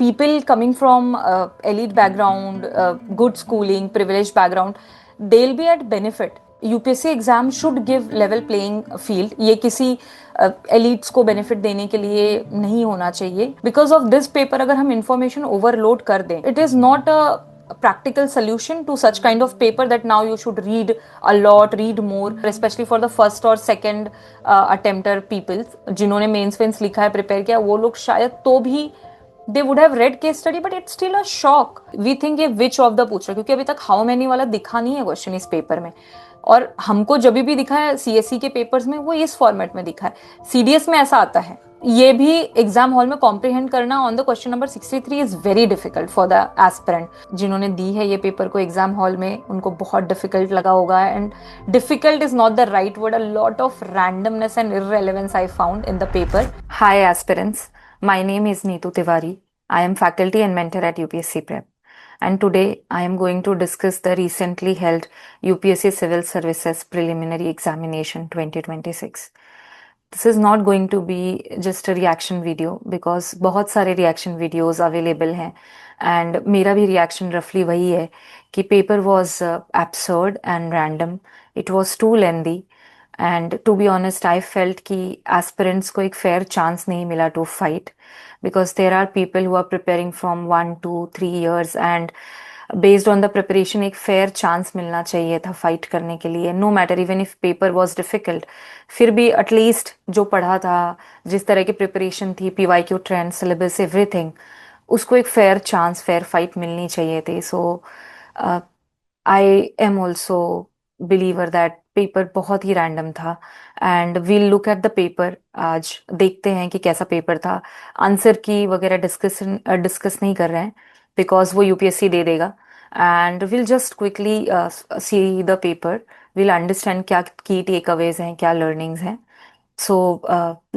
people coming from elite background, good schooling, privileged background, they'll be at benefit. UPSC exam should give level playing field. ये किसी elites को benefit देने के लिए नहीं होना चाहिए. बिकॉज ऑफ दिस पेपर अगर हम इंफॉर्मेशन ओवरलोड कर दें, it is not a practical solution to such kind of paper that now you should read a lot, read more, especially for the first or second attempter people जिन्होंने mains veins लिखा है, prepare किया, वो लोग शायद तो भी they would have read case study, but it's still a shock. We think ये which of the पूछ रहा है, क्योंकि अभी तक how many वाला दिखा नहीं है क्वेश्चन इस पेपर में. और हमको जब भी दिखा है सीएससी के पेपर्स में वो इस फॉर्मेट में दिखा है. सीडीएस में ऐसा आता है. ये भी एग्जाम हॉल में कॉम्प्रिहेंड करना on the question number 63 is very difficult for the aspirant. जिन्होंने दी है ये पेपर को एग्जाम हॉल में, उनको बहुत डिफिकल्ट लगा होगा. And difficult is not the right word. A lot of randomness and irrelevance I found in the paper. Hi aspirants, my name is Neetu Tiwari. I am faculty and mentor at UPSC Prep. And today I am going to discuss the recently held UPSC Civil Services Preliminary Examination 2026. This is not going to be just a reaction video because बहुत सारे reaction videos available हैं. And मेरा भी reaction roughly वही है कि paper was absurd and random. It was too lengthy. And to be honest, I felt कि aspirants को एक fair chance नहीं मिला to fight, because there are people who are preparing from 1, 2, 3 years and based on the preparation एक fair chance मिलना चाहिए था fight करने के लिए. No matter even if paper was difficult, फिर भी at least जो पढ़ा था, जिस तरह की preparation थी, PYQ trend, syllabus, everything, उसको एक fair chance, fair fight मिलनी चाहिए थी. So I am also believer that paper बहुत ही रैंडम था. And we'll look at the paper. आज देखते हैं कि कैसा पेपर था. आंसर की वगैरह डिस्कस नहीं कर रहे हैं बिकॉज वो यूपीएससी दे देगा. And will just quickly see the paper. Will understand क्या की टेक अवेज हैं, क्या लर्निंग्स हैं. So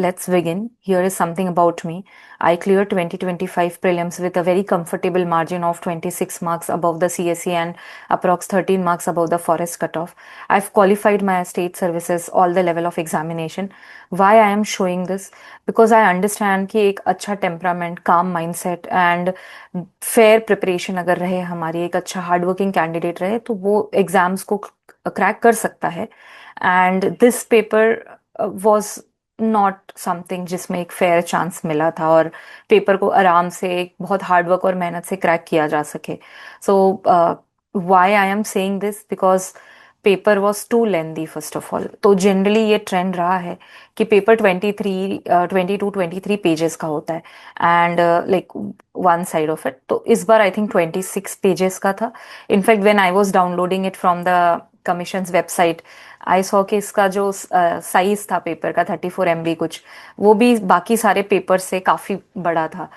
let's begin. Here is something about me. I cleared 2025 prelims with a very comfortable margin of 26 marks above the CSE and approx 13 marks above the forest cutoff. I've qualified my state services all the level of examination. Why I am showing this? Because I understand कि एक अच्छा temperament, calm mindset and fair preparation अगर रहे हमारी, एक अच्छा hardworking candidate रहे, तो वो exams को crack कर सकता है. And this paper was not something जिसमें एक फेयर चांस मिला था और पेपर को आराम से एक बहुत हार्ड वर्क और मेहनत से क्रैक किया जा सके. So why I am saying this? Because paper was too lengthy first of all. तो जनरली ये ट्रेंड रहा है कि पेपर 22-23 पेजेस का होता है and like one side of it. तो इस बार आई थिंक 26 पेजेस का था. In fact when I was downloading it from the commission's website, I saw कि इसका जो साइज था पेपर का 34 MB कुछ, वो भी बाकी सारे पेपर से काफ़ी बड़ा था.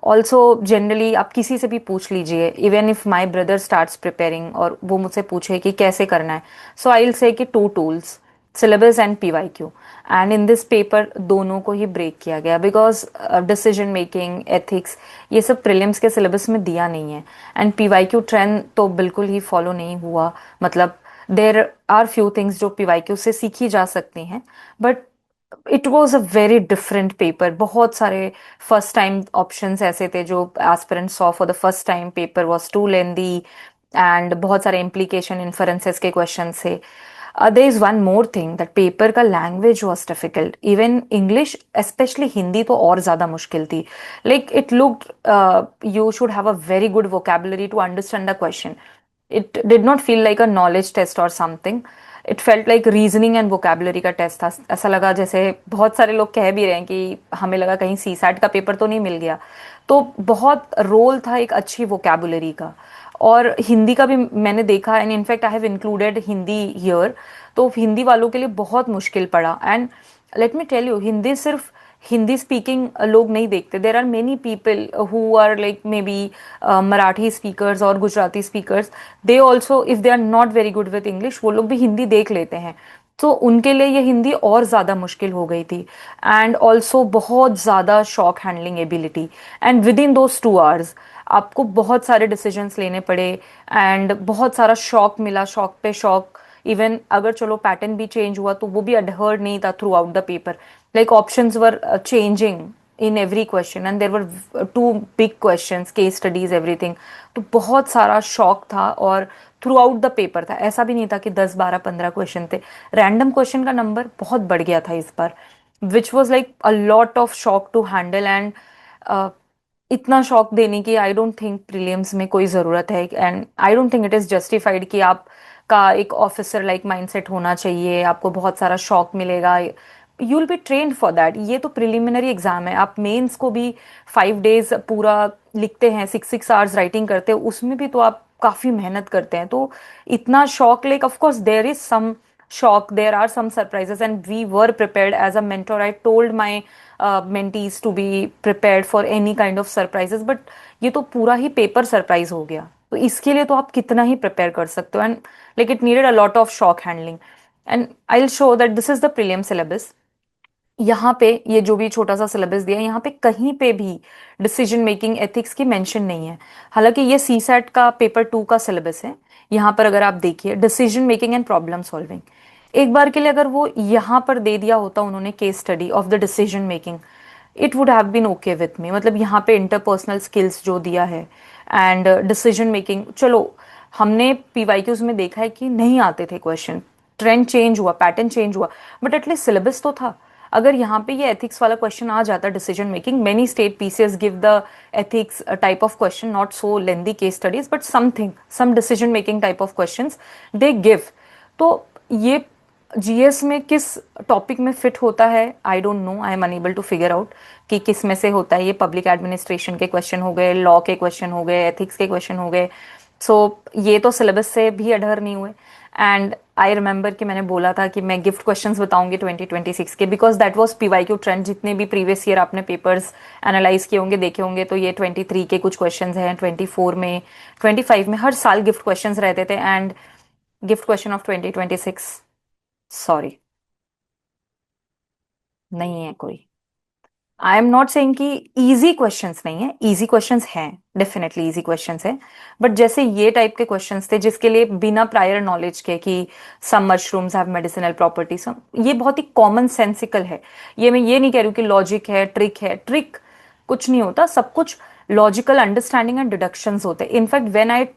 ऑल्सो जनरली आप किसी से भी पूछ लीजिए, even if my brother starts preparing और वो मुझसे पूछे कि कैसे करना है, सो आई विल से कि 2 tools, syllabus and PYQ. And in this paper दोनों को ही ब्रेक किया गया बिकॉज डिसीजन मेकिंग, एथिक्स, ये सब प्रीलिम्स के सिलेबस में दिया नहीं है. एंड PYQ ट्रेंड तो बिल्कुल ही फॉलो नहीं हुआ. मतलब देर आर फ्यू थिंग्स जो PYQ से सीखी जा सकती हैं, but it was a very different paper. बहुत सारे फर्स्ट टाइम ऑप्शंस ऐसे थे जो aspirant saw for the first time. Paper was too lengthy and बहुत सारे इम्प्लीकेशन इन्फरेंसेस के क्वेश्चन से. There is one more thing, that paper का language was difficult. Even English, specially Hindi तो और ज़्यादा मुश्किल थी. Like it looked you should have a very good vocabulary to understand the question. It did not feel like a knowledge test or something. It felt like reasoning and vocabulary का test था. ऐसा लगा जैसे बहुत सारे लोग कह भी रहे हैं कि हमें लगा कहीं CSAT का पेपर तो नहीं मिल गया. तो बहुत रोल था एक अच्छी वोकेबुलरी का. और हिंदी का भी मैंने देखा, and in fact I have included Hindi here. तो हिंदी वालों के लिए बहुत मुश्किल पड़ा. And let me tell you, Hindi सिर्फ हिंदी स्पीकिंग लोग नहीं देखते. There are many people who are like may be Marathi speakers और Gujarati speakers. They also, if they are not very good with English, वो लोग भी हिंदी देख लेते हैं. तो उनके लिए ये हिंदी और ज़्यादा मुश्किल हो गई थी. एंड ऑल्सो बहुत ज़्यादा shock handling ability. And with in those 2 hours आपको बहुत सारे डिसीजंस लेने पड़े एंड बहुत सारा शॉक मिला, शॉक पे शॉक. इवन अगर चलो पैटर्न भी चेंज हुआ तो वो भी अडहर्ड नहीं था through out the paper. Like options were changing in every question and there were two big questions, case studies, everything. तो बहुत सारा शॉक था और थ्रू आउट द पेपर था, ऐसा भी नहीं था कि 10 12 15 क्वेश्चन थे, रैंडम क्वेश्चन का नंबर बहुत बढ़ गया था इस बार, which was like a lot of shock to handle and इतना शॉक देने की आई डोंट थिंक प्रीलिम्स में कोई ज़रूरत है and I don't think it is justified कि आप का एक ऑफिसर लाइक माइंडसेट होना चाहिए, आपको बहुत सारा शॉक मिलेगा, you will be trained for that. ये तो प्रिलिमिनरी एग्जाम है, आप मेंस को भी 5 डेज पूरा लिखते हैं, 6 6 आवर्स राइटिंग करते हैं, उसमें भी तो आप काफ़ी मेहनत करते हैं, तो इतना shock like of course there is some shock, there are some surprises and we were prepared as a mentor. I told my mentees to be prepared for any kind of surprises, but ये तो पूरा ही paper surprise हो गया, तो इसके लिए तो आप कितना ही प्रिपेयर कर सकते हो and like it needed a lot of shock handling and I will show that this is the prelim syllabus. यहाँ पे ये जो भी छोटा सा सिलेबस दिया है, यहाँ पे कहीं पे भी डिसीजन मेकिंग एथिक्स की मेंशन नहीं है, हालांकि ये सी सेट का पेपर 2 का सिलेबस है। यहाँ पर अगर आप देखिए decision making and problem solving, एक बार के लिए अगर वो यहाँ पर दे दिया होता उन्होंने case study of the decision making, it would have been okay with me. मतलब यहाँ पे इंटरपर्सनल स्किल्स जो दिया है एंड डिसीजन मेकिंग, चलो हमने पीवाईक्यूज में देखा है कि नहीं आते थे क्वेश्चन, ट्रेंड चेंज हुआ, पैटर्न चेंज हुआ, बट एटलीस्ट सिलेबस तो था। अगर यहाँ पे ये एथिक्स वाला क्वेश्चन आ जाता decision making, many state PCS give the ethics type of question, not so lengthy case studies but something, some decision making type of questions they give. तो ये जीएस में किस टॉपिक में फिट होता है I don't know, I am unable to figure out कि किस में से होता है। ये पब्लिक एडमिनिस्ट्रेशन के क्वेश्चन हो गए, लॉ के क्वेश्चन हो गए, एथिक्स के क्वेश्चन हो गए, सो ये तो सिलेबस से भी अडर नहीं हुए। एंड आई रिमेंबर कि मैंने बोला था कि मैं गिफ्ट क्वेश्चंस बताऊंगी 2026 के, because that was PYQ trend. जितने भी प्रीवियस ईयर आपने पेपर्स एनालाइज किए होंगे, देखे होंगे, तो ये 23 के कुछ क्वेश्चंस हैं, 24 में, 25 में, हर साल गिफ्ट क्वेश्चंस रहते थे। And gift question of 2026 sorry नहीं है कोई। आई एम नॉट सेइंग कि इजी क्वेश्चंस नहीं है, इजी क्वेश्चंस हैं, डेफिनेटली इजी क्वेश्चंस हैं, बट जैसे ये टाइप के क्वेश्चंस थे जिसके लिए बिना प्रायर नॉलेज के कि सम मशरूम्स हैव मेडिसिनल प्रॉपर्टीज, ये बहुत ही कॉमन सेंसिकल है। ये मैं ये नहीं कह रही हूँ कि लॉजिक है, ट्रिक है, ट्रिक कुछ नहीं होता, सब कुछ लॉजिकल अंडरस्टैंडिंग एंड डिडक्शंस होते हैं। In fact when I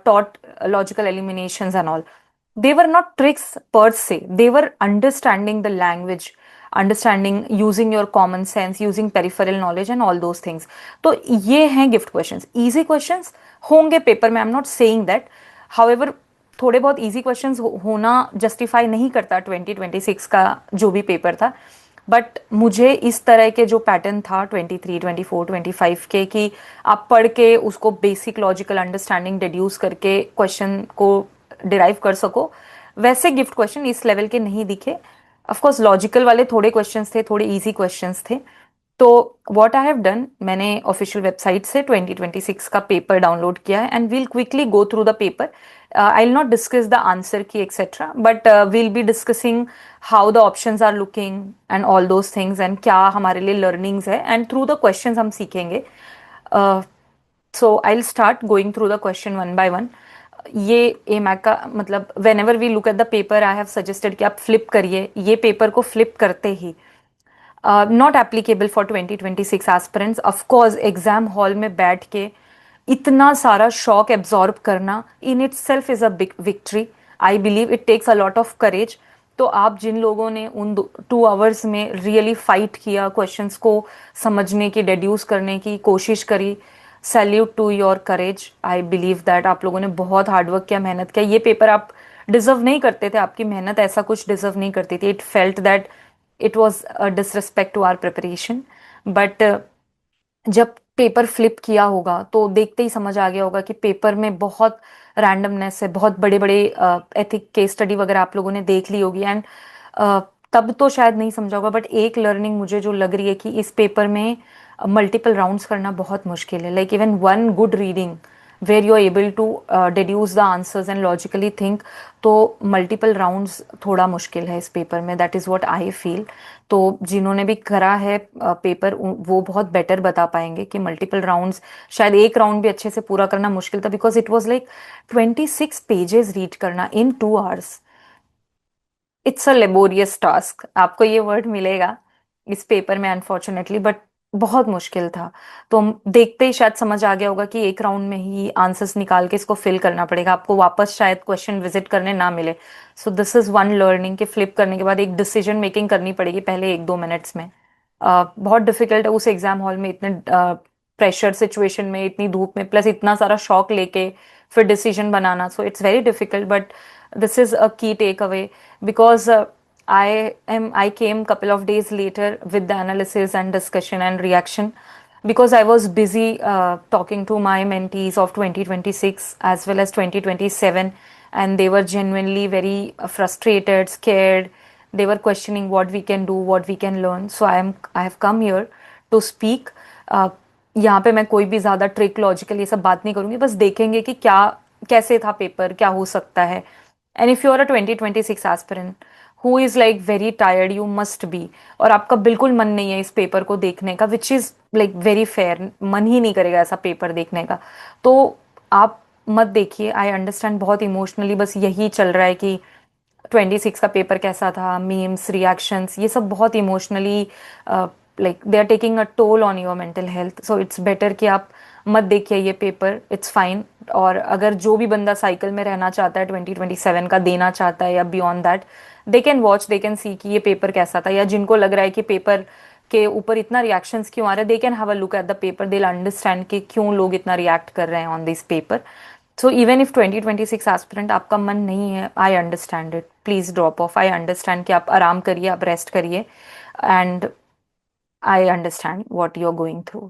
taught logical eliminations and all, they were not tricks per se, they were understanding the language, understanding, using your common sense, using peripheral knowledge and all those things. तो ये हैं gift questions, easy questions होंगे paper में, आई am not saying that, however थोड़े बहुत easy questions होना justify नहीं करता 2026 का जो भी पेपर था, बट मुझे इस तरह के जो पैटर्न था 23 24 25 के, कि आप पढ़ के उसको बेसिक लॉजिकल अंडरस्टैंडिंग डिड्यूस करके क्वेश्चन को डिराइव कर सको, वैसे गिफ्ट क्वेश्चन इस लेवल के नहीं दिखे। ऑफ कोर्स लॉजिकल वाले थोड़े क्वेश्चंस थे, थोड़े इजी क्वेश्चंस थे। तो व्हाट आई हैव डन, मैंने ऑफिशियल वेबसाइट से 2026 का पेपर डाउनलोड किया है and we'll quickly go through the paper. I will not discuss the answer key etcetera, but we'll be discussing how the options are looking and all those things, and क्या हमारे लिए learnings है, and through the questions हम सीखेंगे। So I will start going through the question one by one. ये एमैक का मतलब whenever we look at the paper, I have suggested कि आप फ्लिप करिए, ये पेपर को फ्लिप करते ही not applicable for 2026 aspirants. Of course exam hall में बैठ के इतना सारा शॉक एब्जॉर्ब करना in itself is a big victory, I believe it takes a lot of करेज। तो आप जिन लोगों ने उन 2 आवर्स में रियली फाइट किया, क्वेश्चंस को समझने की, डेड्यूस करने की कोशिश करी, salute to your courage. I believe that आप लोगों ने बहुत हार्डवर्क किया, मेहनत किया। ये पेपर आप डिजर्व नहीं करते थे, आपकी मेहनत ऐसा कुछ डिजर्व नहीं करती थी। It felt that it was a disrespect to our preparation, but जब पेपर फ्लिप किया होगा तो देखते ही समझ आ गया होगा कि पेपर में बहुत रैंडमनेस है, बहुत बड़े बड़े एथिक केस स्टडी वगैरह आप लोगों ने देख ली होगी, एंड तब तो शायद नहीं समझा होगा, बट एक लर्निंग मुझे जो लग रही है कि इस पेपर में मल्टीपल राउंड्स करना बहुत मुश्किल है। Like even one good reading where you are able to deduce the answers and logically think, तो मल्टीपल राउंड्स थोड़ा मुश्किल है इस पेपर में, that is what I feel. तो जिन्होंने भी करा है पेपर वो बहुत बेटर बता पाएंगे कि मल्टीपल राउंड्स, शायद एक राउंड भी अच्छे से पूरा करना मुश्किल था, because it was like 26 pages read करना इन 2 hours. It's a laborious task, आपको ये वर्ड मिलेगा इस पेपर में अनफॉर्चुनेटली, बट बहुत मुश्किल था। तो हम देखते ही शायद समझ आ गया होगा कि एक राउंड में ही आंसर्स निकाल के इसको फिल करना पड़ेगा, आपको वापस शायद क्वेश्चन विजिट करने ना मिले। सो दिस इज वन लर्निंग कि फ्लिप करने के बाद एक डिसीजन मेकिंग करनी पड़ेगी पहले 1-2 मिनट्स में। बहुत डिफिकल्ट है उस एग्जाम हॉल में, इतने प्रेशर सिचुएशन में, इतनी धूप में, प्लस इतना सारा शॉक लेके फिर decision banana. So it's very difficult, but this is a key takeaway because I came couple of days later with the analysis and discussion and reaction because I was busy talking to my mentees of 2026 as well as 2027, and they were genuinely very frustrated, scared. They were questioning what we can do, what we can learn. So I have come here to speak. यहाँ पे मैं कोई भी ज़्यादा trick logical ये सब बात नहीं करूँगी, बस देखेंगे कि क्या कैसे था पेपर, क्या हो सकता है। And if you are a 2026 aspirant who is like very tired, you must be, और आपका बिल्कुल मन नहीं है इस पेपर को देखने का, which is like very fair, मन ही नहीं करेगा ऐसा पेपर देखने का, तो आप मत देखिए। आई अंडरस्टैंड बहुत इमोशनली बस यही चल रहा है कि 26 का पेपर कैसा था, मीम्स, रिएक्शंस, ये सब बहुत emotionally like they are taking a toll on your mental health. So it's better कि आप मत देखिए ये पेपर, इट्स फाइन। और अगर जो भी बंदा साइकिल में रहना चाहता है 2027 का देना चाहता है या beyond that, they can watch, they can see कि ये पेपर कैसा था, या जिनको लग रहा है कि पेपर के ऊपर इतना रिएक्शंस क्यों आ रहा है, they can have a look at the paper, they understand कि क्यों लोग इतना रिएक्ट कर रहे हैं on this paper. So even if 2026 aspirant आपका मन नहीं है, I understand it, please drop off. I understand कि आप आराम करिए, आप रेस्ट करिए, and I understand what you are going through.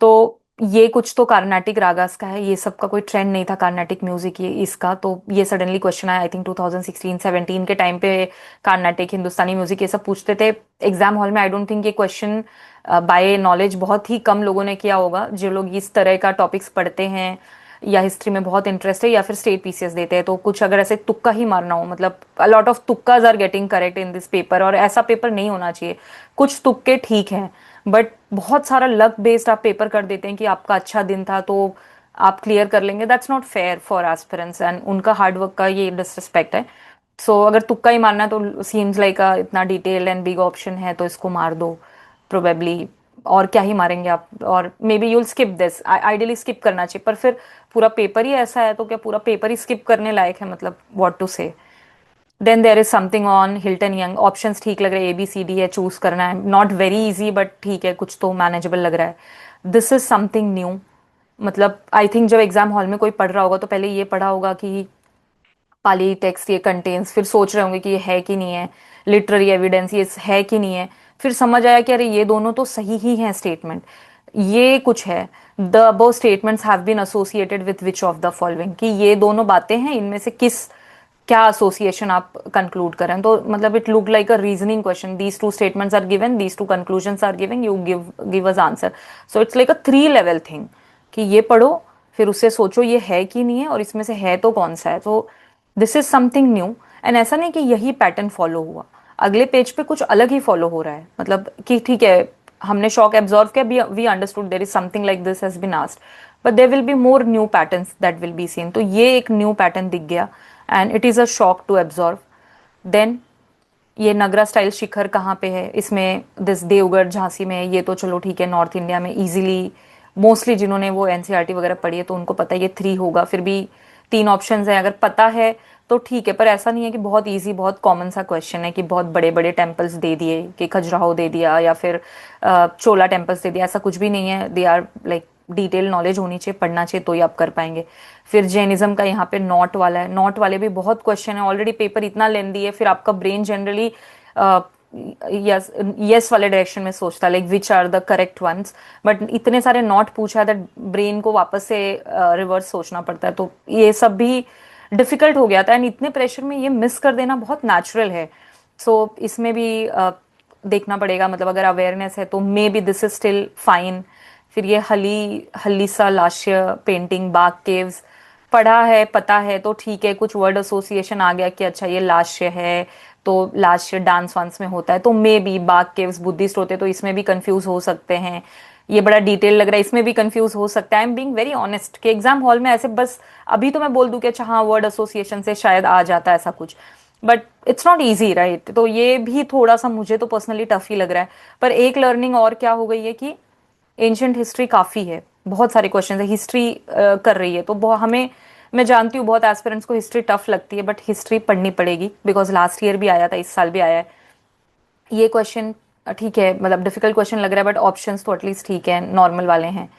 तो ये कुछ तो कार्नाटिक रागास का है, ये सब का कोई ट्रेंड नहीं था कार्नाटिक म्यूजिक ये इसका, तो ये सडनली क्वेश्चन आया आई थिंक 2016-17 के टाइम पे। कार्नाटिक, हिंदुस्तानी म्यूजिक ये सब पूछते थे एग्जाम हॉल में। आई डोंट थिंक ये क्वेश्चन बाय नॉलेज बहुत ही कम लोगों ने किया होगा, जो लोग इस तरह का टॉपिक्स पढ़ते हैं या हिस्ट्री में बहुत इंटरेस्ट है या फिर स्टेट पीसीएस देते हैं। तो कुछ अगर ऐसे तुक्का ही मारना हो, मतलब अ लॉट ऑफ तुक्काज are getting correct in this paper, और ऐसा पेपर नहीं होना चाहिए। कुछ तुक्के ठीक हैं, बट बहुत सारा लक बेस्ड आप पेपर कर देते हैं कि आपका अच्छा दिन था तो आप क्लियर कर लेंगे। That's not fair for aspirants, and उनका हार्डवर्क का ये डिसरिस्पेक्ट है। सो अगर तुक्का ही मारना है तो सीम्स लाइक इतना डिटेल्ड एंड बिग ऑप्शन है तो इसको मार दो प्रोबेबली। और क्या ही मारेंगे आप, और may be you'll skip this, ideally skip करना चाहिए, पर फिर पूरा पेपर ही ऐसा है तो क्या पूरा पेपर ही स्किप करने लायक है, मतलब what to say. Then there is something on Hilton Young, options ठीक लग रहे हैं, ABCD है, चूज करना है, नॉट वेरी इजी बट ठीक है, कुछ तो मैनेजेबल लग रहा है। This is something new. मतलब आई थिंक जब एग्जाम हॉल में कोई पढ़ रहा होगा तो पहले ये पढ़ा होगा कि पाली टेक्स्ट ये कंटेन्स, फिर सोच रहे होंगे कि ये है कि नहीं है, लिटरेरी एविडेंस ये है कि नहीं है, फिर समझ आया कि अरे ये दोनों तो सही ही हैं स्टेटमेंट, ये कुछ है। The above statements have been associated with which of the following, कि ये दोनों बातें हैं, इनमें से किस, क्या एसोसिएशन आप कंक्लूड करें। तो मतलब it look like a reasoning question, these two statements are given, these two conclusions are given, you give us answer. So it's like a 3 level thing कि ये पढ़ो, फिर उससे सोचो ये है कि नहीं है, और इसमें से है तो कौन सा है। तो this is something new, and ऐसा नहीं कि यही पैटर्न फॉलो हुआ, अगले पेज पे कुछ अलग ही फॉलो हो रहा है। मतलब कि ठीक है हमने शॉक एब्जॉर्व किया, we understood there is something like this has been asked, but there will be more new patterns that will be seen. तो ये एक न्यू पैटर्न दिख गया and it is a shock to absorb. Then ये Nagara style शिखर कहाँ पे है, इसमें दिस देवगढ़ झांसी में है, ये तो चलो ठीक है नॉर्थ इंडिया में इजीली, मोस्टली जिन्होंने वो एनसीईआरटी वगैरह पढ़ी है तो उनको पता है ये 3 होगा, फिर भी 3 ऑप्शंस है, अगर पता है तो ठीक है। पर ऐसा नहीं है कि बहुत इजी, बहुत कॉमन सा क्वेश्चन है कि बहुत बड़े बड़े टेम्पल्स दे दिए, कि खजुराहो दे दिया या फिर चोला टेम्पल्स दे दिया, ऐसा कुछ भी नहीं है। They are like detail knowledge होनी चाहिए, पढ़ना चाहिए तो ही आप कर पाएंगे। फिर जैनिज्म का यहाँ पे नॉट वाला है, नॉट वाले भी बहुत क्वेश्चन है, ऑलरेडी पेपर इतना लेंदी है, फिर आपका ब्रेन जनरली यस यस वाले डायरेक्शन में सोचता है, like which are the correct ones, but इतने सारे नॉट पूछा है दैट ब्रेन को वापस से रिवर्स सोचना पड़ता है, तो ये सब भी डिफिकल्ट हो गया था। एंड इतने प्रेशर में ये मिस कर देना बहुत नेचुरल है। सो इसमें भी देखना पड़ेगा, मतलब अगर अवेयरनेस है तो maybe this is still fine. फिर ये हलीसा लाश्य पेंटिंग, बाग केव्स, पढ़ा है पता है तो ठीक है, कुछ वर्ड एसोसिएशन आ गया कि अच्छा ये लाश्य है, तो लाश्य डांस वांस में होता है, तो may be Bagh caves Buddhist होते तो इसमें भी कंफ्यूज हो सकते हैं। ये बड़ा डिटेल लग रहा है, इसमें भी कंफ्यूज हो सकता है। I am being very honest कि एग्जाम हॉल में ऐसे बस अभी तो मैं बोल दूं कि अच्छा हाँ वर्ड एसोसिएशन से शायद आ जाता है ऐसा कुछ, but it's not easy right, तो ये भी थोड़ा सा मुझे तो पर्सनली टफ ही लग रहा है। पर एक लर्निंग और क्या हो गई है कि एंशियंट हिस्ट्री काफी है, बहुत सारे क्वेश्चन है, हिस्ट्री कर रही है तो बहुत हमें, मैं जानती हूँ बहुत एस्पिरेंट्स को हिस्ट्री टफ लगती है, बट हिस्ट्री पढ़नी पड़ेगी बिकॉज लास्ट ईयर भी आया था, इस साल भी आया है ये क्वेश्चन। ठीक है, मतलब डिफिकल्ट क्वेश्चन लग रहा है बट ऑप्शंस तो एटलीस्ट ठीक है, नॉर्मल वाले हैं।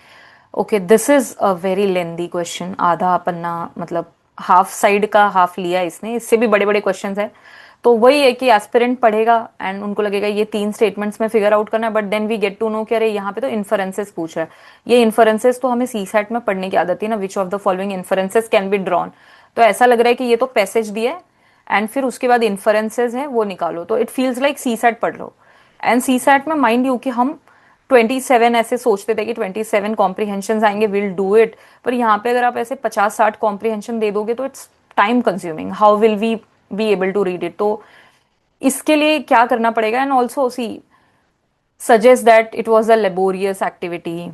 Okay, this is a very lengthy question, आधा पन्ना, मतलब हाफ साइड का हाफ लिया इसने, इससे भी बड़े बड़े क्वेश्चंस है। तो वही है कि एस्पिरेंट पढ़ेगा एंड उनको लगेगा ये तीन स्टेटमेंट्स में फिगर आउट करना है, but then we get to know कि अरे यहाँ पे तो इन्फरेंसेस पूछ रहा है। ये इन्फरेंसेस तो हमें सी सेट में पढ़ने की आदत है ना, विच of the following inferences can be drawn. तो ऐसा लग रहा है कि ये तो पैसेज दिया है एंड फिर उसके बाद इन्फरेंसेज हैं वो निकालो, तो it feels like CSAT पढ़ लो। एंड सी सेट में माइंड यू कि हम 27 ऐसे सोचते थे कि 27 कॉम्प्रीहेंशन आएंगे, विल डू इट। पर यहाँ पे अगर आप ऐसे 50-60 कॉम्प्रीहेंशन दे दोगे तो it's time consuming, how will we be able to read it. तो इसके लिए क्या करना पड़ेगा, and also see suggest that it was a laborious activity,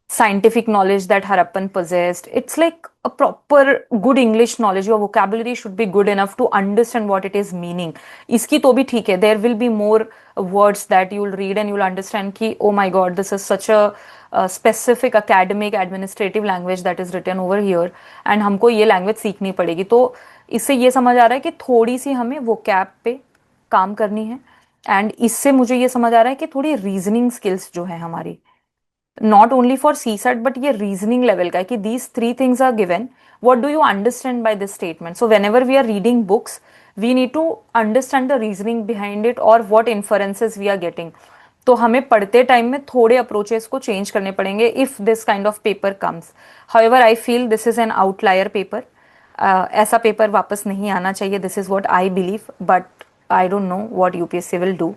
scientific knowledge that Harappan possessed. It's like a proper good English knowledge. Your vocabulary should be good enough to understand what it is meaning. इसकी तो भी ठीक है, there will be more words that you will read and you will understand कि oh my god, this is such a specific academic administrative language that is written over here and हमको ये language सीखनी पड़ेगी। तो इससे ये समझ आ रहा है कि थोड़ी सी हमें vocab पे काम करनी है। एंड इससे मुझे ये समझ आ रहा है कि थोड़ी रीजनिंग स्किल्स जो है हमारी, not only for C SAT but ये रीजनिंग लेवल का है कि these three things are given, what do you understand by this statement. So whenever we are reading books we need to understand the reasoning behind it और what inferences we are getting. तो हमें पढ़ते time में थोड़े approaches को change करने पड़ेंगे if this kind of paper comes. However I feel this is an outlier paper, ऐसा पेपर वापस नहीं आना चाहिए, this is what I believe, but I don't know what UPSC will do.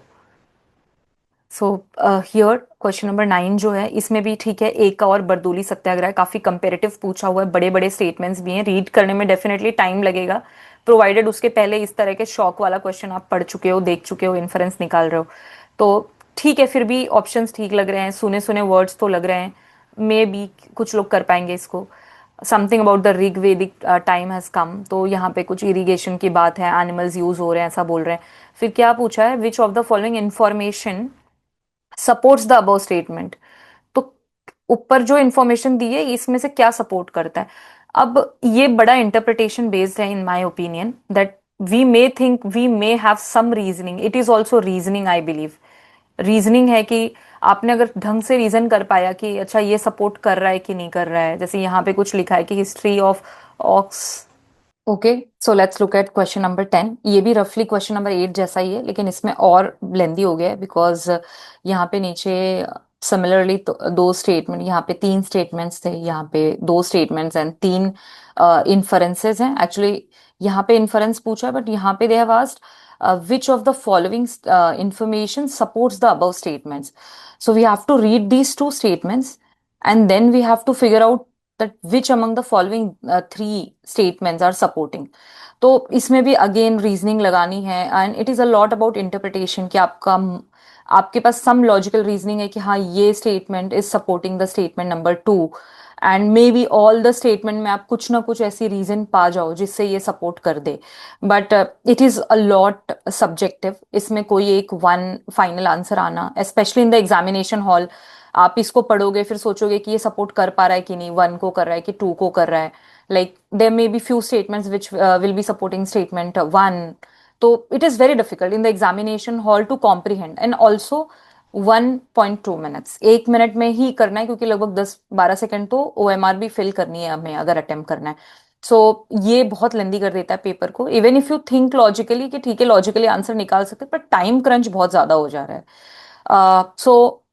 So here question number 9 जो है इसमें भी ठीक है, एक का और बरदोली सत्याग्रह काफी कंपेरेटिव पूछा हुआ है, बड़े बड़े स्टेटमेंट्स भी हैं, रीड करने में डेफिनेटली टाइम लगेगा, प्रोवाइडेड उसके पहले इस तरह के शॉक वाला क्वेश्चन आप पढ़ चुके हो, देख चुके हो, इन्फरेंस निकाल रहे हो। तो ठीक है, फिर भी ऑप्शंस ठीक लग रहे हैं, सुने सुने वर्ड्स तो लग रहे हैं, मे बी कुछ लोग कर पाएंगे इसको। Something about the Rigvedic time has come, तो यहाँ पे कुछ इरिगेशन की बात है, एनिमल्स यूज हो रहे हैं ऐसा बोल रहे हैं। फिर क्या पूछा है, which of the following information supports the above statement. तो ऊपर जो इंफॉर्मेशन दी है इसमें से क्या सपोर्ट करता है। अब ये बड़ा इंटरप्रिटेशन बेस्ड है in my opinion, that we may think we may have some reasoning, it is also reasoning I believe. Reasoning है कि आपने अगर ढंग से रीजन कर पाया कि अच्छा ये सपोर्ट कर रहा है कि नहीं कर रहा है, जैसे यहाँ पे कुछ लिखा है कि history of aux. Okay, so let's look at question number 10। ये भी रफली क्वेश्चन नंबर 8 जैसा ही है लेकिन इसमें और लेंदी हो गया है बिकॉज यहाँ पे नीचे सिमिलरली तो दो स्टेटमेंट, यहाँ पे तीन स्टेटमेंट्स थे, यहाँ पे दो स्टेटमेंट्स एंड तीन इन्फरेंसेस हैं। एक्चुअली यहाँ पे इन्फरेंस पूछा है बट यहाँ पे दे have asked which of the following information supports the above statements. So we have to read these two statements and then we have to figure out that which among the following three statements are supporting. तो इसमें भी again reasoning लगानी है and it is a lot about interpretation कि आपका आपके पास सम logical reasoning है कि हाँ ये statement is supporting the statement number 2 and may be all the statement में आप कुछ ना कुछ ऐसी रीजन पा जाओ जिससे ये सपोर्ट कर दे, but it is a lot subjective, इसमें कोई एक वन फाइनल आंसर आना, specially in the examination hall. आप इसको पढ़ोगे फिर सोचोगे कि ये सपोर्ट कर पा रहा है कि नहीं, वन को कर रहा है कि टू को कर रहा है, like there may be few statements which will be supporting statement one. तो it is very difficult in the examination hall to comprehend and also 1.2 minutes, 1 minute में ही करना है क्योंकि लगभग 10-12 सेकंड तो OMR भी फिल करनी है हमें अगर अटेम्प्ट करना है। सो ये बहुत लेंदी कर देता है पेपर को, even if you think logically कि ठीक है लॉजिकली आंसर निकाल सकते पर टाइम क्रंच बहुत ज्यादा हो जा रहा है। So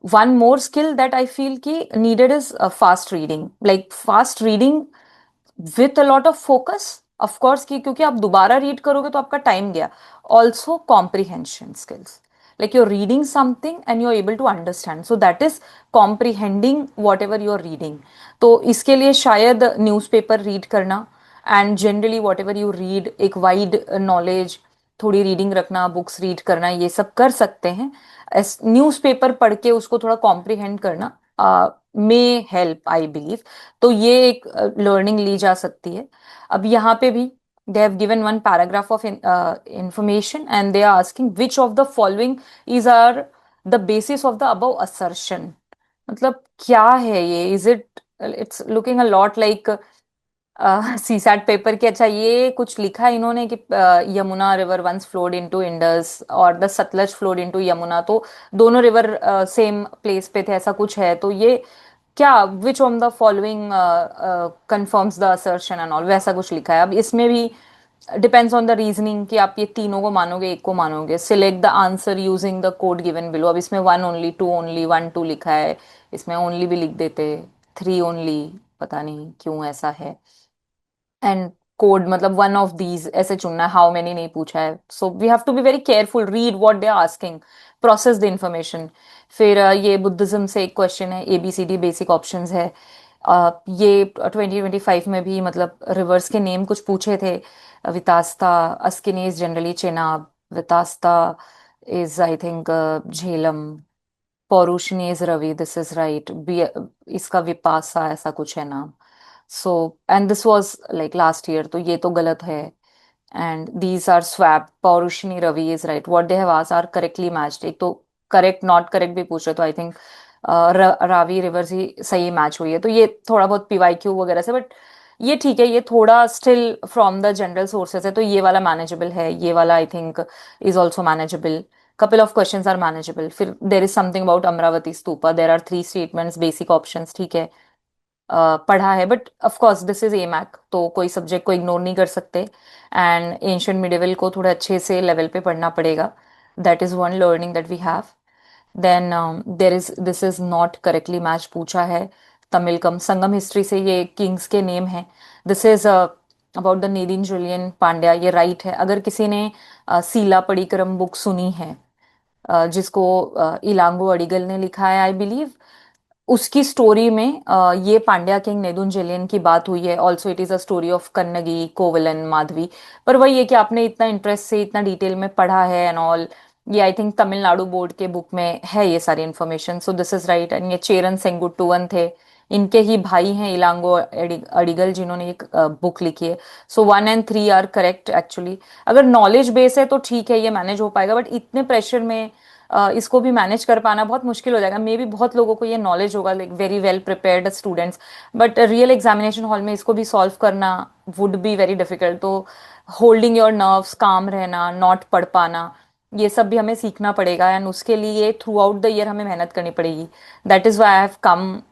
one more skill that I feel की needed is fast reading, like fast reading with a lot of focus, of course की क्योंकि आप दोबारा रीड करोगे तो आपका टाइम गया। Also comprehension skills, like you're reading something and you're able to understand, so that is comprehending whatever you're reading। तो इसके लिए शायद न्यूज़पेपर रीड करना and generally what ever you read, एक वाइड नॉलेज, थोड़ी रीडिंग रखना, books read करना, ये सब कर सकते हैं। न्यूज़पेपर पढ़ के उसको थोड़ा कॉम्प्रीहेंड करना मे हेल्प आई बिलीव। तो ये एक लर्निंग ली जा सकती है। अब यहाँ पे भी they have given one paragraph of information and they are asking which of the following is are the basis of the above assertion. मतलब क्या है ये, is it, it's looking a lot like CSAT paper के। अच्छा, ये कुछ लिखा है इन्होंने कि Yamuna river once flowed into Indus और the Sutlej flowed into Yamuna, तो दोनों रिवर सेम प्लेस पे थे, ऐसा कुछ है। तो ये क्या, which on the following confirms the assertion and all, वैसा कुछ लिखा है। अब इसमें भी डिपेंड्स ऑन द रीजनिंग कि आप ये तीनों को मानोगे, एक को मानोगे। Select the answer using the code given below. अब इसमें one only, two only, one two लिखा है, इसमें ओनली भी लिख देते, थ्री ओनली, पता नहीं क्यों ऐसा है। एंड कोड मतलब वन ऑफ दीज ऐसे चुनना है, हाउ मेनी नहीं पूछा है। So we have to be very careful, read what they are asking, process the information. फिर ये बुद्धिज्म से एक क्वेश्चन है, ABCD बेसिक ऑप्शंस है। ये 2025 में भी मतलब रिवर्स के नेम कुछ पूछे थे। Vitasta, Askini is generally Chenab, Vitasta is I think Jhelum, Parushni is Ravi, this is right. इसका विपासा ऐसा कुछ है नाम। So and this was like last year, तो ये तो गलत है। And these are swap, Parushni Ravi is right, what they have asked are correctly matched. एक तो करेक्ट नॉट करेक्ट भी पूछ रहे, तो आई थिंक रावी रिवर्स ही सही मैच हुई है। तो ये थोड़ा बहुत PYQ वगैरह से, बट ये ठीक है, ये थोड़ा still from the general sources है, तो ये वाला मैनेजेबल है। ये वाला I think is also manageable, couple of questions are manageable। फिर there is something about Amravati stupa, there are three statements, basic options, ठीक है। पढ़ा है, but of course this is AMAC, तो कोई सब्जेक्ट को इग्नोर नहीं कर सकते। एंड एंशियंट मिडिवल को थोड़ा अच्छे से लेवल पे पढ़ना पड़ेगा, that is one learning that we have. Then there is, this is not correctly match पूछा है। तमिलकम संगम हिस्ट्री से ये किंग्स के नेम है, this is about the Nedunjeliyan Pandya, ये राइट है। अगर किसी ने सीला पड़ीकरम बुक सुनी है, जिसको इलांगो अडिगल ने लिखा है आई बिलीव, उसकी स्टोरी में ये पांड्या किंग नेदुंजलियन की बात हुई है। Also it is a story of Kannagi, Kovalan, Madhavi. पर वही है कि आपने इतना इंटरेस्ट से इतना डिटेल में पढ़ा है एंड ऑल। ये आई थिंक तमिलनाडु बोर्ड के बुक में है ये सारी information, so this is right. And ये चेरन सेंगुट्टुवन थे, इनके ही भाई हैं इलांगो अडिगल, जिन्होंने एक बुक लिखी है। सो 1 and 3 आर करेक्ट एक्चुअली। अगर नॉलेज बेस है तो ठीक है, ये मैनेज हो पाएगा, बट इतने प्रेशर में इसको भी मैनेज कर पाना बहुत मुश्किल हो जाएगा। मे बी बहुत लोगों को ये नॉलेज होगा, like very well prepared students, but real examination hall में इसको भी सॉल्व करना वुड बी वेरी डिफिकल्ट। तो होल्डिंग योर नर्व्स, काम रहना, नॉट पढ़ पाना, ये सब भी हमें सीखना पड़ेगा। एंड उसके लिए थ्रू आउट द ईयर हमें मेहनत करनी पड़ेगी। That is why I have come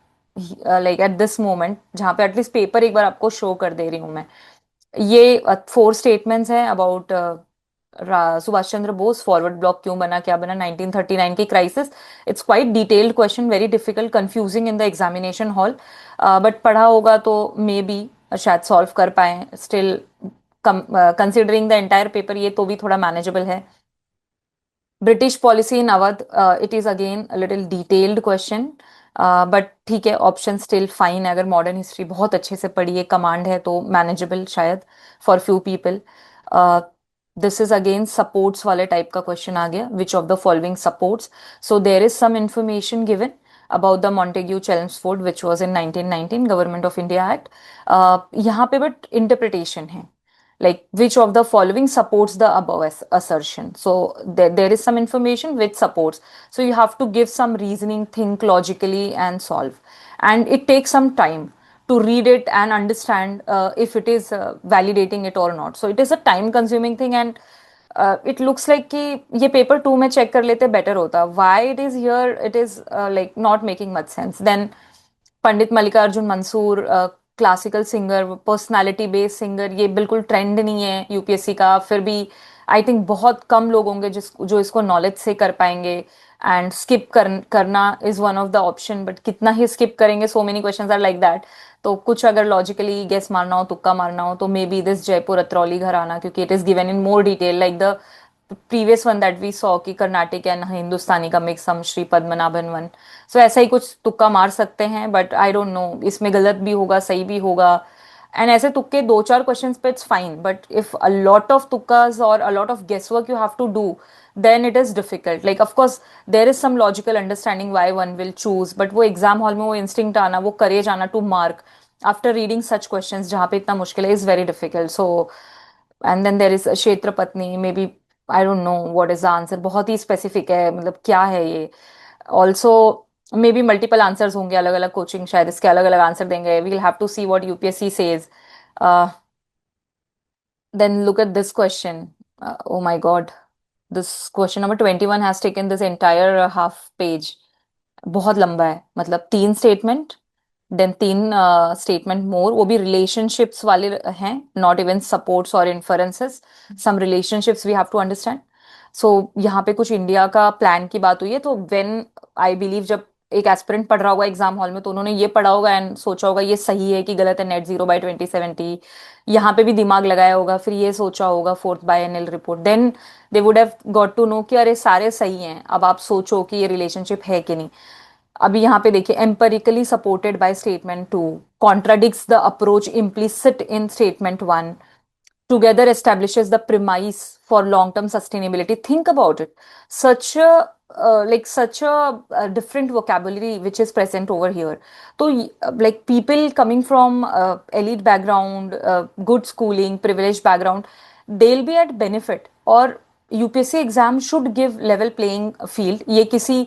like at this moment, जहाँ पे एटलीस्ट पेपर एक बार आपको शो कर दे रही हूँ मैं। ये 4 स्टेटमेंट्स हैं about Subhash Chandra Bose, forward block क्यों बना, क्या बना, 1939 की crisis. It's quite detailed question, very difficult, confusing in the examination hall, but पढ़ा होगा तो मे बी शायद सॉल्व कर पाए। Still considering the entire paper, ये तो भी थोड़ा मैनेजेबल है। British policy in Awadh, it is again little detailed question, but ठीक है, ऑप्शन स्टिल फाइन है। अगर मॉडर्न हिस्ट्री बहुत अच्छे से पढ़ी है, कमांड है, तो मैनेजेबल शायद for few people. This is again supports वाले टाइप का क्वेश्चन आ गया, which of the following supports. So there is some information given about the Montague Chelmsford which was in 1919 Government of India Act। यहाँ पे but interpretation है, like which of the following supports the above assertion। So there is some information which supports, so you have to give some reasoning, think logically and solve, and it takes some time to read it and understand if it is validating it or not। So it is a time consuming thing, and it looks like कि ये paper 2 में check कर लेते better होता। why it is here, it is like not making much sense। then Pandit Mallikarjun Mansur, classical singer, personality based singer, ये बिल्कुल trend नहीं है UPSC का। फिर भी आई थिंक बहुत कम लोग होंगे जो इसको नॉलेज से कर पाएंगे। एंड करना is one of the option, but कितना ही स्किप करेंगे, so many questions are like that. तो कुछ अगर लॉजिकली गेस मारना हो, तुक्का मारना हो, तो maybe this Jaipur Atrauli gharana, क्योंकि it is given in more detail like the previous one that we saw कि कर्नाटिक एंड हिंदुस्तानी का मिक्स, हम श्री पद्मनाभन वन। सो ऐसा ही कुछ तुक्का मार सकते हैं, बट आई डोंट नो इसमें गलत भी होगा, सही भी होगा। एंड ऐसे तुक्के 2-4 क्वेश्चंस पे it's fine, but if a lot of तुक्कास और a lot of guess work you have to do, then it is difficult। like of course there is some logical understanding why one will choose, but वो exam hall में वो instinct आना, वो courage आना to mark after reading such questions जहाँ पे इतना मुश्किल है, is very difficult. So and then there is क्षेत्र पत्नी, may be, I don't know what is the answer, बहुत ही स्पेसिफिक है, मतलब क्या है ये। Also maybe multiple answers होंगे, अलग अलग कोचिंग शायद इसके अलग अलग आंसर देंगे, we will have to see what UPSC says. Then look at this question, oh my god, this question number 21 has taken this entire half page. बहुत लंबा है, मतलब तीन स्टेटमेंट, देन तीन स्टेटमेंट मोर, वो भी रिलेशनशिप्स वाले हैं, नॉट इवन सपोर्ट्स और inferences, some relationships we have to understand. So यहाँ पे कुछ इंडिया का प्लान की बात हुई है, तो व्हेन आई बिलीव जब एक एस्पिरेंट पढ़ रहा होगा एग्जाम हॉल में, तो उन्होंने ये पढ़ा होगा एंड सोचा होगा ये सही है कि गलत है, नेट जीरो बाय 2070। यहाँ पे भी दिमाग लगाया होगा, फिर ये सोचा होगा fourth by NL report, then they would have got to know कि अरे सारे सही हैं, अब आप सोचो कि ये रिलेशनशिप है कि नहीं। अभी यहाँ पे देखिए, empirically supported by statement two, contradicts the approach implicit in statement one, together establishes the premise for long term sustainability. Think about it, such a such a, different vocabulary which is present over here. So like people coming from elite background, good schooling, privileged background, they'll be at benefit, और UPSC exam should give level playing field, ये किसी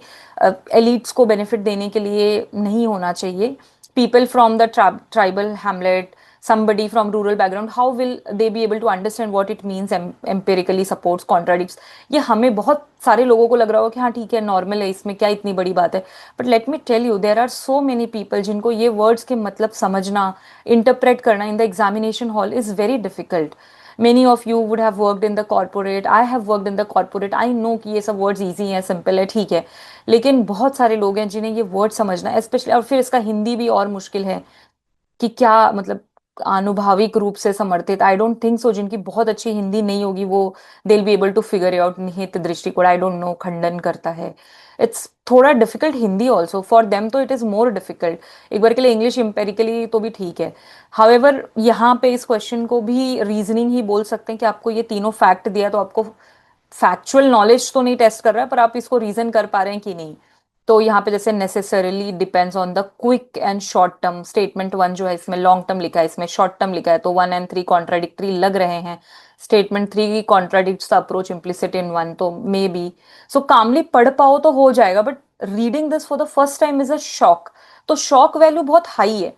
elites को benefit देने के लिए नहीं होना चाहिए। People from the tribal Hamlet, somebody from rural background, how will they be able to understand what it means empirically supports contradicts? ये हमें बहुत सारे लोगों को लग रहा होगा कि हाँ ठीक है, नॉर्मल है, इसमें क्या इतनी बड़ी बात है, but let me tell you there are so many people जिनको ये वर्ड्स के मतलब समझना, इंटरप्रेट करना in the examination hall is very difficult. Many of you would have worked in the corporate, I have worked in the corporate, I know कि ये सब words easy हैं, सिंपल है, ठीक है, लेकिन बहुत सारे लोग हैं जिन्हें ये वर्ड समझना, स्पेशली, और फिर इसका हिंदी भी और मुश्किल है कि क्या मतलब आनुभाविक रूप से समर्थित, आई डोंट थिंक सो, जिनकी बहुत अच्छी हिंदी नहीं होगी वो they will be able to figure out निहित दृष्टिकोण, आई डोंट नो, खंडन करता है, इट्स थोड़ा difficult Hindi also for them, तो इट इज मोर डिफिकल्ट। एक बार के लिए इंग्लिश इम्पेरिकली तो भी ठीक है। हाउएवर यहाँ पे इस क्वेश्चन को भी रीजनिंग ही बोल सकते हैं कि आपको ये तीनों फैक्ट दिया, तो आपको फैक्चुअल नॉलेज तो नहीं टेस्ट कर रहा है, पर आप इसको रीजन कर पा रहे हैं कि नहीं। तो यहाँ पे जैसे necessarily depends on the quick and short term, statement one जो है इसमें लॉन्ग टर्म लिखा है, इसमें शॉर्ट टर्म लिखा है, तो वन एंड थ्री कॉन्ट्राडिक्टरी लग रहे हैं। Statement three contradicts the approach implicit in one, तो मे बी, सो कामली पढ़ पाओ तो हो जाएगा, but reading this for the first time is a shock, तो शॉक वैल्यू बहुत हाई है।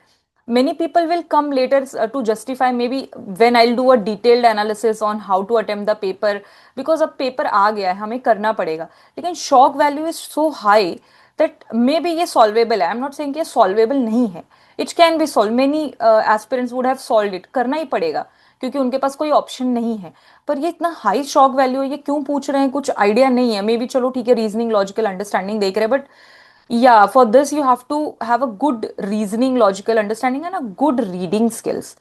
many people will come later to justify, maybe when I'll do a detailed analysis on how to attempt the paper, because अब paper आ गया है, हमें करना पड़ेगा, लेकिन shock value is so high that may be ये solvable है, आई am not saying कि ये सॉल्वेबल नहीं है, it can B solve, many aspirants would have solve it, करना ही पड़ेगा क्योंकि उनके पास कोई ऑप्शन नहीं है। पर ये इतना हाई शॉक वैल्यू है, ये क्यों पूछ रहे हैं, कुछ आइडिया नहीं है, मे बी, चलो ठीक है, रीजनिंग लॉजिकल अंडरस्टैंडिंग देख रहे हैं, but yeah, for this you have to have a good reasoning logical understanding and a good reading skills,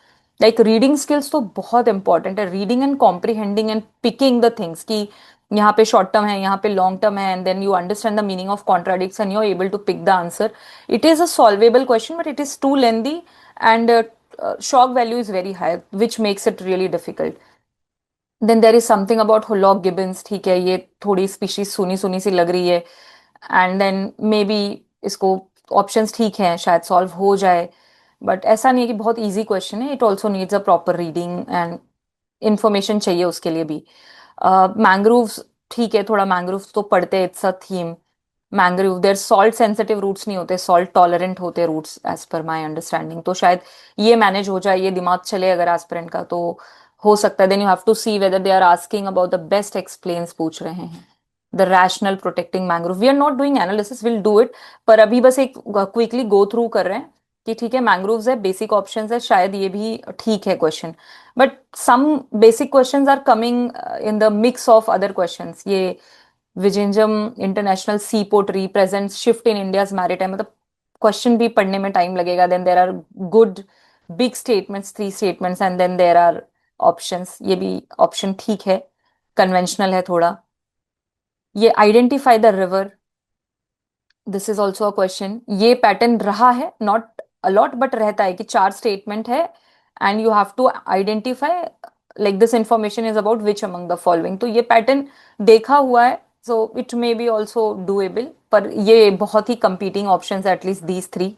like reading skills तो बहुत important है, reading and comprehending and picking the things कि यहाँ पे short term है, यहाँ पे long term है, and then you understand the meaning of contradicts and you're able to pick the answer. It is a solvable question, but it is too lengthy, and shock value is very high, which makes it really difficult. Then there is something about hoolock gibbons, ठीक है, ये थोड़ी species सुनी सुनी सी लग रही है, and then may be इसको ऑप्शंस ठीक हैं, शायद सॉल्व हो जाए, बट ऐसा नहीं है कि बहुत इजी क्वेश्चन है, it also needs a proper reading and information चाहिए उसके लिए भी। मैंग्रोव्स, ठीक है, थोड़ा मैंग्रोव्स तो पढ़ते हैं, it's a theme. Mangrove there salt sensitive roots नहीं होते, सॉल्ट टॉलरेंट होते roots as per my understanding, तो शायद ये मैनेज हो जाए, ये दिमाग चले अगर एस्पिरेंट का तो हो सकता है। Then you have to see whether they are asking about the best explains पूछ रहे हैं, the rational protecting mangrove, we are not doing analysis, will do it, पर अभी बस एक क्विकली गो थ्रू कर रहे हैं कि ठीक है, मैंग्रोव्स है, बेसिक ऑप्शंस है, शायद ये भी ठीक है question, but some basic questions are coming in the mix of other questions. ये Vizhinjam international sea port represents shift in India's maritime, मतलब क्वेश्चन भी पढ़ने में टाइम लगेगा, then there are good big statements, three statements, and then there are options, ये भी option ठीक है, कन्वेंशनल है थोड़ा। ये identify the river, this is also a question, ये पैटर्न रहा है, नॉट अलॉट बट रहता है कि चार स्टेटमेंट है and you have to identify, like this information is about which among the following, तो ये पैटर्न देखा हुआ है, so it may be also doable, पर ये बहुत ही कंपीटिंग ऑप्शन है, एटलीस्ट दीज थ्री,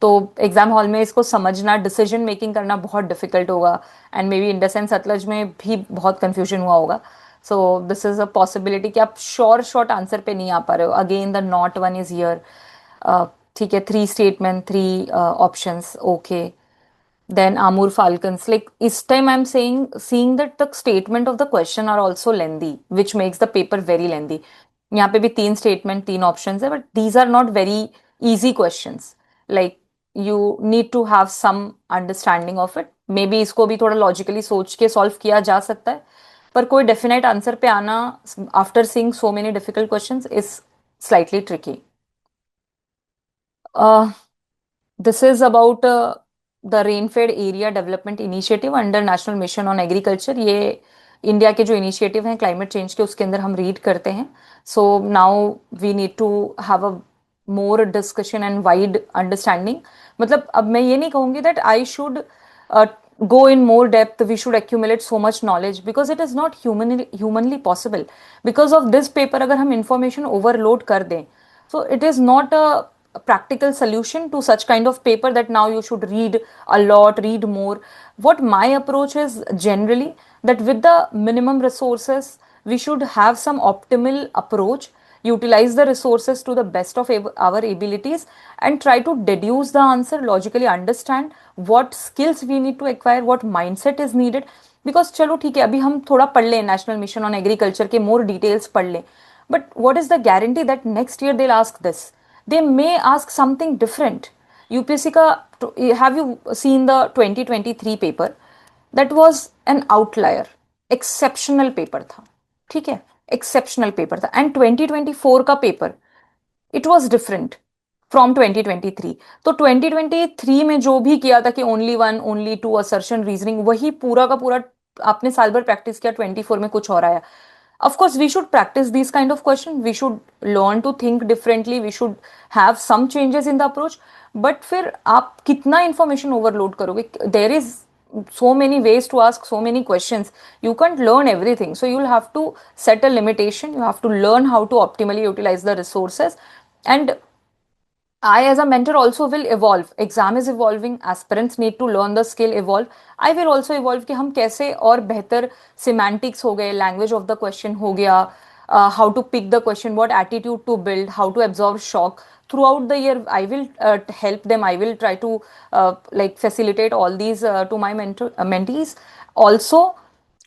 तो एग्जाम हॉल में इसको समझना, डिसीजन मेकिंग करना बहुत डिफिकल्ट होगा, and maybe Indus and Sutlej में भी बहुत कंफ्यूजन हुआ होगा. So this is a possibility कि आप शॉर्ट आंसर पे नहीं आ पा रहे हो. Again the not one is here. ठीक है, 3 statement, 3 options, okay. Then Amur Falcons. Like this time I'm saying, seeing that the statement of the question are also lengthy, which makes the paper very lengthy. यहाँ पे भी 3 statement, 3 options है, but these are not very easy questions. Like you need to have some understanding of it. May be इसको भी थोड़ा logically सोच के solve किया जा सकता है, पर कोई डेफिनेट आंसर पे आना after seeing so many difficult questions is slightly tricky. This is about the Rainfed Area Development Initiative under National Mission on Agriculture. ये इंडिया के जो इनिशिएटिव हैं क्लाइमेट चेंज के, उसके अंदर हम रीड करते हैं. So now we need to have a more discussion and wide understanding. मतलब अब मैं ये नहीं कहूंगी that I should go in more depth, we should accumulate so much knowledge, because it is not humanly possible. Because of this paper अगर हम information overload कर दें, so it is not a practical solution to such kind of paper that now you should read a lot, read more. What my approach is generally that with the minimum resources we should have some optimal approach, utilize the resources to the best of our abilities, and try to deduce the answer logically, understand what skills we need to acquire, what mindset is needed. Because चलो ठीक है, अभी हम थोड़ा पढ़ लें national mission on agriculture के मोर details पढ़ लें, but what is the guarantee that next year they ask this, they may ask something different. UPSC का, have you seen the 2023 paper? That was an outlier, exceptional paper था. ठीक है, exceptional paper था. And 2024 का paper, it was different from 2023. तो 2023 में जो भी किया था कि only one, only two, assertion, reasoning, वही पूरा का पूरा आपने साल भर प्रैक्टिस किया, 24 में कुछ और आया. Of course, we should practice these kind of questions. We should learn to think differently. We should have some changes in the approach. But फिर आप कितना information overload करोगे? There is so many ways to ask so many questions. You can't learn everything. So you'll have to set a limitation. You have to learn how to optimally utilize the resources. And I, as a mentor, also will evolve. Exam is evolving. Aspirants need to learn the skill, evolve. I will also evolve कि हम कैसे और बेहतर semantics हो गए, language of the question हो गया, how to pick the question, what attitude to build, how to absorb shock. Throughout the year, I will help them. I will try to like facilitate all these to my mentees. Also,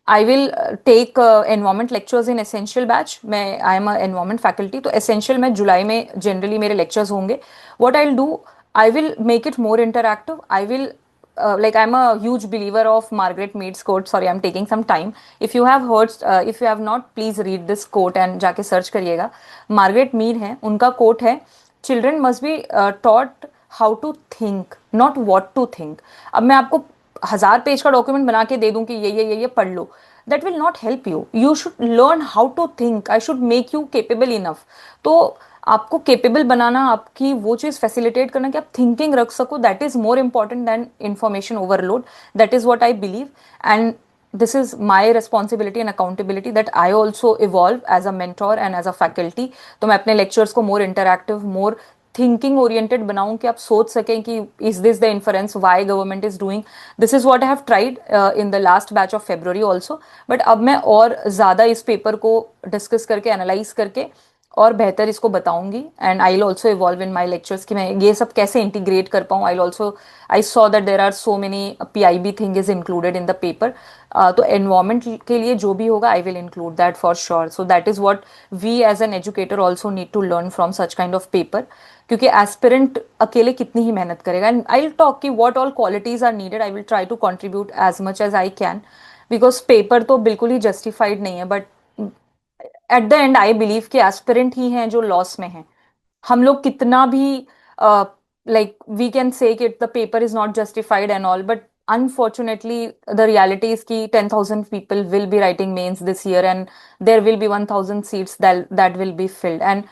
I will take environment lectures in essential batch. मैं I am a environment faculty, तो essential में जुलाई में generally मेरे lectures होंगे. What I'll do, I will make it more interactive. I will like I'm a huge believer of Margaret Mead's quote. Sorry, I'm taking some time. If you have heard, if you have not, please read this quote and जाके search करिएगा. Margaret Mead है, उनका quote है, children must be taught how to think, not what to think. अब मैं आपको 1000 page का document बना के दे दूं कि ये पढ़ लो, that will not help you. You should learn how to think. I should make you capable enough. तो आपको केपेबल बनाना, आपकी वो चीज फैसिलिटेट करना कि आप थिंकिंग रख सको, that is more important than information overload. That is what I believe. And this is my responsibility and accountability that I also evolve as a mentor and as a faculty. तो मैं अपने lectures को more interactive, more thinking oriented बनाऊं कि आप सोच सकें कि is this the inference why government is doing this. Is what I have tried in the last batch of February also. But अब मैं और ज़्यादा इस पेपर को डिस्कस करके, एनालाइज करके और बेहतर इसको बताऊंगी. And I will also evolve in my lectures कि मैं ये सब कैसे इंटीग्रेट कर पाऊँ. I also, I saw that there are so many PIB thing is included in the paper. तो एनवायरमेंट के लिए जो भी होगा, I will include that for sure. So that is what we as an educator also need to learn from such kind of paper. क्योंकि aspirant अकेले कितनी ही मेहनत करेगा. एंड आई विल टॉक कि what all qualities are needed. I will try to contribute as much as I can, because paper तो बिल्कुल ही justified नहीं है. But at the end I believe कि एस्पिरेंट ही हैं जो लॉस में हैं. हम लोग कितना भी लाइक वी कैन से कि the paper is not justified and all, but unfortunately the reality is ki 10,000 people will be writing mains this year, and there will be 1,000 seats that will be filled. And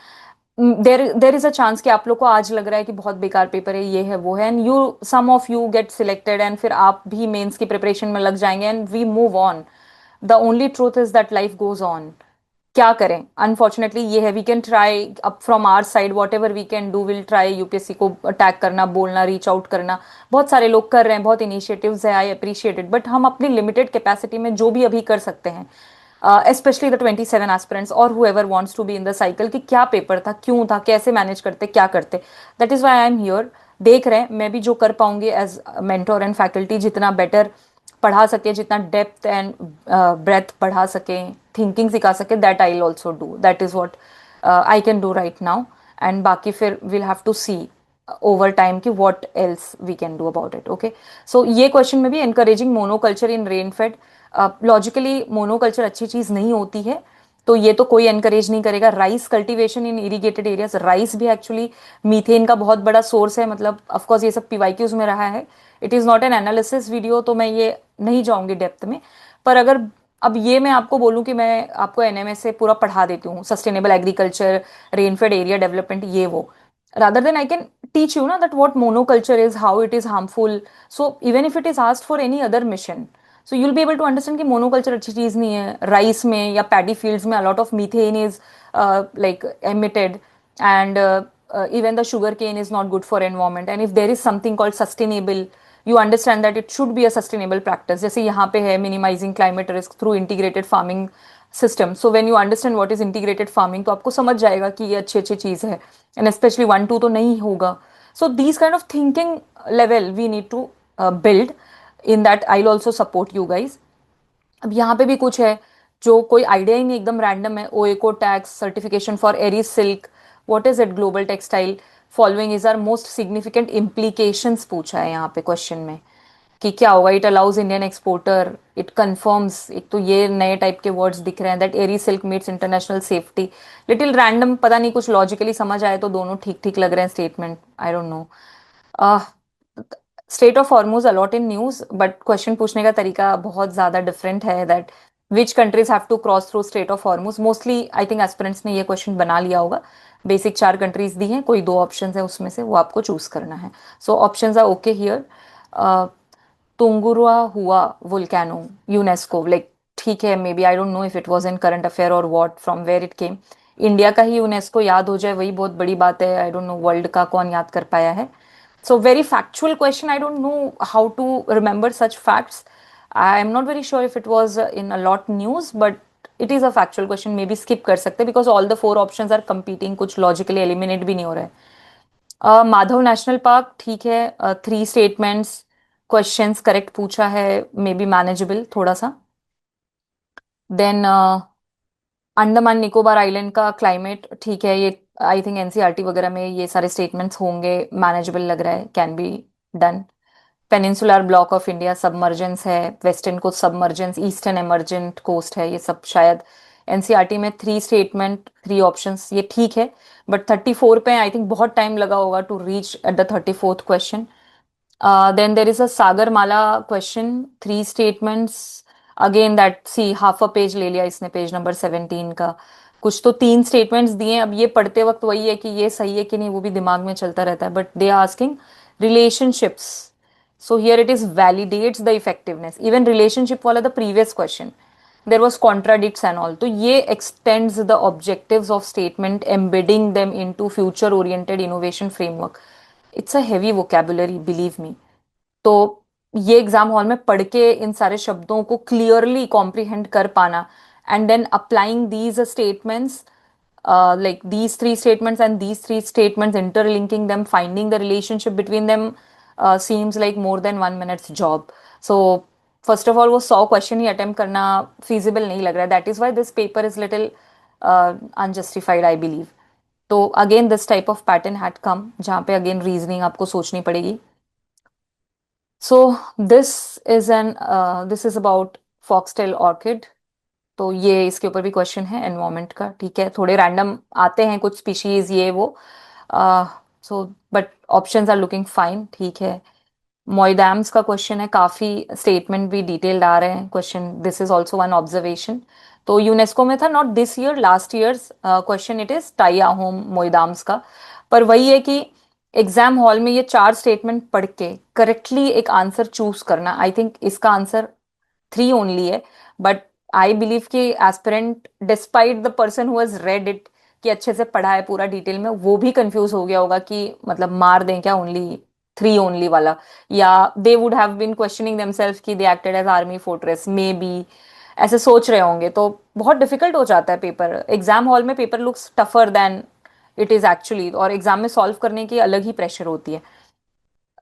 there is a chance कि आप लोग को आज लग रहा है कि बहुत बेकार पेपर है, ये है वो है, and you some of you get selected, and फिर आप भी मेंस की प्रिपरेशन में लग जाएंगे, and we move on. The only truth is that life goes on. क्या करें, अनफॉर्चुनेटली ये है। We can try up from our side whatever we can do, will try UPSC को अटैक करना, बोलना, रीच आउट करना। बहुत सारे लोग कर रहे हैं, बहुत इनिशिएटिव्स है, आई अप्रिशिएट इट, बट हम अपनी लिमिटेड कैपेसिटी में जो भी अभी कर सकते हैं, स्पेशली द 27 एस्पिरेंट्स और whoever wants to be in the cycle, कि क्या पेपर था, क्यों था, कैसे मैनेज करते, क्या करते। That is why I am here. देख रहे हैं, मैं भी जो कर पाऊंगी एज मेंटोर एंड फैकल्टी, जितना बेटर पढ़ा सके, जितना डेप्थ एंड ब्रेथ बढ़ा सके, थिंकिंग सिखा सके, that I will also do. That is what I can do right now. And बाकी फिर will have to see over time कि what else we can do about it. Okay, so ये question में भी encouraging monoculture in rain fed. Logically monoculture अच्छी चीज नहीं होती है, तो ये तो कोई एनकरेज नहीं करेगा। Rice cultivation in irrigated areas, rice भी एक्चुअली मीथेन का बहुत बड़ा सोर्स है। मतलब ऑफकोर्स ये सब पीवाईक्यूज में रहा है, it is not an analysis video, तो मैं ये नहीं जाऊंगी डेप्थ में। पर अगर अब ये मैं आपको बोलूं कि मैं आपको एनएमएस से पूरा पढ़ा देती हूँ, sustainable agriculture, rainfed area development, ये वो, rather than I can teach you na that what monoculture is, how it is harmful. So even if it is asked for any other mission, so you'll be able to understand कि monoculture अच्छी चीज नहीं है। Rice में या paddy fields में a lot of methane is like emitted, and even the sugar cane is not good for environment. And if there is something called sustainable, you understand that it should be a sustainable practice, जैसे यहाँ पे है minimizing climate risk through integrated farming system. So when you understand what is integrated farming, तो आपको समझ जाएगा कि ये अच्छी अच्छी चीज है, and especially 1 2 तो नहीं होगा। So these kind of thinking level we need to build, in that I'll also support you guys। अब यहाँ पे भी कुछ है जो कोई आइडिया ही नहीं, एकदम रैंडम है। Oeko Tex certification for Eri silk, what is it, global textile following is are most significant implications पूछा है यहाँ पे क्वेश्चन में, कि क्या होगा। It allows Indian exporter, it confirms, एक तो ये नए टाइप के वर्ड्स दिख रहे हैं, that eri silk meets international safety. Little random, पता नहीं कुछ लॉजिकली समझ आए तो दोनों ठीक ठीक लग रहे हैं statement, I don't know. State of Hormuz a lot in news, but question पूछने का तरीका बहुत ज्यादा डिफरेंट है, that which countries have to cross through state of Hormuz. Mostly I think aspirants ने ये क्वेश्चन बना लिया होगा। बेसिक 4 कंट्रीज दी हैं, कोई 2 ऑप्शन है उसमें से, वो आपको चूज करना है। So options are okay here. Tungurahua volcano, UNESCO, like ठीक है, may B I don't know if it was in current affair और what, from where it came. India का ही यूनेस्को याद हो जाए वही बहुत बड़ी बात है, आई डोंट नो वर्ल्ड का कौन याद कर पाया है। So very factual question. I don't know how to remember such facts. I am not very sure if it was in a lot news, but it is a factual question. Maybe skip कर सकते because all the 4 options are competing. कुछ logically eliminate भी नहीं हो रहा है। Madhav national park ठीक है, 3 statements, questions correct पूछा है, मे बी मैनेजेबल थोड़ा सा। देन अंडमान निकोबार आइलैंड का क्लाइमेट ठीक है, ये आई थिंक एनसीईआरटी वगैरह में ये सारे स्टेटमेंट्स होंगे, मैनेजेबल लग रहा है, can be done. Peninsular block of India, submergence है, western coast submergence, eastern emergent coast है, ये सब शायद एनसीईआरटी में 3 statement 3 options, ये ठीक है। बट 34 पे आई थिंक बहुत टाइम लगा होगा to reach at the 34th question. Then there is a Sagarmala question, 3 statements, again that see half a page ले लिया इसने, पेज नंबर 17 का। कुछ तो 3 statements दिए, अब ये पढ़ते वक्त वही है कि ये सही है कि नहीं, वो भी दिमाग में चलता रहता है, but they are asking relationships. So here it is validates the effectiveness. Even relationship वाला the previous question, there was contradicts and all. तो ये extends the objectives of statement, embedding them into future oriented innovation framework. It's a heavy vocabulary, believe me. तो ये exam hall में पढ़ के इन सारे शब्दों को क्लियरली कॉम्प्रिहेंड कर पाना, and then applying these statements, like these 3 statements and these 3 statements, interlinking them, finding the relationship between them, seems like more than 1 minute's job. So first of all वो 100 question ही attempt करना feasible नहीं लग रहा है, that is why this paper is little unjustified I believe. तो again this type of pattern had come, जहाँ पे अगेन रीजनिंग आपको सोचनी पड़ेगी। So this is an this is about foxtail orchid. तो ये इसके ऊपर भी क्वेश्चन है एनवायरमेंट का, ठीक है, थोड़े रैंडम आते हैं कुछ स्पीशीज ये वो। So but options are looking fine, ठीक है। मोइदाम्स का क्वेश्चन है, काफी स्टेटमेंट भी डिटेल्ड आ रहे हैं question, this is also one observation. तो यूनेस्को में था, not this year, last years question it is Tai Ahom Moidams का। पर वही है कि एग्जाम हॉल में ये 4 स्टेटमेंट पढ़ के करेक्टली एक आंसर चूज करना, आई थिंक इसका आंसर 3 ओनली है, बट आई बिलीव कि aspirant despite the person who has read it, कि अच्छे से पढ़ा है पूरा डिटेल में, वो भी कंफ्यूज हो गया होगा कि मतलब मार दें क्या ओनली 3 ओनली वाला, या they would have been questioning themselves कि they acted as army fortress may be, ऐसे सोच रहे होंगे। तो बहुत डिफिकल्ट हो जाता है पेपर, एग्जाम हॉल में paper looks tougher than it is actually, और एग्जाम में सॉल्व करने की अलग ही प्रेशर होती है।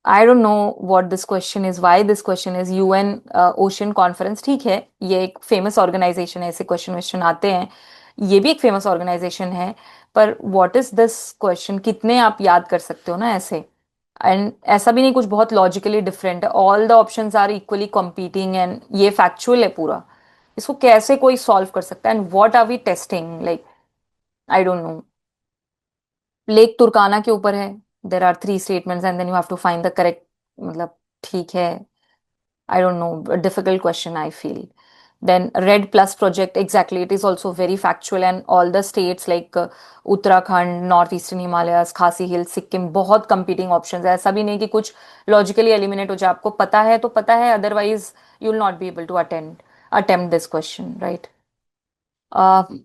I don't know what this question is, why this question is. UN ocean conference, ठीक है, ये एक फेमस ऑर्गेनाइजेशन है, ऐसे क्वेश्चन क्वेश्चन आते हैं, ये भी एक फेमस ऑर्गेनाइजेशन है, पर व्हाट इज दिस क्वेश्चन, कितने आप याद कर सकते हो ना ऐसे। एंड ऐसा भी नहीं कुछ बहुत लॉजिकली डिफरेंट है, all the options are equally competing, and ये फैक्चुअल है पूरा, इसको कैसे कोई सॉल्व कर सकता है, and what are we testing, like I don't know. Lake Turkana के ऊपर है, there are 3 statements and then you have to find the correct, मतलब ठीक है, I don't know, a difficult question, I feel. Then Red Plus project, exactly, it is also very factual, and all the states like Uttarakhand, Northeastern Himalayas, Khasi Hills, Sikkim, बहुत competing options है, ऐसा भी नहीं कि कुछ logically eliminate हो जाए, आपको पता है तो पता है, otherwise you will not be able to attempt this question, right?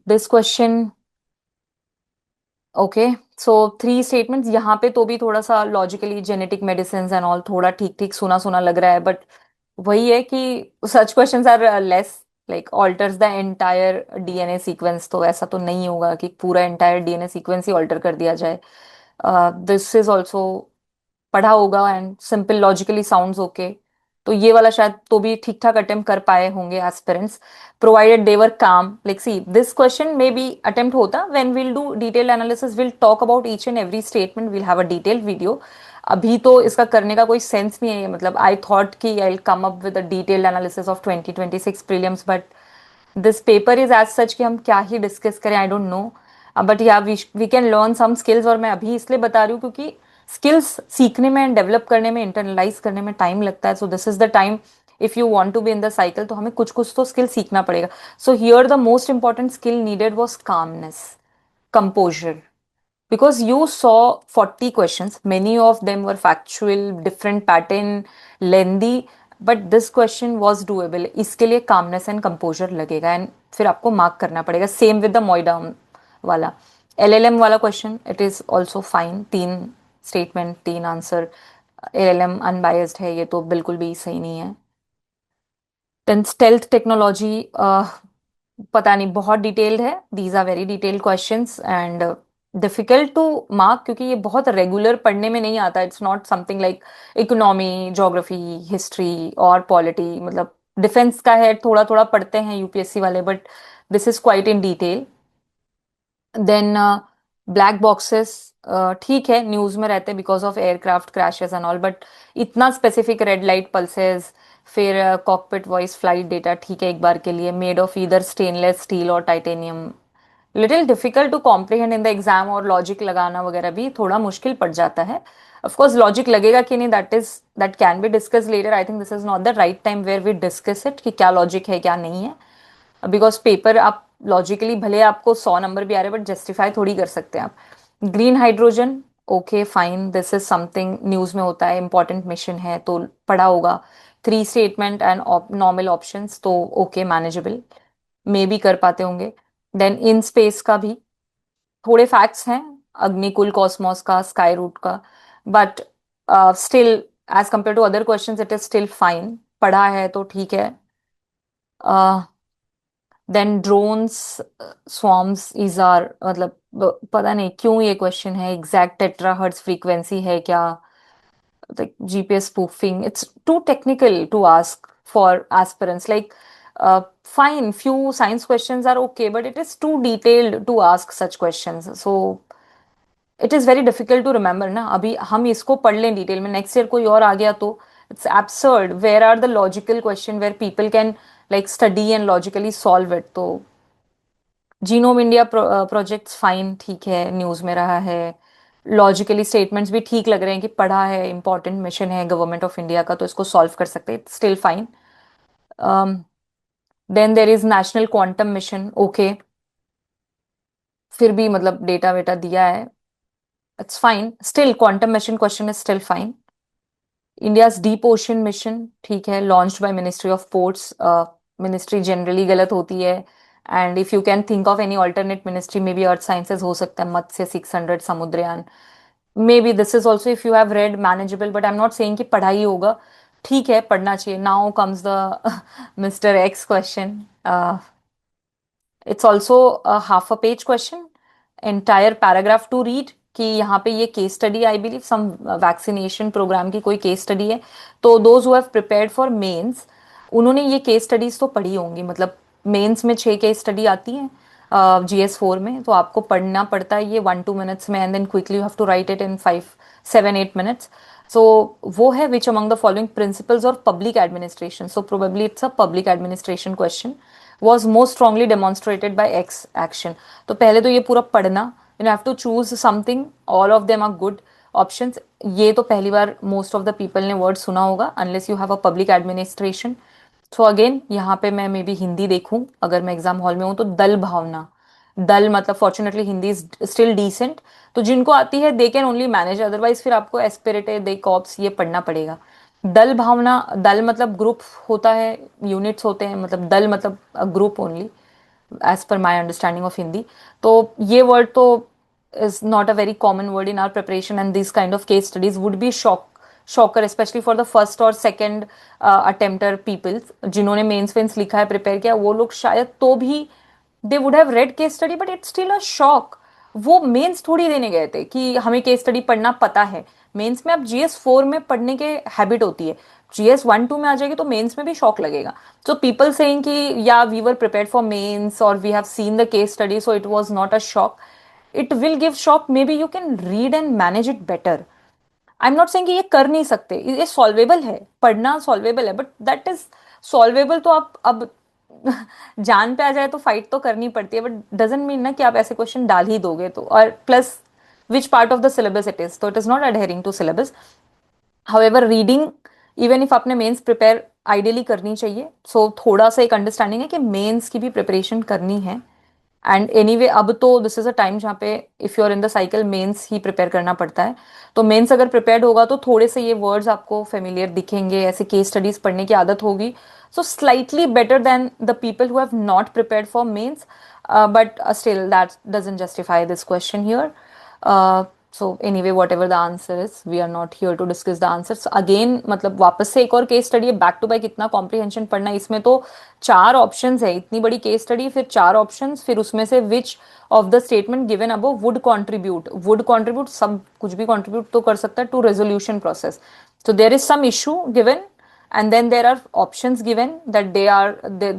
This question, okay, so 3 statements यहाँ पे तो भी थोड़ा सा logically genetic medicine and all थोड़ा ठीक ठीक सुना सुना लग रहा है, बट वही है कि such questions are less, like alters the entire DNA sequence, तो ऐसा तो नहीं होगा कि पूरा एंटायर डीएनए सीक्वेंस ही ऑल्टर कर दिया जाए। दिस इज ऑल्सो पढ़ा होगा and simple logically sounds okay, तो ये वाला शायद तो भी ठीक ठाक अटेम्प्ट कर पाए होंगे एस्पिरेंट्स, प्रोवाइडेड दे वर काम। Like see this question may be attempt होता when will do detail analysis, will talk about each and every statement, will have a detailed video. अभी तो इसका करने का कोई सेंस नहीं है, मतलब आई थॉट कि I will come up with a detailed analysis of 2026 prelims, but this paper is as such कि हम क्या ही डिस्कस करें, I don't know. But yeah we can learn some skills, और मैं अभी इसलिए बता रही हूँ क्योंकि स्किल्स सीखने में एंड डेवलप करने में, इंटरनलाइज करने में टाइम लगता है, so this is the time, if you want to be in the cycle तो हमें कुछ कुछ तो स्किल सीखना पड़ेगा। So here the most important skill needed was calmness, composure, because you saw 40 questions, many of them were factual, different pattern, lengthy, but this question was doable, इसके लिए calmness and composure लगेगा, and फिर आपको mark करना पड़ेगा, same with the Moidam वाला। LLM वाला question, it is also fine, 3 statement 3 answer, LLM unbiased है, ये तो बिल्कुल भी सही नहीं है। देन स्टेल्थ टेक्नोलॉजी, पता नहीं, बहुत डिटेल्ड है, these are very detailed questions and difficult to mark, क्योंकि ये बहुत रेगुलर पढ़ने में नहीं आता, it's not something like economy, geography, history और पॉलिटी, मतलब डिफेंस का है, थोड़ा थोड़ा पढ़ते हैं यूपीएससी वाले, but this is quite in detail. Then black boxes, ठीक है, न्यूज में रहते हैं because of aircraft crashes and all, but इतना स्पेसिफिक रेड लाइट पल्सेस, फिर कॉकपिट वॉइस फ्लाइट डेटा, ठीक है एक बार के लिए, made of either stainless steel और titanium, little difficult to comprehend in the exam, और लॉजिक लगाना वगैरह भी थोड़ा मुश्किल पड़ जाता है। ऑफ कोर्स लॉजिक लगेगा कि नहीं, that can be discuss later, I think this is not the right time where we discuss it कि क्या लॉजिक है क्या नहीं है, बिकॉज पेपर आप लॉजिकली भले आपको 100 नंबर भी आ रहे हैं, बट जस्टिफाई थोड़ी कर सकते हैं आप। Green hydrogen, okay fine, this is something news में होता है, इंपॉर्टेंट मिशन है तो पढ़ा होगा। 3 स्टेटमेंट एंड नॉर्मल ऑप्शंस, तो ओके मैनेजेबल, मे बी कर पाते होंगे। देन इन स्पेस का भी थोड़े फैक्ट्स हैं, अग्निकुल कॉस्मोस का, स्काई रूट का, but still as compare to other questions it is still fine, पढ़ा है तो ठीक है। Then drones swarms is are, मतलब पता नहीं क्यों ये क्वेश्चन है, एग्जैक्ट टेट्राहर्ट्ज फ्रीक्वेंसी है क्या, like GPS spoofing, it's too technical to ask for aspirants. Like, fine, few science questions are okay, but it is too detailed to ask such questions. So it is very difficult to remember ना, अभी हम इसको पढ़ लें detail में, next year कोई और आ गया तो it's absurd. Where are the logical question where people can like study and logically solve it? तो जीनोम इंडिया प्रोजेक्ट्स फाइन, ठीक है, न्यूज में रहा है, लॉजिकली स्टेटमेंट्स भी ठीक लग रहे हैं कि पढ़ा है, इंपॉर्टेंट मिशन है गवर्नमेंट ऑफ इंडिया का, तो इसको सॉल्व कर सकते हैं, still fine. Then there is national quantum mission, okay, फिर भी मतलब डेटा वेटा दिया है, it's fine, still quantum mission question is still fine. India's deep ocean mission, ठीक है, launched by ministry of ports, ministry generally गलत होती है, and if you can think of any alternate ministry, maybe earth sciences हो सकता है, Matsya 600, Samudrayaan, maybe this is also if you have read manageable, but I am not saying कि पढ़ाई होगा, ठीक है पढ़ना चाहिए. Now comes the Mr X question. It's also half a page question, entire paragraph to read, कि यहाँ पे ये case study, I believe some vaccination programme की कोई केस स्टडी है. तो those who have prepared for mains, उन्होंने ये केस स्टडीज तो पढ़ी होंगी. मतलब मेंस में 6 केस स्टडी आती हैं GS4 में, तो आपको पढ़ना पड़ता है ये 1-2 मिनट्स में, and then quickly you have to write it in 5-7-8 minutes. So वो है which among the following principles of public administration, so probably it's a public administration question, was most strongly demonstrated by X action. तो पहले तो ये पूरा पढ़ना, you have to choose something, all of them are good options. ये तो पहली बार most of the people ने word सुना होगा, unless you have a public administration. So again यहाँ पे मैं मे बी हिंदी देखूं, अगर मैं एग्जाम हॉल में हूँ तो दल भावना. दल मतलब fortunately Hindi is still decent, तो जिनको आती है they can only manage, otherwise फिर आपको एस्पिरेटे दे कॉप्स ये पढ़ना पड़ेगा. दल भावना, दल मतलब ग्रुप होता है, यूनिट्स होते हैं, मतलब दल मतलब group only, as per my understanding of Hindi. तो ये वर्ड तो is not a very common word in our preparation, and these kind of case studies would be shocker, especially for the first or second attempter people, जिन्होंने mains veins लिखा है, prepare किया, वो लोग शायद तो भी दे would have read case study, but it's still a shock. वो मेंस थोड़ी देने गए थे कि हमें केस स्टडी पढ़ना पता है. मेंस में अब GS4 में पढ़ने के हैबिट होती है, GS1-2 में आ जाएगी तो मेंस में भी शॉक लगेगा. सो पीपल सेइंग कि या we were prepared for mains और we have seen the case study so it was not a shock, it will give shock. May be you can read and manage it better. I am not saying कि ये कर नहीं सकते, ये solvable है, पढ़ना solvable है, but that is solvable. तो आप अब जान पे आ जाए तो फाइट तो करनी पड़ती है, बट डजेंट मीन ना कि आप ऐसे क्वेश्चन डाल ही दोगे. तो और plus which part of the syllabus it is, तो it is not adhering to syllabus. However reading, even if आपने मेंस प्रिपेयर आइडियली करनी चाहिए, सो थोड़ा सा एक अंडरस्टैंडिंग है कि मेंस की भी प्रिपरेशन करनी है. एंड एनीवे अब तो दिस इज अ टाइम जहाँ पे if you are in the cycle mains ही प्रिपेयर करना पड़ता है. तो मेंस अगर प्रिपेयर्ड होगा तो थोड़े से ये वर्ड्स आपको फेमिलियर दिखेंगे, ऐसे केस स्टडीज पढ़ने की आदत होगी. So slightly better than the people who have not prepared for mains, but still that doesn't justify this question here. So anyway, whatever the answer is, we are not here to discuss the answers. So again, मतलब वापस से एक और case study है, back to back इतना comprehension पढ़ना. इसमें तो 4 ऑप्शंस है, इतनी बड़ी केस स्टडी, फिर 4 ऑप्शंस, फिर उसमें से which of the statement given above would contribute, सब कुछ भी कंट्रीब्यूट तो कर सकता है to resolution process. So there is some issue given, and then there are options given that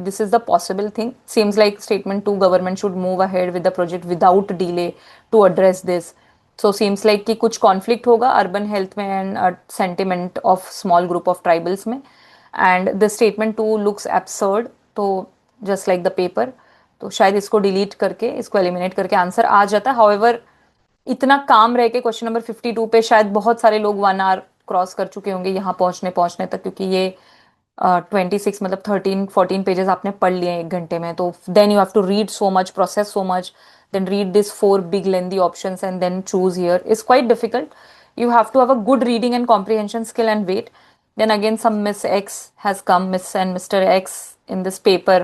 this is the possible thing. Seems like statement 2, government should move ahead with the project without delay to address this. So seems like कि कुछ conflict होगा urban health में and sentiment of small group of tribals में. And the statement 2 looks absurd, तो just like the paper. तो शायद इसको delete करके, इसको एलिमिनेट करके आंसर आ जाता है. हाउएवर इतना काम रह के क्वेश्चन नंबर 52 पे शायद बहुत सारे लोग 1 आवर क्रॉस कर चुके होंगे यहाँ पहुंचने पहुंचने तक, क्योंकि ये 26 मतलब 13-14 पेजेस आपने पढ़ लिए 1 घंटे में. तो then you have to read so much, process so much, then read these 4 big lengthy options and then choose here is quite difficult. You have to have a good reading and comprehension skill and wait. Then again some Miss X has come, Miss and Mr. X in this paper.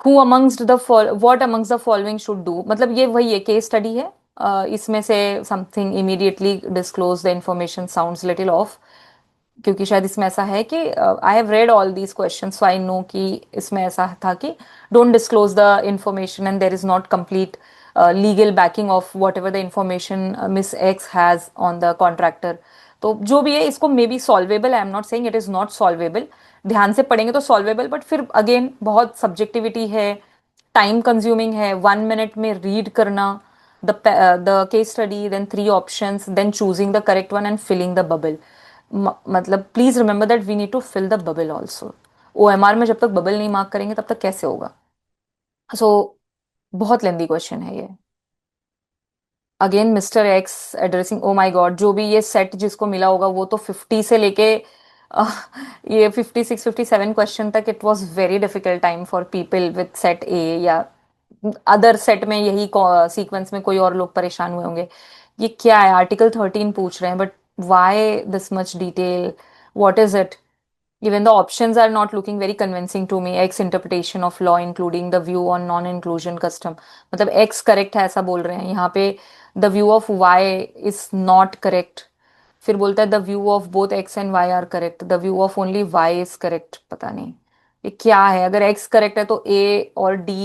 What amongst the following should do, मतलब ये वही है, case study है. इसमें से something immediately disclose the information sounds little off, क्योंकि शायद इसमें ऐसा है कि I have read all these question, so I know कि इसमें ऐसा था कि don't disclose the information and there is not complete legal backing of whatever the information Miss X has on the contractor. तो जो भी है इसको maybe solvable, I am not saying it is not solvable. ध्यान से पढ़ेंगे तो solvable, but फिर अगेन बहुत सब्जेक्टिविटी है, टाइम कंज्यूमिंग है. 1 मिनट में रीड करना the case study, then 3 options, then choosing the correct one and filling the bubble. मतलब please remember that we need to fill the bubble also. OMR में जब तक बबल नहीं mark करेंगे तब तक कैसे होगा. सो बहुत लेंदी क्वेश्चन है ये. अगेन मिस्टर एक्स एड्रेसिंग, ओ माई गॉड, जो भी ये सेट जिसको मिला होगा वो तो 50 से लेके ये 56-57 क्वेश्चन तक, it was very difficult time for people with set ए या अदर सेट में यही सीक्वेंस में कोई और लोग परेशान हुए होंगे. ये क्या है, आर्टिकल 13 पूछ रहे हैं, but why this much detail, what is it. Even the options are not looking very convincing to me. X interpretation of law including the view on non inclusion custom, मतलब X करेक्ट है ऐसा बोल रहे हैं यहाँ पे. The view of Y is not correct. फिर बोलता है the view of both X and Y are correct, the view of only Y is correct. पता नहीं ये क्या है. अगर X करेक्ट है तो A और D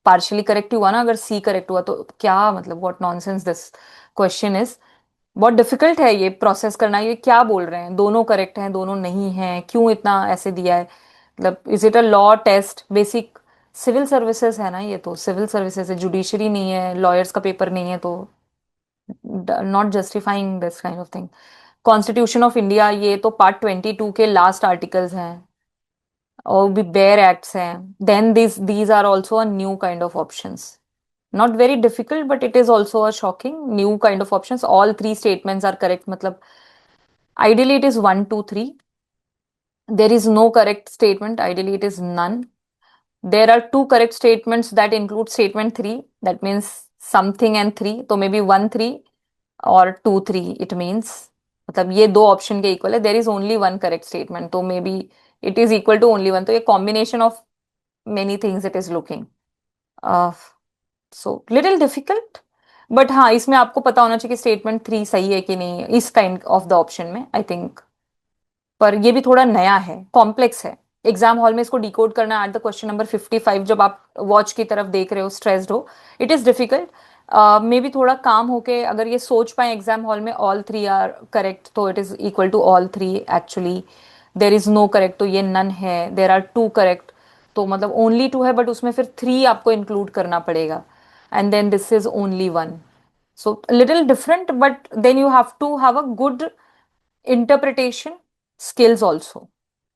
पार्शियली करेक्ट हुआ ना, अगर C करेक्ट हुआ तो क्या मतलब, what nonsense this question is. बहुत डिफिकल्ट है ये प्रोसेस करना. ये क्या बोल रहे हैं, दोनों करेक्ट हैं दोनों नहीं हैं, क्यों इतना ऐसे दिया है. मतलब is it a law test, basic civil services है ना, ये तो सिविल सर्विसेज है, जुडिशरी नहीं है, लॉयर्स का पेपर नहीं है, तो not justifying this kind of thing. Constitution of India, ये तो पार्ट 22 के लास्ट आर्टिकल्स हैं और भी बेयर एक्ट्स हैं. Then these are also a new kind of options. Not very difficult, but it is also a shocking new kind of options. All three statements are correct. मतलब ideally it is one, two, three. There is no correct statement. Ideally it is none. There are two correct statements that include statement three. That means something and three. तो maybe one three और two three. It means मतलब ये दो option के equal है. There is only one correct statement. तो maybe it is equal to only one. तो ये combination of many things it is looking. Uh, so little difficult. But हाँ, इसमें आपको पता होना चाहिए कि स्टेटमेंट थ्री सही है कि नहीं इस काइंड ऑफ द ऑप्शन में, आई थिंक. पर ये भी थोड़ा नया है, कॉम्प्लेक्स है. एग्जाम हॉल में इसको डिकोड करना एट द क्वेश्चन नंबर 55 जब आप वॉच की तरफ देख रहे हो, स्ट्रेस्ड हो, it is difficult. Maybe थोड़ा काम होके अगर ये सोच पाए एग्जाम हॉल में ऑल थ्री आर करेक्ट, तो it is equal to all three actually. There is no correct तो ये नन है. देर आर टू करेक्ट तो मतलब ओनली टू है, बट उसमें फिर थ्री आपको इंक्लूड करना पड़ेगा. And then this is only one. So little different, but then you have to have a good interpretation skills also.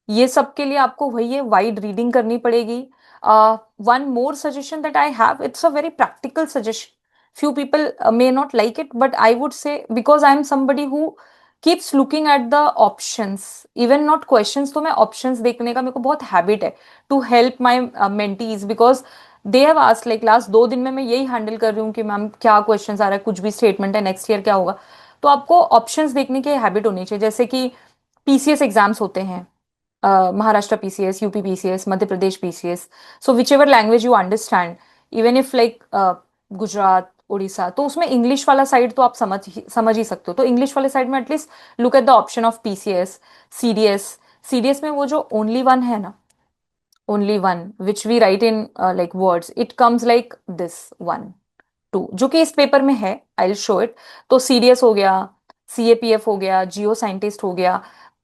ये सब के लिए आपको वही है, वाइड रीडिंग करनी पड़ेगी. One more suggestion that I have, it's a very practical suggestion. Few people may not like it, but I would से because I am somebody who keeps looking at the options, even not questions, तो मैं options देखने का मेरे को बहुत habit है to help my mentees. Because they have asked, like last 2 दिन में मैं यही हैंडल कर रही हूँ कि मैम क्या क्वेश्चन आ रहा है, कुछ भी स्टेटमेंट है, नेक्स्ट ईयर क्या होगा. तो आपको ऑप्शंस देखने की हैबिट होनी चाहिए. जैसे कि पीसीएस एग्जाम्स होते हैं, Maharashtra PCS, UP PCS, Madhya Pradesh PCS. So which ever language you understand, even if like Gujarat, Orissa, तो उसमें इंग्लिश वाला साइड तो आप समझ ही सकते हो. तो इंग्लिश वाले साइड में at least look at the option of PCS, CDS. CDS में वो जो ओनली वन है ना, only one which we write in like words, it comes like this one two, जो कि इस पेपर में है. I will show it. तो सीडीएस हो गया, सीएपीएफ हो गया, जियो साइंटिस्ट हो गया,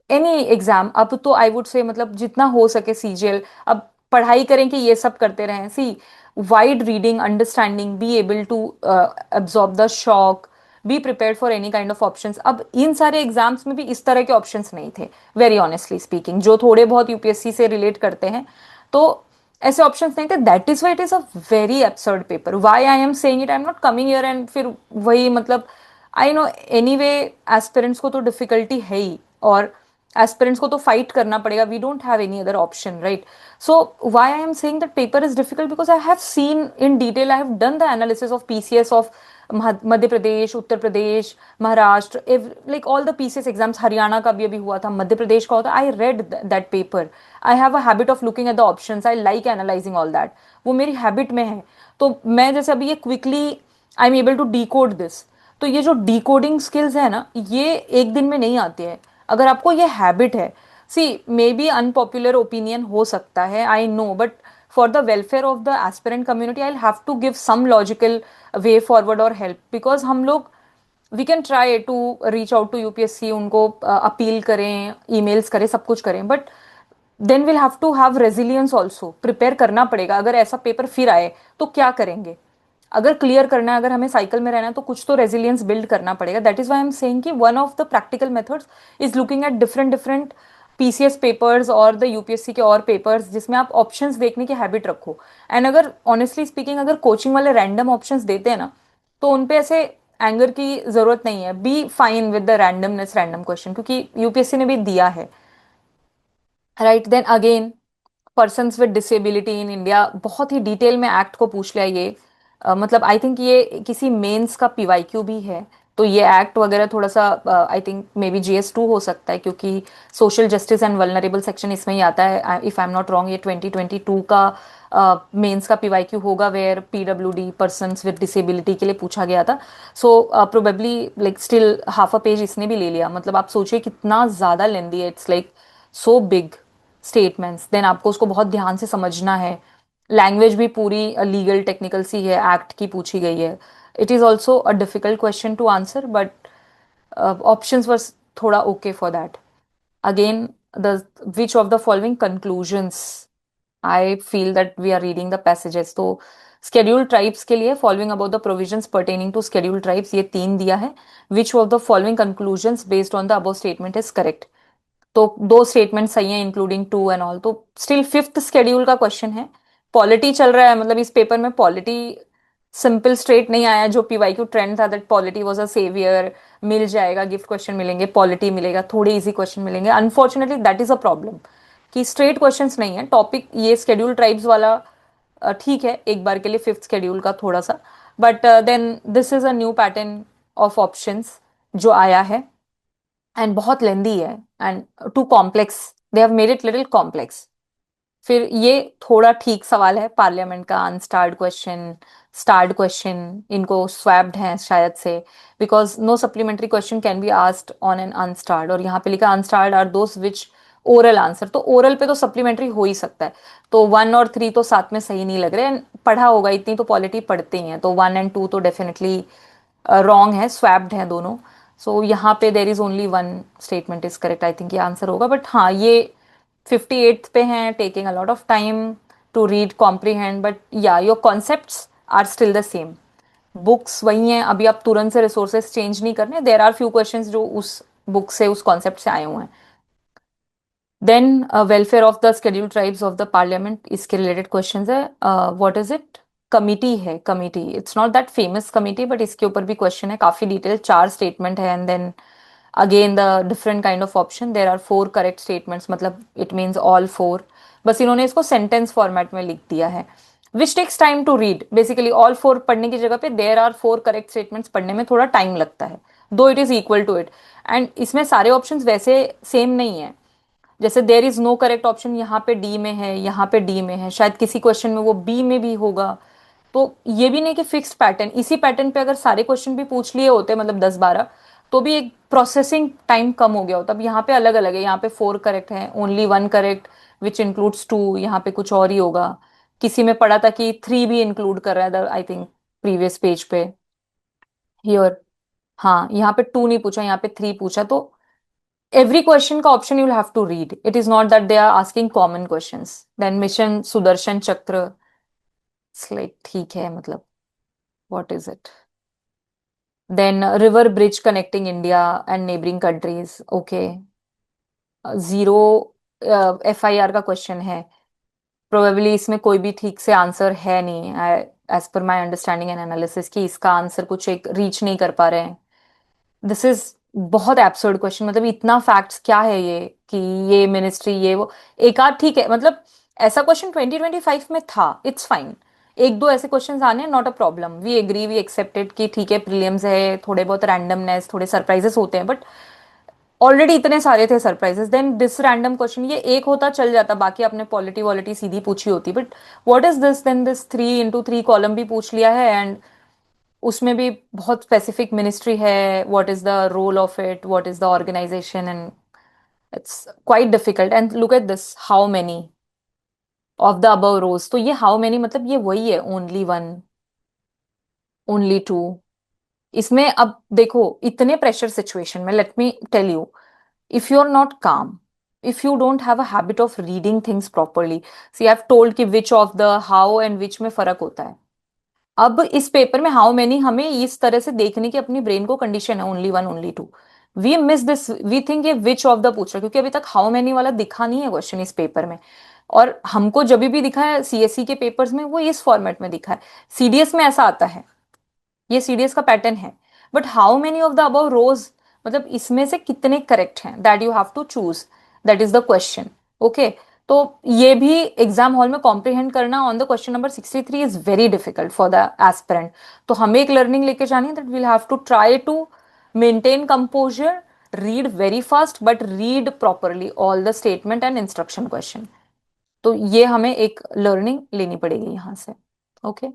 एनी एग्जाम. अब तो आई वुड से मतलब जितना हो सके सीजीएल, अब पढ़ाई करें कि ये सब करते रहें. See, wide reading, understanding, be able to absorb the shock, be prepared for any kind of options. अब इन सारे एग्जाम्स में भी इस तरह के ऑप्शंस नहीं थे, वेरी ऑनेस्टली स्पीकिंग, जो थोड़े बहुत यूपीएससी से रिलेट करते हैं. तो ऐसे ऑप्शंस नहीं थे. That is why it is a very absurd paper. Why I am saying it, I am not coming here and फिर वही मतलब, I know anyway aspirants को तो डिफिकल्टी है ही, और एस्पिरेंट्स को तो फाइट करना पड़ेगा. We don't have any other option, right. So why I am saying that paper is difficult, because I have seen in detail, I have done the analysis of PCS of Madhya Pradesh, Uttar Pradesh, Maharashtra, like all the PCS exams. Haryana का भी अभी हुआ था, मध्य प्रदेश का होता. I read that paper. I have a habit of looking at the options. I like analysing all that. वो मेरी habit में है. तो मैं जैसे अभी ये quickly I am able to decode this. तो ये जो डिकोडिंग स्किल्स है ना, ये एक दिन में नहीं आती है. अगर आपको ये हैबिट है, see maybe unpopular opinion हो सकता है, I know, but for the welfare of the aspirant community I have to give some logical way forward और हेल्प. बिकॉज हम लोग, we can try to reach out to UPSC, उनको appeal करें, emails करें, सब कुछ करें, but then will have to have resilience also. Prepare करना पड़ेगा. अगर ऐसा पेपर फिर आए तो क्या करेंगे. अगर क्लियर करना है, अगर हमें साइकिल में रहना है, तो कुछ तो रेजिलियंस बिल्ड करना पड़ेगा. That is why I am saying कि one of the practical methods is looking at different different PCS papers और द यूपीएससी के और पेपर्स, जिसमें आप ऑप्शंस देखने की हैबिट रखो. एंड अगर ऑनेस्टली स्पीकिंग, अगर कोचिंग वाले रैंडम ऑप्शंस देते हैं ना, तो उनपे ऐसे एंगर की जरूरत नहीं है. Be fine with the randomness, random question, क्योंकि यूपीएससी ने भी दिया है, right. Then again, persons with disability in India, बहुत ही डिटेल में एक्ट को पूछ लिया ये. मतलब आई थिंक ये किसी मेंस का पीवाईक्यू भी है. तो ये एक्ट वगैरह थोड़ा सा I think may be GS2 हो सकता है, क्योंकि social justice and vulnerable section इसमें ही आता है। If I am not wrong, ये 2022 का मेंस का PYQ होगा, where PWD persons with disability के लिए पूछा गया था। So probably like still half a page इसने भी ले लिया। मतलब आप सोचिए कितना ज्यादा लेंदी है, it's like so big statements, then आपको उसको बहुत ध्यान से समझना है। लैंग्वेज भी पूरी लीगल टेक्निकल सी है, एक्ट की पूछी गई है। It is also a difficult question to answer, but options were थोड़ा okay for that. Again, the which of the following conclusions, I feel that we are reading the passages. तो scheduled tribes के लिए following about the provisions pertaining to scheduled tribes, ये 3 दिया है। Which of the following conclusions based on the above statement is correct. तो 2 statement सही हैं, including to and all. तो स्टिल फिफ्थ स्केड्यूल का क्वेश्चन है, पॉलिटी चल रहा है। मतलब इस पेपर में पॉलिटी सिंपल स्ट्रेट नहीं आया, जो PYQ ट्रेंड था that polity was a saviour, मिल जाएगा, गिफ्ट क्वेश्चन मिलेंगे, पॉलिटी मिलेगा, थोड़े इजी क्वेश्चन मिलेंगे। Unfortunately that is a problem कि स्ट्रेट क्वेश्चंस नहीं है। टॉपिक ये स्केड्यूल ट्राइब्स वाला ठीक है एक बार के लिए, फिफ्थ स्केड्यूल का थोड़ा सा, but then this is a new pattern of options जो आया है, एंड बहुत लेंदी है and too complex, they have made it little complex. फिर ये थोड़ा ठीक सवाल है पार्लियामेंट का, अनस्टार्ड क्वेश्चन, स्टार्ड क्वेश्चन इनको स्वैप्ड हैं शायद से, because no supplementary question can be asked on an unstarred, और यहाँ पे लिखा unstarred are those which oral answer, तो ओरल पे तो सप्लीमेंट्री हो ही सकता है। तो 1 और 3 तो साथ में सही नहीं लग रहे हैं। पढ़ा होगा इतनी तो पॉलिटी पढ़ते ही हैं, तो 1 and 2 तो डेफिनेटली रॉन्ग है, स्वैप्ड है दोनों। सो यहाँ पे there is only one statement is correct, I think ये आंसर होगा। बट हाँ, ये 58th पे हैं, taking a lot of time to read comprehend, but या your concepts are still the same. Books वही हैं, अभी आप तुरंत से रिसोर्सेज चेंज नहीं करने। देर आर फ्यू क्वेश्चंस जो उस बुक से, उस कॉन्सेप्ट से आए हुए हैं। Then welfare of the scheduled tribes of the parliament, इसके रिलेटेड क्वेश्चन है। What is it? कमिटी है, committee, it's not that famous committee, but इसके ऊपर भी क्वेश्चन है, काफी डिटेल, 4 स्टेटमेंट है, and then again the different kind of option, there are 4 correct statements, मतलब इट मीन्स ऑल 4। बस इन्होंने इसको सेंटेंस फॉर्मेट में लिख दिया है, which takes time to read. Basically all 4 पढ़ने की जगह पे देर आर 4 करेक्ट स्टेटमेंट्स पढ़ने में थोड़ा टाइम लगता है, though it is equal to it. And इसमें सारे ऑप्शंस वैसे सेम नहीं है। जैसे there is no correct option यहाँ पे डी में है, यहाँ पे डी में है, शायद किसी क्वेश्चन में वो बी में भी होगा। तो ये भी नहीं कि फिक्स्ड पैटर्न, इसी पैटर्न पे अगर सारे क्वेश्चन भी पूछ लिए होते, मतलब 10-12, तो भी एक प्रोसेसिंग टाइम कम हो गया होता। अब यहाँ पे अलग अलग है, यहाँ पे 4 करेक्ट है, ओनली 1 करेक्ट विच इंक्लूड्स 2, यहाँ पे कुछ और ही होगा। किसी में पढ़ा था कि 3 भी इंक्लूड कर रहा है, आई थिंक प्रीवियस पेज पे। हियर, हाँ, यहाँ पे 2 नहीं पूछा, यहाँ पे 3 पूछा। तो every question का option you'll have to read. It is not that they are asking common questions. Then mission Sudarshan Chakra, it's like ठीक है, मतलब what is it? Then river bridge connecting India and neighboring countries. Okay. Zero FIR का question है, probably इसमें कोई भी ठीक से आंसर है नहीं, as per my understanding and analysis, कि इसका आंसर कुछ एक रीच नहीं कर पा रहे हैं। दिस इज बहुत एब्सर्ड क्वेश्चन, मतलब इतना फैक्ट्स क्या है ये, कि ये मिनिस्ट्री, ये वो। एक आध ठीक है, मतलब ऐसा क्वेश्चन 2025 में था, इट्स फाइन। एक दो ऐसे क्वेश्चंस आने, not a problem, we agree, we accepted कि ठीक है, प्रीलिम्स है, थोड़े बहुत रैंडमनेस, थोड़े सरप्राइजेस होते हैं, बट ऑलरेडी इतने सारे थे surprises. Then this random question, ये एक होता चल जाता, बाकी आपने पॉलिटी वॉलिटी सीधी पूछी होती, but what is this? Then this 3 into 3 column भी पूछ लिया है, एंड उसमें भी बहुत स्पेसिफिक मिनिस्ट्री है, what is the role of it, what is the organisation, and it's quite difficult. And look at this, how many of the above rows, तो ये हाउ मेनी मतलब ये वही है, ओनली 1, ओनली 2। इसमें अब देखो, इतने प्रेशर सिचुएशन में, let me tell you, if you're not calm, if you don't have a habit of reading things properly, see I've told कि which of the, how and which में फर्क होता है। अब इस पेपर में हाउ मेनी हमें इस तरह से देखने की अपनी ब्रेन को कंडीशन है, only 1, only 2। We miss this, we think ये विच ऑफ द पूछ रहा है, क्योंकि अभी तक हाउ मेनी वाला दिखा नहीं है क्वेश्चन इस पेपर में। और हमको जब भी दिखा है CSE के पेपर्स में, वो इस फॉर्मेट में दिखा है। CDS में ऐसा आता है, ये CDS का पैटर्न है। But how many of the above rows, मतलब इसमें से कितने करेक्ट हैं, that you have to choose, that is the question. Okay, तो ये भी एग्जाम हॉल में कॉम्प्रिहेंड करना on the question number 63 is very difficult for the aspirant. तो हमें एक लर्निंग लेके जानी है, that we'll have to try to maintain composure, read very fast but read properly all the statement and instruction question. तो ये हमें एक लर्निंग लेनी पड़ेगी यहां से। Okay,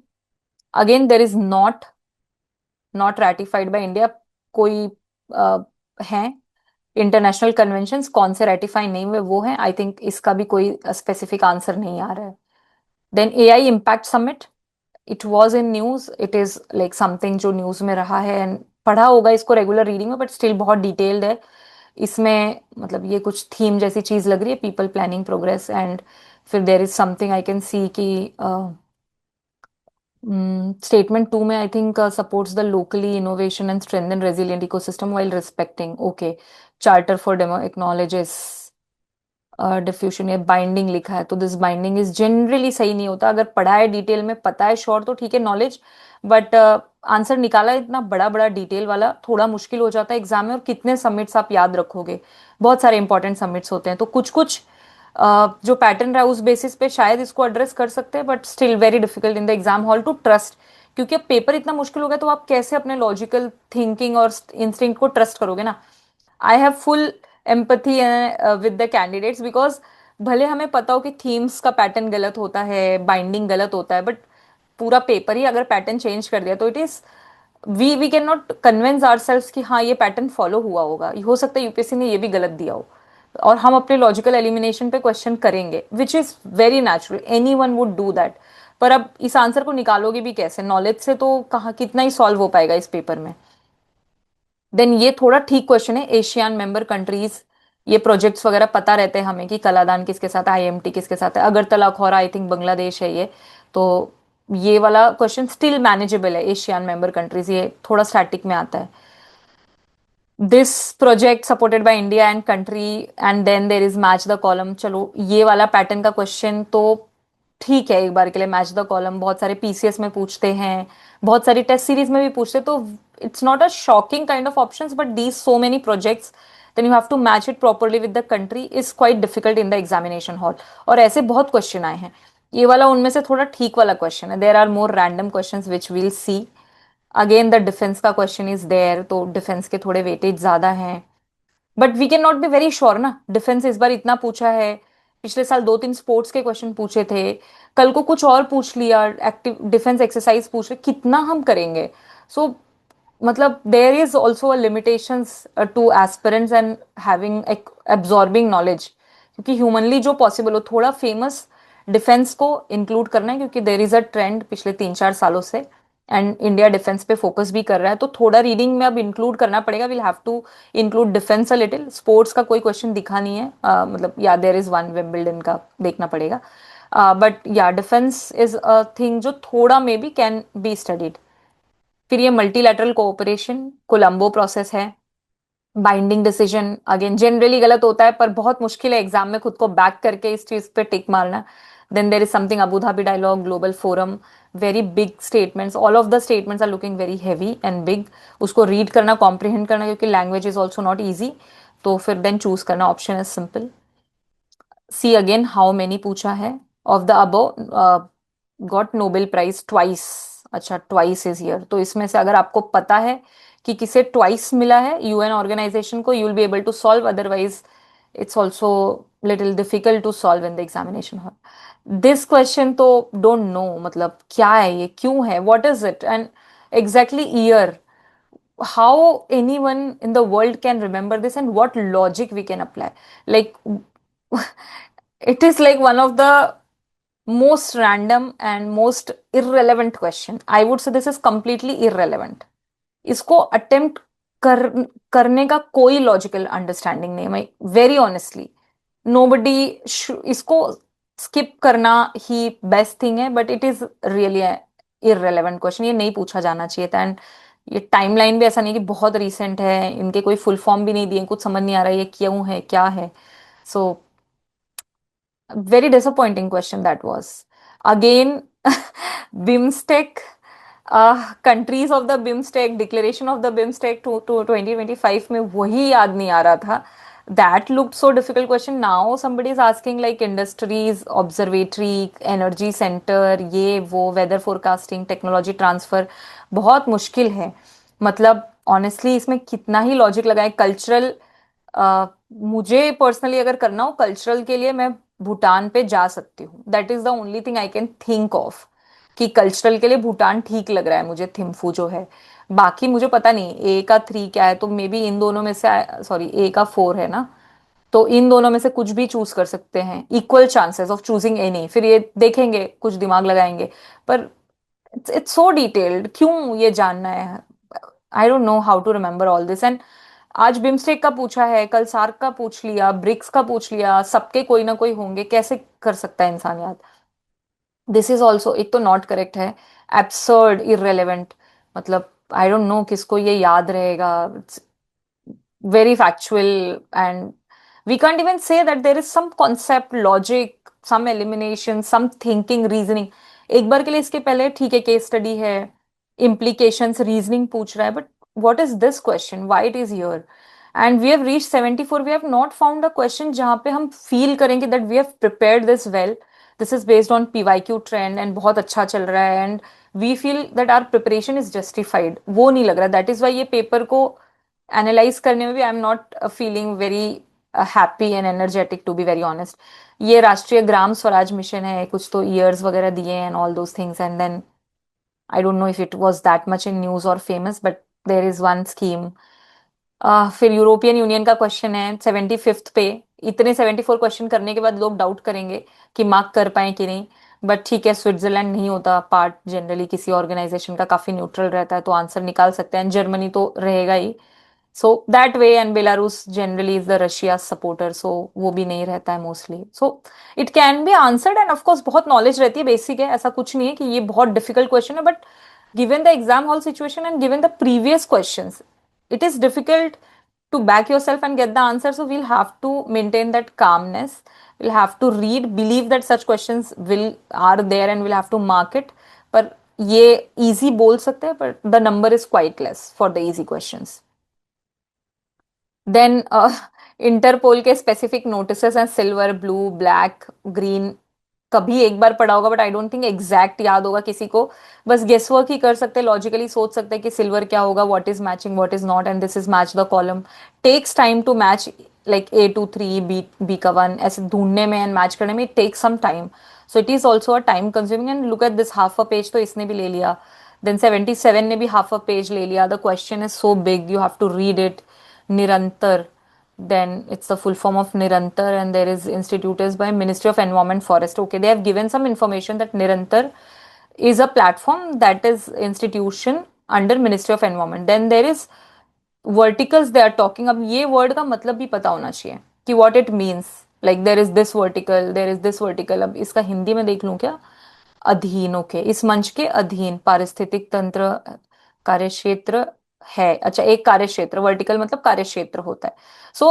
again there is not ratified by India. कोई है इंटरनेशनल कन्वेंशंस, कौन से रेटिफाई नहीं हुए वो हैं, आई थिंक इसका भी कोई स्पेसिफिक आंसर नहीं आ रहा है। Then AI impact summit, it was in news, it is like something जो न्यूज में रहा है एंड पढ़ा होगा इसको रेगुलर रीडिंग में, बट स्टिल बहुत डिटेल्ड है इसमें। मतलब ये कुछ थीम जैसी चीज लग रही है, पीपल प्लानिंग प्रोग्रेस, एंड फिर देर is something I can see कि स्टेटमेंट टू में I think supports the locally innovation and strengthen resilient ecosystem while respecting, okay. Charter for demo acknowledges diffusion, ये बाइंडिंग लिखा है, तो दिस बाइंडिंग इज जनरली सही नहीं होता। अगर पढ़ा है डिटेल में, पता है शॉर्ट, तो ठीक है नॉलेज, बट आंसर निकाला इतना बड़ा बड़ा डिटेल वाला थोड़ा मुश्किल हो जाता है एग्जाम में। और कितने सबमिट्स आप याद रखोगे, बहुत सारे इंपॉर्टेंट सबमिट्स होते हैं, तो कुछ कुछ जो पैटर्न रहा उस बेसिस पे शायद इसको एड्रेस कर सकते हैं, but still very difficult in the exam hall to trust. क्योंकि अब पेपर इतना मुश्किल हो गया, तो आप कैसे अपने लॉजिकल थिंकिंग और इंस्टिंक्ट को ट्रस्ट करोगे ना। I have full empathy with the candidates, because भले हमें पता हो कि थीम्स का पैटर्न गलत होता है, बाइंडिंग गलत होता है, बट पूरा पेपर ही अगर पैटर्न चेंज कर दिया तो it is, we can not convince ourselves कि हाँ ये पैटर्न फॉलो हुआ होगा। हो सकता है यूपीएससी ने ये भी गलत दिया हो, और हम अपने लॉजिकल एलिमिनेशन पे क्वेश्चन करेंगे, which is very natural, any one would do that. पर अब इस आंसर को निकालोगे भी कैसे, नॉलेज से तो कहाँ कितना ही सॉल्व हो पाएगा इस पेपर में। देन ये थोड़ा ठीक क्वेश्चन है, एशियन मेंबर कंट्रीज, ये प्रोजेक्ट्स वगैरह पता रहते हैं हमें कि कलादान किसके साथ है, आईएमटी किसके साथ है, अगरतला खौरा आई थिंक बांग्लादेश है ये। तो ये वाला क्वेश्चन स्टिल मैनेजेबल है, एशियन मेंबर कंट्रीज ये थोड़ा स्टैटिक में आता है। This project supported by India and country, and then there is match the column. चलो ये वाला पैटर्न का क्वेश्चन तो ठीक है, एक बार के लिए मैच द कॉलम बहुत सारे पीसीएस में पूछते हैं, बहुत सारी टेस्ट सीरीज में भी पूछते हैं, तो it's not a shocking kind of options, but these so many projects, then you have to match it properly with the country, is quite difficult in the examination hall. और ऐसे बहुत question आए हैं, ये वाला उनमें से थोड़ा ठीक वाला क्वेश्चन है। There are more random question which will see. Again the defence का क्वेश्चन इज देयर, तो डिफेंस के थोड़े वेटेज ज्यादा हैं, but we can not be very sure ना। डिफेंस इस बार इतना पूछा है, पिछले साल दो तीन स्पोर्ट्स के क्वेश्चन पूछे थे, कल को कुछ और पूछ लिया, एक्टिव डिफेंस एक्सरसाइज पूछ रहे, कितना हम करेंगे। सो मतलब there is also a limitations to aspirants and having absorbing knowledge, क्योंकि ह्यूमनली जो पॉसिबल हो थोड़ा फेमस डिफेंस को इंक्लूड करना है, क्योंकि देर इज अ ट्रेंड पिछले 3-4 सालों से, एंड इंडिया डिफेंस पे फोकस भी कर रहा है, तो थोड़ा रीडिंग में अब इंक्लूड करना पड़ेगा। Will have to include defence a little. Sports का कोई क्वेश्चन दिखा नहीं है, मतलब या देर इज वन विंबलडन का देखना पड़ेगा, बट या डिफेंस इज अ थिंग जो थोड़ा may be can be studied. फिर ये मल्टीलैटरल कोऑपरेशन, कोलंबो प्रोसेस है, बाइंडिंग डिसीजन अगेन जनरली गलत होता है, पर बहुत मुश्किल है एग्जाम में खुद को बैक करके इस चीज पे टिक मारना। Then there is something Abu Dhabi dialogue, global forum, very big statements, all of the statements are looking very heavy and big. उसको रीड करना, कॉम्प्रिहेंड करना, क्योंकि language is also not easy, तो फिर देन चूज करना, option is simple. See again how many पूछा है, of the above got Nobel prize twice. अच्छा, ट्वाइस इज हियर, तो इसमें से अगर आपको पता है कि किसे ट्वाइस मिला है यूएन ऑर्गेनाइजेशन को, you will be able to solve, otherwise it's also little difficult to solve in the examination hall. This question तो डोंट नो, मतलब क्या है ये, क्यों है, what is it, and exactly year, how anyone in the world can remember this, and what logic we can apply, like it is like one of the most random and most irrelevant question. I would say this is completely irrelevant. इसको attempt कर करने का कोई logical understanding नहीं है, मैं very honestly, nobody, इसको skip करना ही बेस्ट थिंग है, but it is really irrelevant question, ये नहीं पूछा जाना चाहिए था। एंड ये टाइमलाइन भी ऐसा नहीं कि बहुत रिसेंट है, इनके कोई फुल फॉर्म भी नहीं दिए, कुछ समझ नहीं आ रहा है ये क्यों है क्या है। सो very disappointing question that was. Again, BIMSTEC, countries of the BIMSTEC, declaration of the BIMSTEC to 2025 में वही याद नहीं आ रहा था. That looked so difficult question. Now somebody is asking like industries, observatory, energy center, ये वो, weather forecasting, technology transfer, बहुत मुश्किल है. मतलब ऑनेस्टली इसमें कितना ही लॉजिक लगाए, कल्चरल, मुझे पर्सनली अगर करना हो कल्चरल के लिए, मैं भूटान पे जा सकती हूँ। That is the only thing I can think of, कि कल्चरल के लिए भूटान ठीक लग रहा है मुझे, थिम्फू जो है। बाकी मुझे पता नहीं ए का 3 क्या है, तो मे बी इन दोनों में से, सॉरी ए का 4 है ना, तो इन दोनों में से कुछ भी चूज कर सकते हैं, equal chances of choosing any, फिर ये देखेंगे कुछ दिमाग लगाएंगे। पर इट्स सो डिटेल्ड, क्यों ये जानना है? I don't know how to remember all this. And आज बिम्स्टेक का पूछा है, कल सार्क का पूछ लिया, ब्रिक्स का पूछ लिया, सबके कोई ना कोई होंगे, कैसे कर सकता है इंसान याद? दिस इज ऑल्सो, एक तो नॉट करेक्ट है, एब्सर्ड, इररेलेवेंट, मतलब आई डोंट नो किसको ये याद रहेगा। very factual, and we can't even say that there is some concept, logic, some elimination, some thinking, reasoning. एक बार के लिए इसके पहले ठीक है, केस स्टडी है, implications, reasoning पूछ रहा है, but what is this question, why it is here? And we have reached 74, we have not found a question जहाँ पे हम feel करेंगे that we have prepared this well, this is based on PYQ trend and बहुत अच्छा चल रहा है, and we feel that our preparation is justified, वो नहीं लग रहा। that is why ये पेपर को एनालाइज करने में भी I am not feeling very happy and energetic, to be very honest. ये राष्ट्रीय ग्राम स्वराज मिशन है, कुछ तो ईयर्स वगैरह दिए and all those things, and then I don't know if it was that much in news और famous, but there is one scheme. फिर European union का question है 75th पे। इतने 74 क्वेश्चन करने के बाद लोग डाउट करेंगे कि मार्क कर पाए कि नहीं, बट ठीक है, स्विट्जरलैंड नहीं होता पार्ट जनरली किसी ऑर्गेनाइजेशन का, काफी न्यूट्रल रहता है, तो आंसर निकाल सकते हैं। जर्मनी तो रहेगा ही, so that way, and Belarus generally is the Russia supporter, so वो भी नहीं रहता है mostly, so it can be answered. And of course बहुत नॉलेज रहती है, बेसिक है, ऐसा कुछ नहीं है कि ये बहुत डिफिकल्ट क्वेश्चन है, but given the exam hall situation and given the previous questions, it is difficult to back yourself and get the answer, so we'll have to maintain that calmness, we'll have to read, believe that such questions will are there and we'll have to mark it। पर ये easy बोल सकते हैं, but the number is quite less for the easy questions। Then Interpol के specific notices हैं, silver, blue, black, green. कभी एक बार पढ़ा होगा, but I don't think exact याद होगा किसी को। बस गेस वर्क ही कर सकते हैं, लॉजिकली सोच सकते हैं कि सिल्वर क्या होगा, what is matching, what is not, and this is match the column. Takes time to match, like A to 3, B का 1, ऐसे ढूंढने में एंड मैच करने में it takes some time, so it is also a time consuming. And look at this, half a page तो इसने भी ले लिया। देन 77 ने भी हाफ अ पेज ले लिया। The question is so big, you have to read it. Nirantar, then it's the full form of Nirantar, and there is institute is by Ministry of Environment Forest. Okay, they have given some information that Nirantar is a platform, that is institution under Ministry of Environment. Then there is verticals they are talking। अब ये word का मतलब भी पता होना चाहिए कि what it means, like there is this vertical, there is this vertical। अब इसका हिंदी में देख लूं क्या? अधीन, ओके, इस मंच के अधीन पारिस्थितिक तंत्र कार्यक्षेत्र है। अच्छा, एक कार्यक्षेत्र, वर्टिकल मतलब कार्यक्षेत्र होता है। सो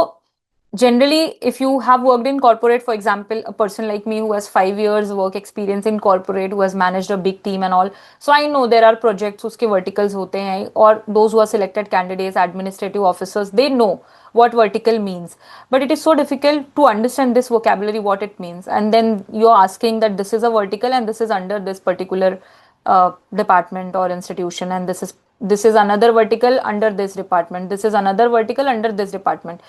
generally if you have worked in corporate, for example a person like me who has 5 years work experience in corporate, who has managed a big team and all, so I know there are projects उसके verticals होते हैं, और those who are selected candidates, administrative officers, they know what vertical means, but it is so difficult to understand this vocabulary, what it means, and then you're asking that this is a vertical and this is under this particular department or institution, and this is another vertical under this department, this is another vertical under this department।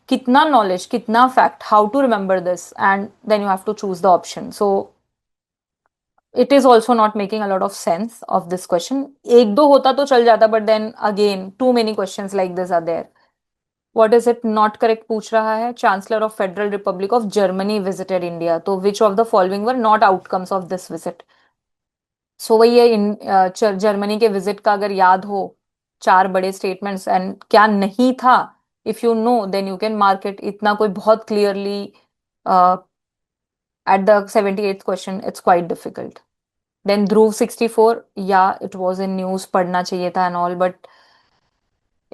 कितना knowledge, कितना fact, how to remember this, and then you have to choose the option. So it is also not making a lot of sense of this question. एक दो होता तो चल जाता, but then again too many questions like this are there. What is it not correct पूछ रहा है, chancellor of federal republic of Germany visited India, तो which of the following were not outcomes of this visit? So वही है, in Germany के visit का अगर याद हो, चार बड़े स्टेटमेंट्स, एंड क्या नहीं था, if you know then you can mark it. इतना कोई बहुत clearly at the 78th question it's quite difficult. Then Dhruv 64, या इट वाज इन न्यूज, पढ़ना चाहिए था एंड ऑल, बट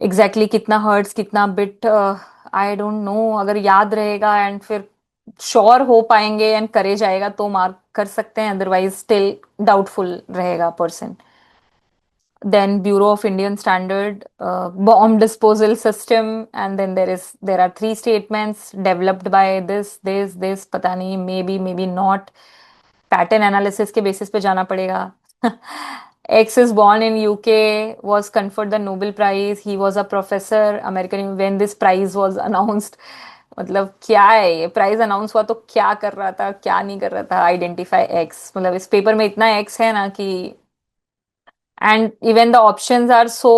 एग्जैक्टली कितना हर्ट्स, कितना बिट, आई डोंट नो। अगर याद रहेगा एंड फिर श्योर हो पाएंगे एंड करे जाएगा तो मार्क कर सकते हैं, अदरवाइज स्टिल डाउटफुल रहेगा person. Then Bureau of Indian Standard, bomb disposal system, and then there are three statements developed by this पता नहीं, maybe not, पैटर्न एनालिसिस के बेसिस पे जाना पड़ेगा। X is born in UK, was conferred the Nobel Prize. He was a professor, American when this prize was announced. मतलब क्या है ये प्राइज अनाउंस हुआ तो क्या कर रहा था क्या नहीं कर रहा था, आइडेंटिफाई एक्स, मतलब इस पेपर में इतना एक्स है ना कि, and even the options are so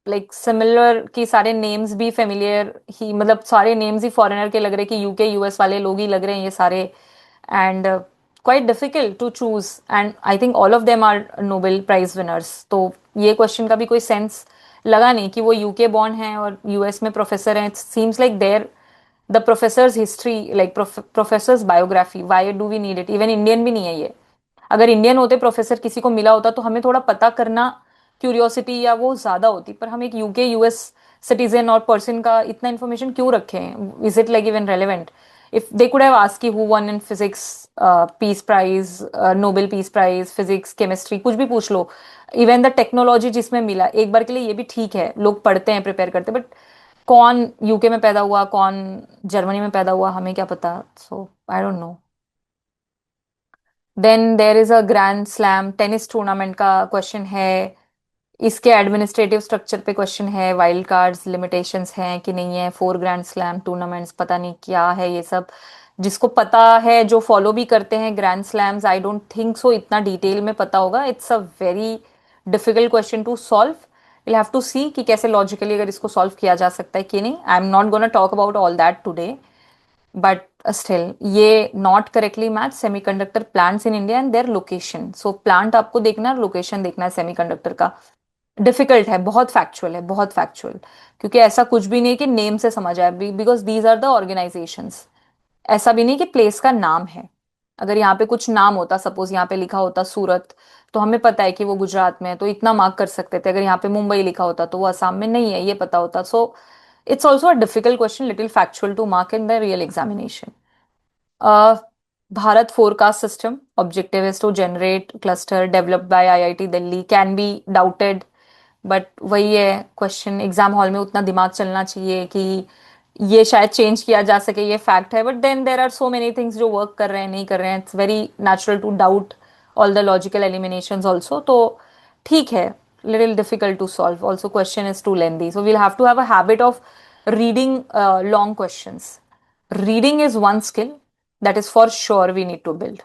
like similar कि सारे नेम्स भी फेमिलियर ही, मतलब सारे नेम्स ही फॉरेनर के लग रहे कि यूके यूएस वाले लोग ही लग रहे हैं ये सारे, and quite difficult to choose, and I think all of them are Nobel prize winners, तो ये क्वेश्चन का भी कोई सेंस लगा नहीं कि वो यूके बॉर्न है और यूएस में प्रोफेसर हैं, it seems like there the professors history, like professors biography, why do we need it, even Indian भी नहीं है ये। अगर इंडियन होते प्रोफेसर किसी को मिला होता तो हमें थोड़ा पता करना क्यूरियोसिटी या वो ज्यादा होती, पर हम एक यूके यूएस सिटीजन और पर्सन का इतना इन्फॉर्मेशन क्यों रखें, is it like even relevant? If they could have asked की who won in physics peace prize, Nobel peace prize, physics chemistry, कुछ भी पूछ लो, इवन द टेक्नोलॉजी जिसमें मिला एक बार के लिए, ये भी ठीक है, लोग पढ़ते हैं प्रिपेयर करते हैं, बट कौन यूके में पैदा हुआ कौन जर्मनी में पैदा हुआ हमें क्या पता, so I don't know. Then there is a grand slam tennis tournament का क्वेश्चन है, इसके एडमिनिस्ट्रेटिव स्ट्रक्चर पे क्वेश्चन है, वाइल्ड कार्ड्स लिमिटेशंस हैं कि नहीं है, 4 ग्रैंड स्लैम टूर्नामेंट्स, पता नहीं क्या है ये सब, जिसको पता है जो फॉलो भी करते हैं grand slams, I don't think so इतना डिटेल में पता होगा, it's a very difficult question to solve, will have to see कि कैसे लॉजिकली अगर इसको सॉल्व किया जा सकता है कि नहीं, I am not gonna talk about all that today, but still ये not correctly match semiconductor plants in India and their location, so plant आपको देखना है, लोकेशन देखना है सेमीकंडक्टर का, डिफिकल्ट है, बहुत फैक्चुअल है, बहुत फैक्चुअल, क्योंकि ऐसा कुछ भी नहीं कि नेम से समझ आए, because these are the organizations, ऐसा भी नहीं कि प्लेस का नाम है, अगर यहाँ पे कुछ नाम होता, सपोज यहाँ पे लिखा होता सूरत, तो हमें पता है कि वो गुजरात में है तो इतना मार्क कर सकते थे, अगर यहाँ पे मुंबई लिखा होता तो वो असम में नहीं है ये पता होता, so it's also a difficult question, little factual to mark in the real examination. Bharat forecast system objective is to generate cluster developed by IIT Delhi can be doubted, but वही है क्वेश्चन, एग्जाम हॉल में उतना दिमाग चलना चाहिए कि ये शायद चेंज किया जा सके, ये फैक्ट है, but then there are so many things जो वर्क कर रहे हैं नहीं कर रहे हैं, it's very natural to doubt all the logical eliminations also, तो ठीक है, little difficult to solve, also question is too lengthy, so we'll have to have a habit of reading long questions, reading is one skill that is for sure we need to build.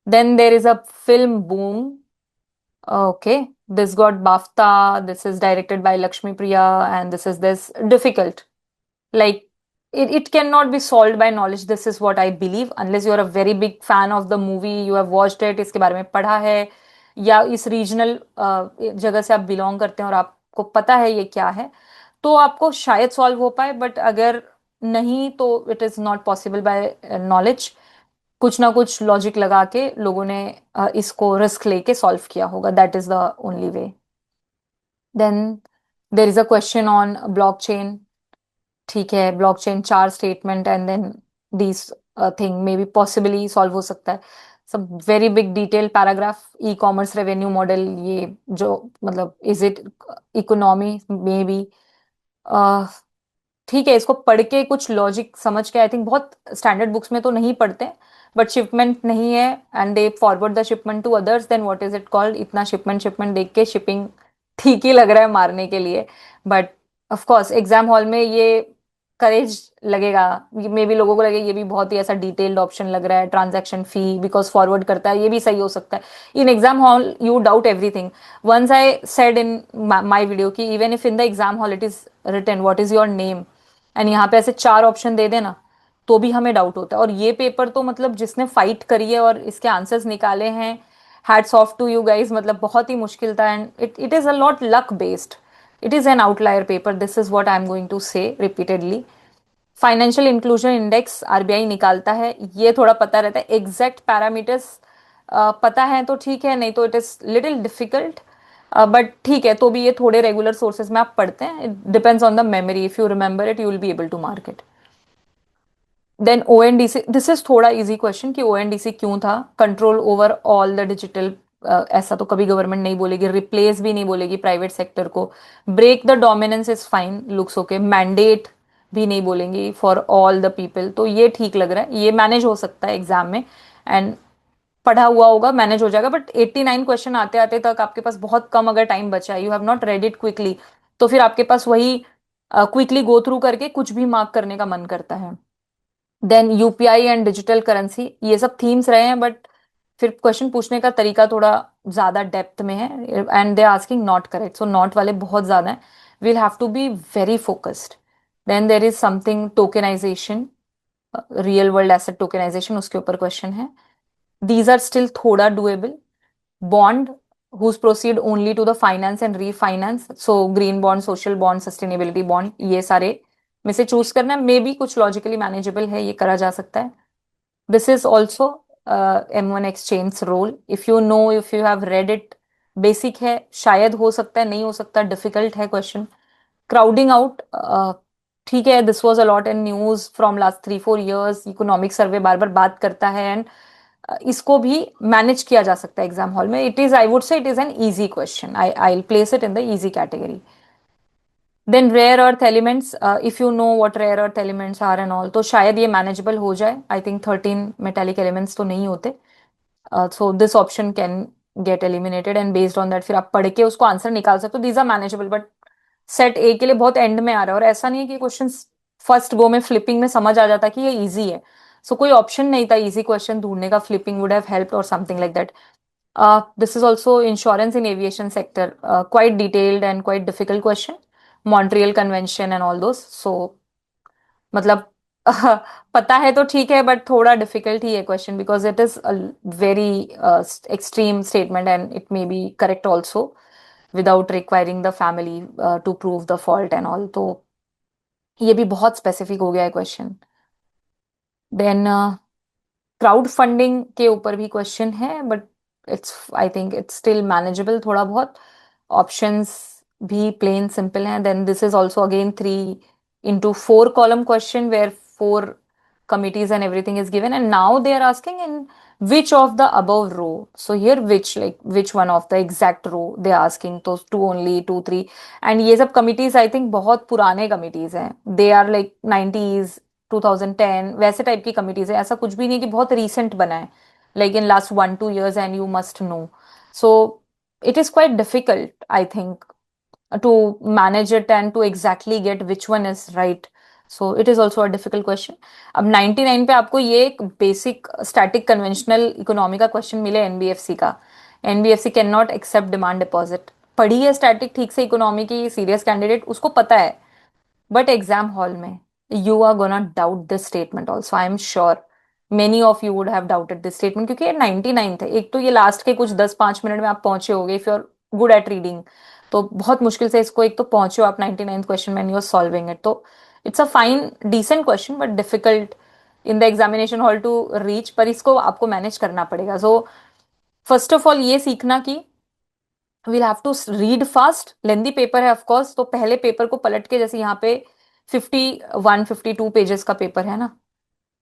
Then there is a film boom. Okay, this got BAFTA. This is directed by Lakshmi Priya, and this difficult. Like it cannot be solved by knowledge. This is what I believe. Unless you are a very big fan of the movie, you have watched it, इसके बारे में पढ़ा है, या इस regional जगह से आप बिलोंग करते हैं और आपको पता है ये क्या है, तो आपको शायद सॉल्व हो पाए, बट अगर नहीं तो it is not possible by knowledge, कुछ ना कुछ लॉजिक लगा के लोगों ने इसको रिस्क लेके सॉल्व किया होगा, that is the only way. Then there is a question on blockchain, ठीक है, blockchain 4 statement and then this thing may be possibly solve हो सकता है, सब very big detail paragraph, e commerce revenue model, ये जो मतलब is it economy may be, ठीक है, इसको पढ़ के कुछ लॉजिक समझ के, आई थिंक बहुत स्टैंडर्ड बुक्स में तो नहीं पढ़ते, बट शिपमेंट नहीं है and they forward the shipment to others, then what is it called, इतना शिपमेंट शिपमेंट देख के शिपिंग ठीक ही लग रहा है मारने के लिए, but of course exam hall में ये करेज लगेगा, मे भी लोगों को लगे ये भी बहुत ही ऐसा डिटेल्ड ऑप्शन लग रहा है, ट्रांजैक्शन फी बिकॉज फॉरवर्ड करता है, ये भी सही हो सकता है, in exam hall you doubt everything, once I said in my video कि even if in the exam hall it is written what is your name and यहाँ पे ऐसे 4 ऑप्शन दे देना तो भी हमें डाउट होता है, और ये पेपर तो मतलब जिसने फाइट करी है और इसके आंसर्स निकाले हैं, hats off to you guys, मतलब बहुत ही मुश्किल था, and it is a lot luck based, it is an outlier paper, this is what I am going to say repeatedly. Financial inclusion index RBI निकालता है, ये थोड़ा पता रहता है, एग्जैक्ट पैरामीटर्स पता है तो ठीक है, नहीं तो it is little difficult, but ठीक है, तो भी ये थोड़े रेगुलर सोर्सेज में आप पढ़ते हैं, it depends on the memory, if you remember it you will be able to mark it. Then ONDC, this is थोड़ा इजी क्वेश्चन कि ओएनडीसी क्यों था, control over all the digital, ऐसा तो कभी गवर्नमेंट नहीं बोलेगी, रिप्लेस भी नहीं बोलेगी प्राइवेट सेक्टर को, break the dominance is fine, looks okay, mandate भी नहीं बोलेंगी फॉर ऑल द पीपल, तो ये ठीक लग रहा है, ये मैनेज हो सकता है एग्जाम में, एंड पढ़ा हुआ होगा, मैनेज हो जाएगा, बट 89 क्वेश्चन आते आते तक आपके पास बहुत कम अगर टाइम बचा है, you have not read it quickly, तो फिर आपके पास वही क्विकली गो थ्रू करके कुछ भी मार्क करने का मन करता है। Then UPI and digital currency, ये सब थीम्स रहे हैं, बट फिर क्वेश्चन पूछने का तरीका थोड़ा ज्यादा डेप्थ में है, and they asking not correct, so not वाले बहुत ज्यादा हैं, we'll have to be very focused. Then there is something tokenization, real world asset tokenization, उसके ऊपर क्वेश्चन है, दीज आर स्टिल थोड़ा doable. Bond whose proceed only to the finance and refinance, so green bond, social bond, sustainability bond, ये सारे में से choose करना है, मे बी कुछ लॉजिकली मैनेजेबल है, ये करा जा सकता है। This is also M1 exchange role, if you know, if you have read it, basic है, शायद हो सकता है, नहीं हो सकता, डिफिकल्ट है क्वेश्चन। क्राउडिंग आउट, ठीक है, this was a lot in news from last 3-4 years, economic survey बार बार बात करता है, एंड इसको भी मैनेज किया जा सकता है एग्जाम हॉल में। It is, I would say it is an easy question, I will place it in the easy category. Then rare earth elements, if you know what rare earth elements are and all, तो शायद ये manageable हो जाए, I think 13 metallic elements तो नहीं होते, so this option can get eliminated, and based on that फिर आप पढ़ के उसको आंसर निकाल सकते हो, these are manageable, but set A के लिए बहुत एंड में आ रहा है, और ऐसा नहीं है कि क्वेश्चन फर्स्ट गो में फ्लिपिंग में समझ आ जाता कि ये इजी है, सो कोई ऑप्शन नहीं था इजी क्वेश्चन ढूंढने का, फ्लिपिंग वुड हैव हेल्प्ड और something like that. This is also insurance in aviation sector, quite detailed and quite difficult question. Montreal Convention and all those. So मतलब पता है तो ठीक है, बट थोड़ा डिफिकल्ट ही है question, because it is a very extreme statement, and it may be correct also without requiring the family to prove the fault and all, तो ये भी बहुत स्पेसिफिक हो गया है क्वेश्चन। देन क्राउड फंडिंग के ऊपर भी क्वेश्चन है, but it's, I think it's still manageable थोड़ा बहुत, ऑप्शंस भी प्लेन सिंपल हैं। Then this is also again 3 into 4 column question where 4 committees and everything is given, and now they are asking in which of the above row, so here which, like which one of the exact row they are asking, तो two only, 2 3, and ये सब committees I think बहुत पुराने committees हैं, they are like 90s, 2010 वैसे type की committees है, ऐसा कुछ भी नहीं कि बहुत रीसेंट बना है, like in last 1-2 years, and you must know, so it is quite difficult I think to manage it and to exactly get which one is right, so it is also a difficult question। अब 99 पे आपको ये एक basic static conventional economy का question मिले NBFC का, NBFC can not accept demand deposit, पढ़ी है स्टैटिक ठीक से इकोनॉमी की, सीरियस कैंडिडेट उसको पता है, बट एग्जाम हॉल में you are gonna doubt this statement also, I am sure many of you would have doubted this statement, क्योंकि ये 99 थे, एक तो ये लास्ट के कुछ 10-5 मिनट में आप पहुंचे होगे, if you are good at reading, तो बहुत मुश्किल से इसको, एक तो पहुंचे हो आप 99th क्वेश्चन में, यू आर सॉल्विंग इट, तो it's a fine decent question, but difficult in the examination hall to reach, पर इसको आपको मैनेज करना पड़ेगा। सो फर्स्ट ऑफ ऑल ये सीखना कि we'll have to read fast, lengthy paper है ऑफकोर्स, तो पहले पेपर को पलट के, जैसे यहाँ पे 51-52 पेजेस का पेपर है ना,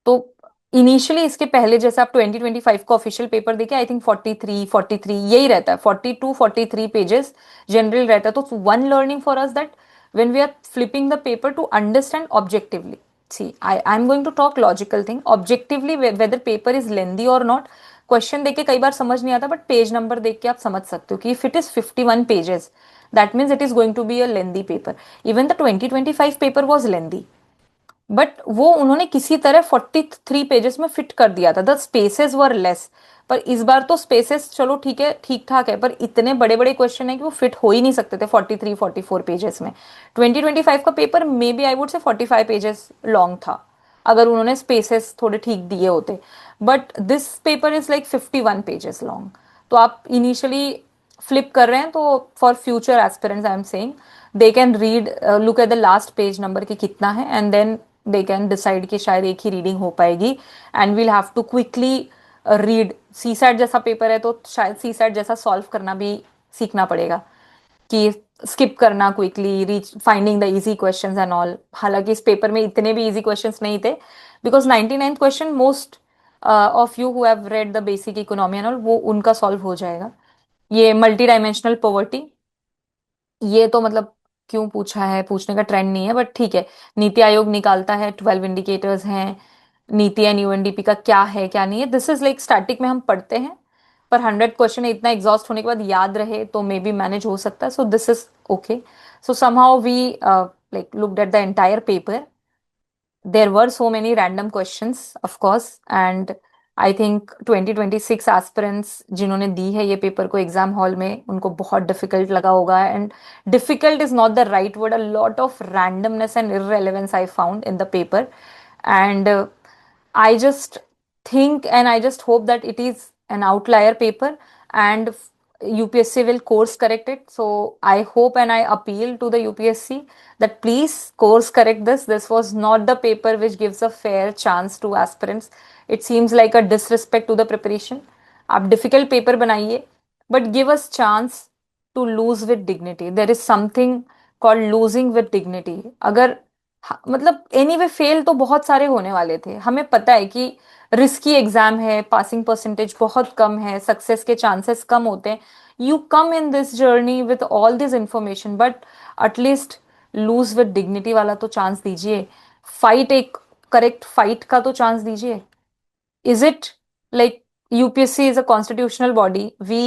तो इनिशियली इसके पहले जैसे आप 2025 का ऑफिशियल पेपर देखिए, आई थिंक 43 यही रहता है, 42-43 पेजेस जनरल रहता है, तो one learning for us that when we are flipping the paper to understand objectively, see I'm going to talk logical thing objectively, whether paper is lengthy or not, question देख के कई बार समझ नहीं आता, but page number देख के आप समझ सकते हो कि if it is 51 pages that means it is going to be a lengthy paper, even the 2025 paper was lengthy, but वो उन्होंने किसी तरह 43 पेजेस में फिट कर दिया था, द स्पेसेस वर लेस, पर इस बार तो स्पेसेस चलो ठीक है, ठीक ठाक है, पर इतने बड़े बड़े क्वेश्चन है कि वो फिट हो ही नहीं सकते थे 43-44 पेजेस में। 2025 का paper may be I would say 45 pages long था, अगर उन्होंने स्पेसेस थोड़े ठीक दिए होते, but this paper is like 51 pages long, तो आप इनिशियली फ्लिप कर रहे हैं, तो for future aspirants I am saying they can read, look at the last page number की कितना है, and then they can decide कि शायद एक ही रीडिंग हो पाएगी, and we'll have to quickly read, CSAT जैसा पेपर है तो शायद सी सैट जैसा सॉल्व करना भी सीखना पड़ेगा, कि स्किप करना quickly, reach finding the easy questions and all, हालांकि इस पेपर में इतने भी इजी क्वेश्चंस नहीं थे, because 99th question most of you who have read the basic economy and all, वो उनका सॉल्व हो जाएगा। ये मल्टी डायमेंशनल पॉवर्टी, ये तो मतलब क्यों पूछा है, पूछने का ट्रेंड नहीं है, बट ठीक है, नीति आयोग निकालता है, 12 इंडिकेटर्स हैं, नीति एंड यूएनडीपी का क्या है क्या नहीं है, दिस इज लाइक स्टैटिक में हम पढ़ते हैं, पर 100 क्वेश्चन इतना एग्जॉस्ट होने के बाद याद रहे तो मे बी मैनेज हो सकता है, so this is okay. So somehow we like looked at the entire paper. There were so many random questions, of course, and I think 2026 aspirants जिन्होंने दी है ये पेपर को एग्जाम हॉल में, उनको बहुत डिफिकल्ट लगा होगा. And difficult is not the right word, a lot of randomness and irrelevance I found in the paper. And I just think and I just hope that it is an outlier paper, and UPSC will course correct it. So I hope and I appeal to the UPSC that please course correct this. This was not the paper which gives a fair chance to aspirants. It seems like a disrespect to the preparation. आप difficult paper बनाइए, but give us chance to lose with dignity. There is something called losing with dignity. अगर मतलब anyway fail तो बहुत सारे होने वाले थे, हमें पता है कि रिस्की एग्जाम है, पासिंग परसेंटेज बहुत कम है, सक्सेस के चांसेस कम होते हैं. You come in this journey with all this information, but at least lose with dignity वाला तो चांस दीजिए. फाइट, एक करेक्ट फाइट का तो चांस दीजिए. Is it like UPSC is a constitutional body? We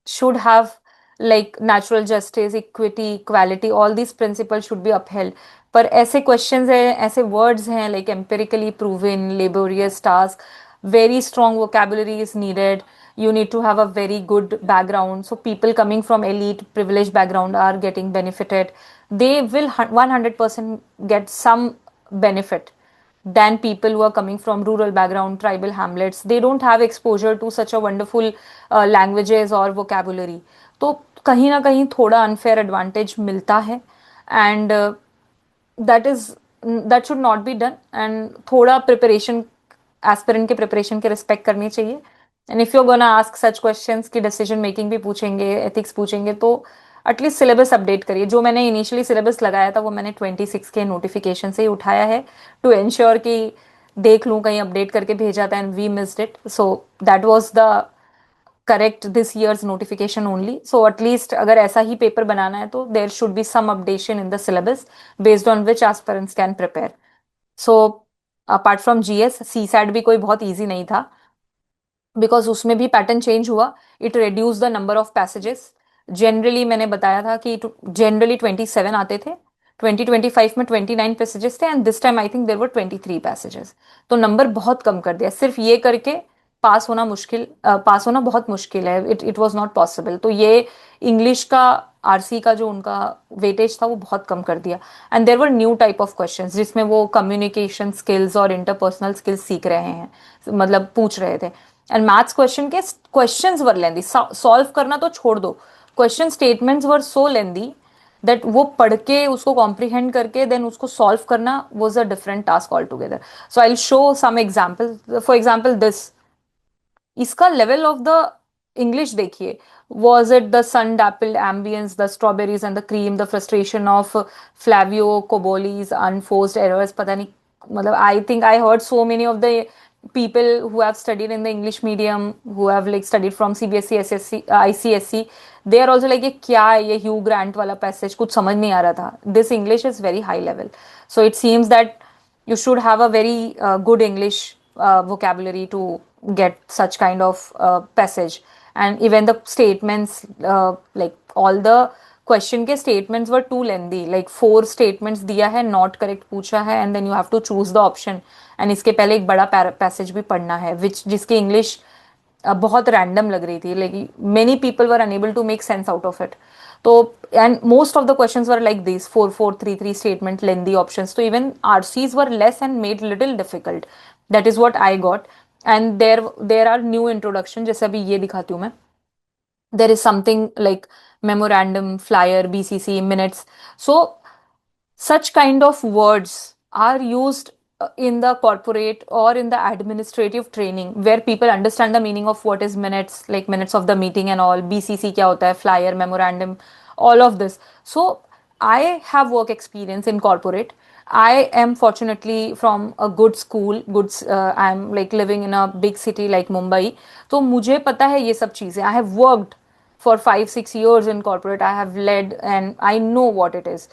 should have like natural justice, equity, equality, all these principles should be upheld. पर ऐसे questions हैं, ऐसे words हैं like empirically proven, laborious task, very strong vocabulary is needed. You need to have a very good background. So people coming from elite, privileged background are getting benefited. They will 100% get some benefit than people who are coming from rural background, tribal hamlets. They don't have exposure to such a wonderful languages or vocabulary. तो कहीं ना कहीं थोड़ा unfair advantage मिलता है. And that is that should not be done. And थोड़ा preparation, aspirant के preparation के respect करनी चाहिए. And if you're gonna ask such questions कि decision making भी पूछेंगे, ethics पूछेंगे, तो एटलीस्ट सिलेबस अपडेट करिए. जो मैंने इनिशियली सिलेबस लगाया था वो मैंने 26 के नोटिफिकेशन से ही उठाया है, टू एंश्योर कि देख लूँ कहीं अपडेट करके भेजा था and we missed it. So that was the correct this year's notification only. So at least अगर ऐसा ही पेपर बनाना है तो there should be some updation in the syllabus based on which aspirants can prepare. So apart from GS, CSAT भी कोई बहुत easy नहीं था, बिकॉज उसमें भी पैटर्न चेंज हुआ. It reduce the number of passages. Generally मैंने बताया था कि जनरली 27 आते थे, 2025 में 29 पैसेजेस थे, and this time I think there were 23 passages. तो नंबर बहुत कम कर दिया. सिर्फ ये करके पास होना मुश्किल, पास होना बहुत मुश्किल है. It was not possible. तो ये इंग्लिश का आरसी का जो उनका वेटेज था वो बहुत कम कर दिया. And there were new type of questions जिसमें वो कम्युनिकेशन स्किल्स और इंटरपर्सनल स्किल्स सीख रहे हैं, मतलब पूछ रहे थे. एंड मैथ्स क्वेश्चन के क्वेश्चंस वर लेंदी. सॉल्व करना तो छोड़ दो, question statements were so lengthy that वो पढ़ के उसको कॉम्प्रीहेंड करके देन उसको सॉल्व करना was a different task all together. So I will show some example. For example this, इसका लेवल ऑफ द इंग्लिश देखिए. Was it the sun dappled ambience, the strawberries and the cream, the frustration of Flavio Coboli's unforced errors? पता नहीं, मतलब I think I heard so many of the people who have studied in the English medium, who have like studied from CBSE, SSC, ICSE, they are also like ये क्या है ये Hugh Grant वाला passage, कुछ समझ नहीं आ रहा था. This English is very high level. So it seems that you should have a very good English vocabulary to get such kind of passage. And even the statements, like all the question के statements were too lengthy. Like 4 statements दिया है, not correct पूछा है, and then you have to choose the option. And इसके पहले एक बड़ा passage भी पढ़ना है विच जिसकी इंग्लिश बहुत रैंडम लग रही थी. Like many people were unable to make sense out of it. तो and most of the questions were like this 4 4 3 3 statement lengthy options. तो even RCs were less and made little difficult. That is what I got. And there are new introduction, जैसे अभी ये दिखाती हूँ मैं. there is something like memorandum, flyer, BCC, minutes. So such kind of words are used in the corporate or in the administrative training where people understand the meaning of what is minutes, like minutes of the meeting and all. BCC क्या होता है, flyer, memorandum, all of this. So I have work experience in corporate. I am fortunately from a good school, good. I am like living in a big city like Mumbai. तो मुझे पता है ये सब चीजें. I have worked for 5 6 years in corporate. I have led and I know what it is.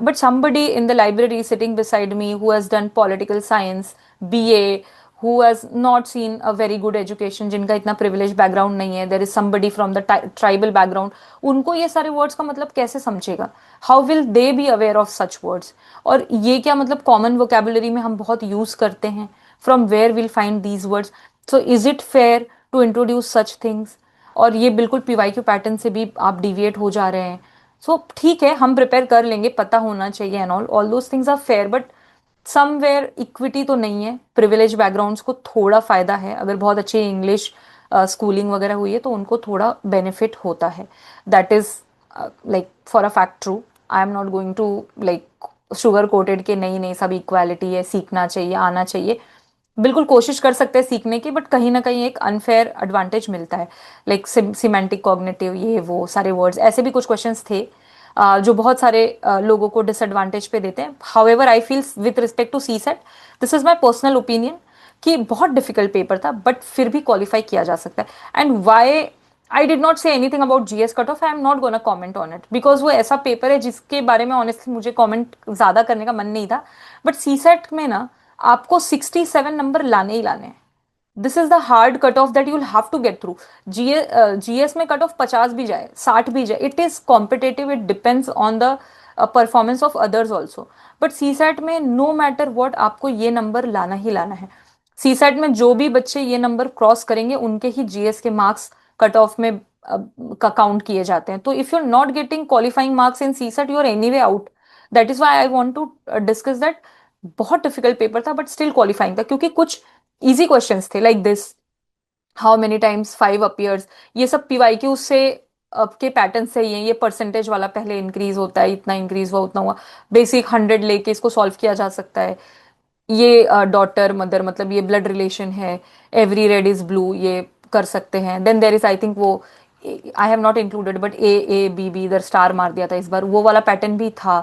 But somebody in the library sitting beside me who has done political science, BA, who has not seen a very good education, जिनका इतना privileged background नहीं है, there is somebody from the tribal background, उनको ये सारे words का मतलब कैसे समझेगा? How will they be aware of such words? और ये क्या मतलब common vocabulary में हम बहुत use करते हैं, from where we'll find these words? So is it fair to introduce such things? और ये बिल्कुल PYQ पैटर्न से भी आप डिविएट हो जा रहे हैं. सो ठीक है, हम प्रिपेयर कर लेंगे, पता होना चाहिए and all those things are fair, but somewhere equity तो नहीं है. प्रिविलेज बैकग्राउंड्स को थोड़ा फायदा है, अगर बहुत अच्छी इंग्लिश स्कूलिंग वगैरह हुई है तो उनको थोड़ा बेनिफिट होता है. That is like for a fact true. I am not going to like sugar coated के नहीं नहीं सब इक्वालिटी है, सीखना चाहिए, आना चाहिए. बिल्कुल कोशिश कर सकते हैं सीखने की, बट कहीं ना कहीं एक अनफेयर एडवांटेज मिलता है. लाइक सिमेंटिक कॉग्निटिव, ये वो सारे वर्ड्स, ऐसे भी कुछ क्वेश्चंस थे जो बहुत सारे लोगों को डिसएडवांटेज पे देते हैं. However I feel with respect to CSAT, this is my personal opinion, कि बहुत डिफिकल्ट पेपर था बट फिर भी क्वालिफाई किया जा सकता है. And why I did not say anything about GS cut off, I am not gonna comment on it, because वो ऐसा पेपर है जिसके बारे में ऑनेस्टली मुझे कॉमेंट ज्यादा करने का मन नहीं था. बट सी सेट में ना आपको 67 नंबर लाने ही लाने हैं. This is the hard cut off that you will have to get through. GS में कट ऑफ 50 भी जाए, 60 भी जाए, it is competitive, it depends on the performance of others also. But CSAT में नो मैटर वॉट आपको ये number लाना ही लाना है. सी सेट में जो भी बच्चे ये नंबर क्रॉस करेंगे उनके ही जीएस के मार्क्स कट ऑफ में का काउंट किए जाते हैं. तो if you are not getting qualifying marks in CSAT, you are any way out. That is why I want to discuss that. बहुत डिफिकल्ट पेपर था बट स्टिल क्वालिफाइंग था, क्योंकि कुछ इजी क्वेश्चंस थे like this, how many times 5 appears, ये सब PYQ से के पैटर्न से ही है. ये परसेंटेज वाला पहले इंक्रीज होता है, इतना इंक्रीज हुआ उतना हुआ, बेसिक 100 लेके इसको सॉल्व किया जा सकता है. ये डॉटर मदर मतलब ये ब्लड रिलेशन है, एवरी रेड इज ब्लू, ये कर सकते हैं. Then there is I think वो, I have not included but A B इधर स्टार मार दिया था इस बार, वो वाला पैटर्न भी था,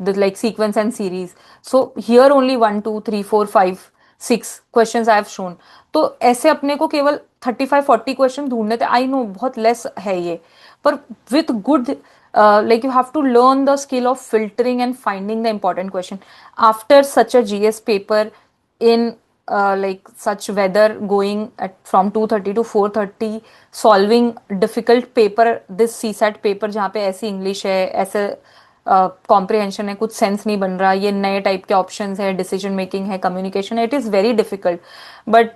like sequence and series. So here only 1 2 3 4 5 6 question I have shown. तो ऐसे अपने को केवल 35-40 क्वेश्चन ढूंढने थे. आई नो बहुत लेस है ये, पर with good like you have to learn the skill of filtering and finding the important question after such a GS paper in like such weather, going at from 2:30 to 4:30, solving difficult paper, this CSAT paper जहाँ पे ऐसी English है, ऐसे comprehension है, कुछ sense नहीं बन रहा, ये नए टाइप के ऑप्शंस है, डिसीजन मेकिंग है, कम्युनिकेशन है, it is very difficult. But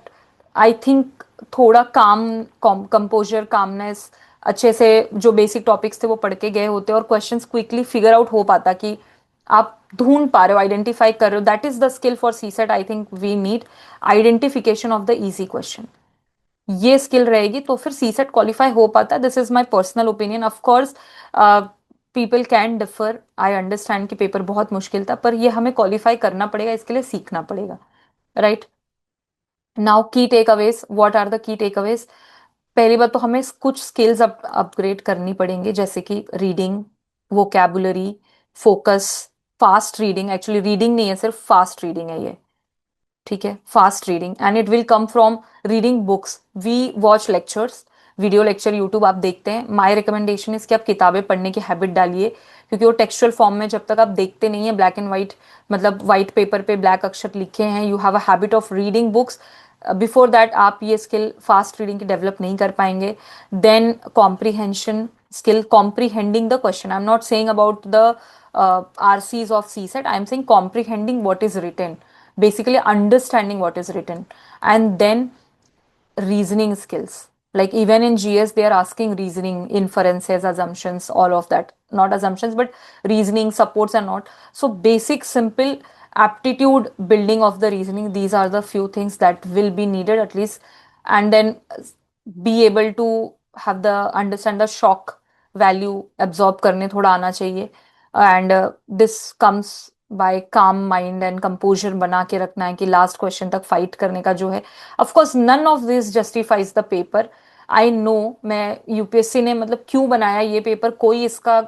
I think थोड़ा काम, कंपोजर, कामनेस, अच्छे से जो बेसिक टॉपिक्स थे वो पढ़ के गए होते और क्वेश्चंस क्विकली फिगर आउट हो पाता, कि आप ढूंढ पा रहे हो, आइडेंटिफाई कर रहे हो. That is the skill for C set. I think we need identification of the easy question. ये स्किल रहेगी तो फिर सी सेट क्वालिफाई हो पाता है. This is my personal opinion. Of course people can differ, I understand कि paper बहुत मुश्किल था, पर ये हमें क्वालिफाई करना पड़ेगा, इसके लिए सीखना पड़ेगा. Right. Now key takeaways, what are the key takeaways? पहली बात तो हमें कुछ स्किल्स अपग्रेड करनी पड़ेंगे, जैसे कि reading, vocabulary, focus, fast reading. Actually reading नहीं है, सिर्फ फास्ट रीडिंग है ये. ठीक है, fast reading, and it will come from reading books. We watch lectures, video lecture YouTube आप देखते हैं. माय रिकमेंडेशन इज कि आप किताबें पढ़ने की हैबिट डालिए, क्योंकि वो टेक्सचुअल फॉर्म में जब तक आप देखते नहीं है, ब्लैक एंड व्हाइट, मतलब व्हाइट पेपर पे ब्लैक अक्षर लिखे हैं, you have a habit of reading books. Before that आप ये स्किल फास्ट रीडिंग की डेवलप नहीं कर पाएंगे. Then comprehension skill, comprehending the question. I am not saying about the RCs of CSET. I am saying comprehending what is written, basically understanding what is written. And then reasoning skills, like even in GS they are asking reasoning, inferences, assumptions, all of that. Not assumptions but reasoning supports and not. So basic simple aptitude building of the reasoning, these are the few things that will be needed at least. And then be able to have the understand the shock value, absorb करने थोड़ा आना चाहिए. And this comes by काम mind and composer बना के रखना है, कि लास्ट क्वेश्चन तक फाइट करने का जो है. Of course none of this justifies the paper. I know मैं यूपीएससी ने मतलब क्यों बनाया ये पेपर, कोई इसका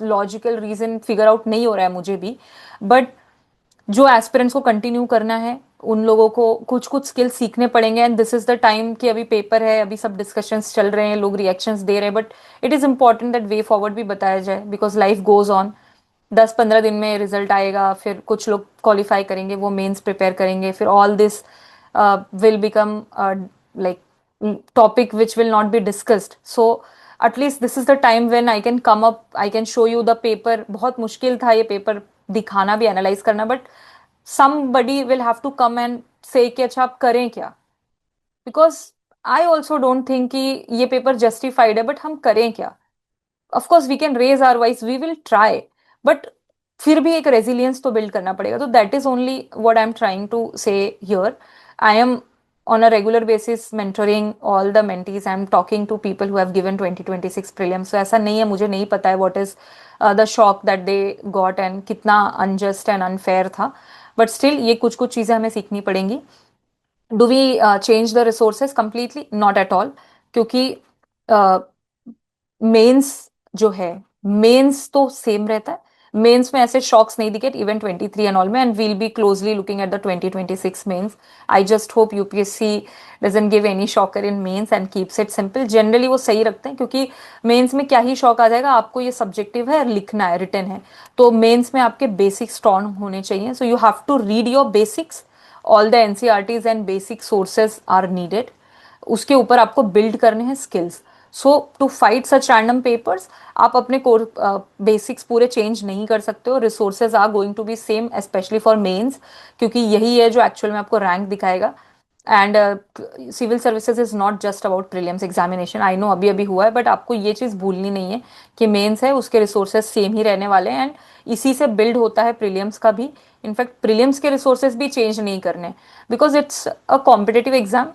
लॉजिकल रीजन फिगर आउट नहीं हो रहा है मुझे भी. बट जो एस्पिरेंट्स को कंटिन्यू करना है उन लोगों को कुछ कुछ स्किल्स सीखने पड़ेंगे. And this is the time कि अभी पेपर है, अभी सब डिस्कशंस चल रहे हैं, लोग रिएक्शंस दे रहे हैं, but it is important that way forward भी बताया जाए, बिकॉज लाइफ गोज ऑन. 10-15 दिन में रिजल्ट आएगा, फिर कुछ लोग क्वालिफाई करेंगे, वो मेंस प्रिपेयर करेंगे, फिर all this will become like topic which will not be discussed. So at least this is the time when I can come up, I can show you the paper. बहुत मुश्किल था ये paper दिखाना भी, analyse करना, but somebody will have to come and say कि अच्छा आप करें क्या, because I also don't think कि ये पेपर जस्टिफाइड है, बट हम करें क्या? Of course we can raise our voice, we will try, but फिर भी एक रेजिलियंस तो बिल्ड करना पड़ेगा. तो that is only what I am trying to say here. I am on a regular basis mentoring all the mentees. I'm talking to people who have given 2026 prelims. So ऐसा नहीं है मुझे नहीं पता है what is the shock that they got and कितना unjust and unfair था. But still ये कुछ कुछ चीज़ें हमें सीखनी पड़ेंगी. Do we change the resources completely? Not at all. क्योंकि मेंस जो है, मेंस तो सेम रहता है. मेंस में ऐसे शॉक्स नहीं दिखे इवन 23 एंड ऑल में, and we'll be closely looking at the 2026 mains. I just hope UPSC doesn't give any shocker in mains and keeps it simple. Generally वो सही रखते हैं, क्योंकि मेंस में क्या ही शॉक आ जाएगा, आपको ये सब्जेक्टिव है, लिखना है, रिटन है. तो मेंस में आपके बेसिक्स स्ट्रॉन्ग होने चाहिए. So you have to read your basics. All the NCERTs and basic sources are needed. उसके ऊपर आपको बिल्ड करने हैं skills. So to fight such random papers, आप अपने कोर बेसिक्स पूरे चेंज नहीं कर सकते हो. Resources are going to be same, specially for mains, क्योंकि यही है जो एक्चुअल में आपको रैंक दिखाएगा. And civil services is not just about prelims examination. I know अभी अभी हुआ है, बट आपको ये चीज़ भूलनी नहीं है कि मेंस है, उसके रिसोर्सेज सेम ही रहने वाले हैं, एंड इसी से बिल्ड होता है प्रीलिम्स का भी. इनफैक्ट प्रीलिम्स के रिसोर्सेज भी चेंज नहीं करने, because it's a competitive exam.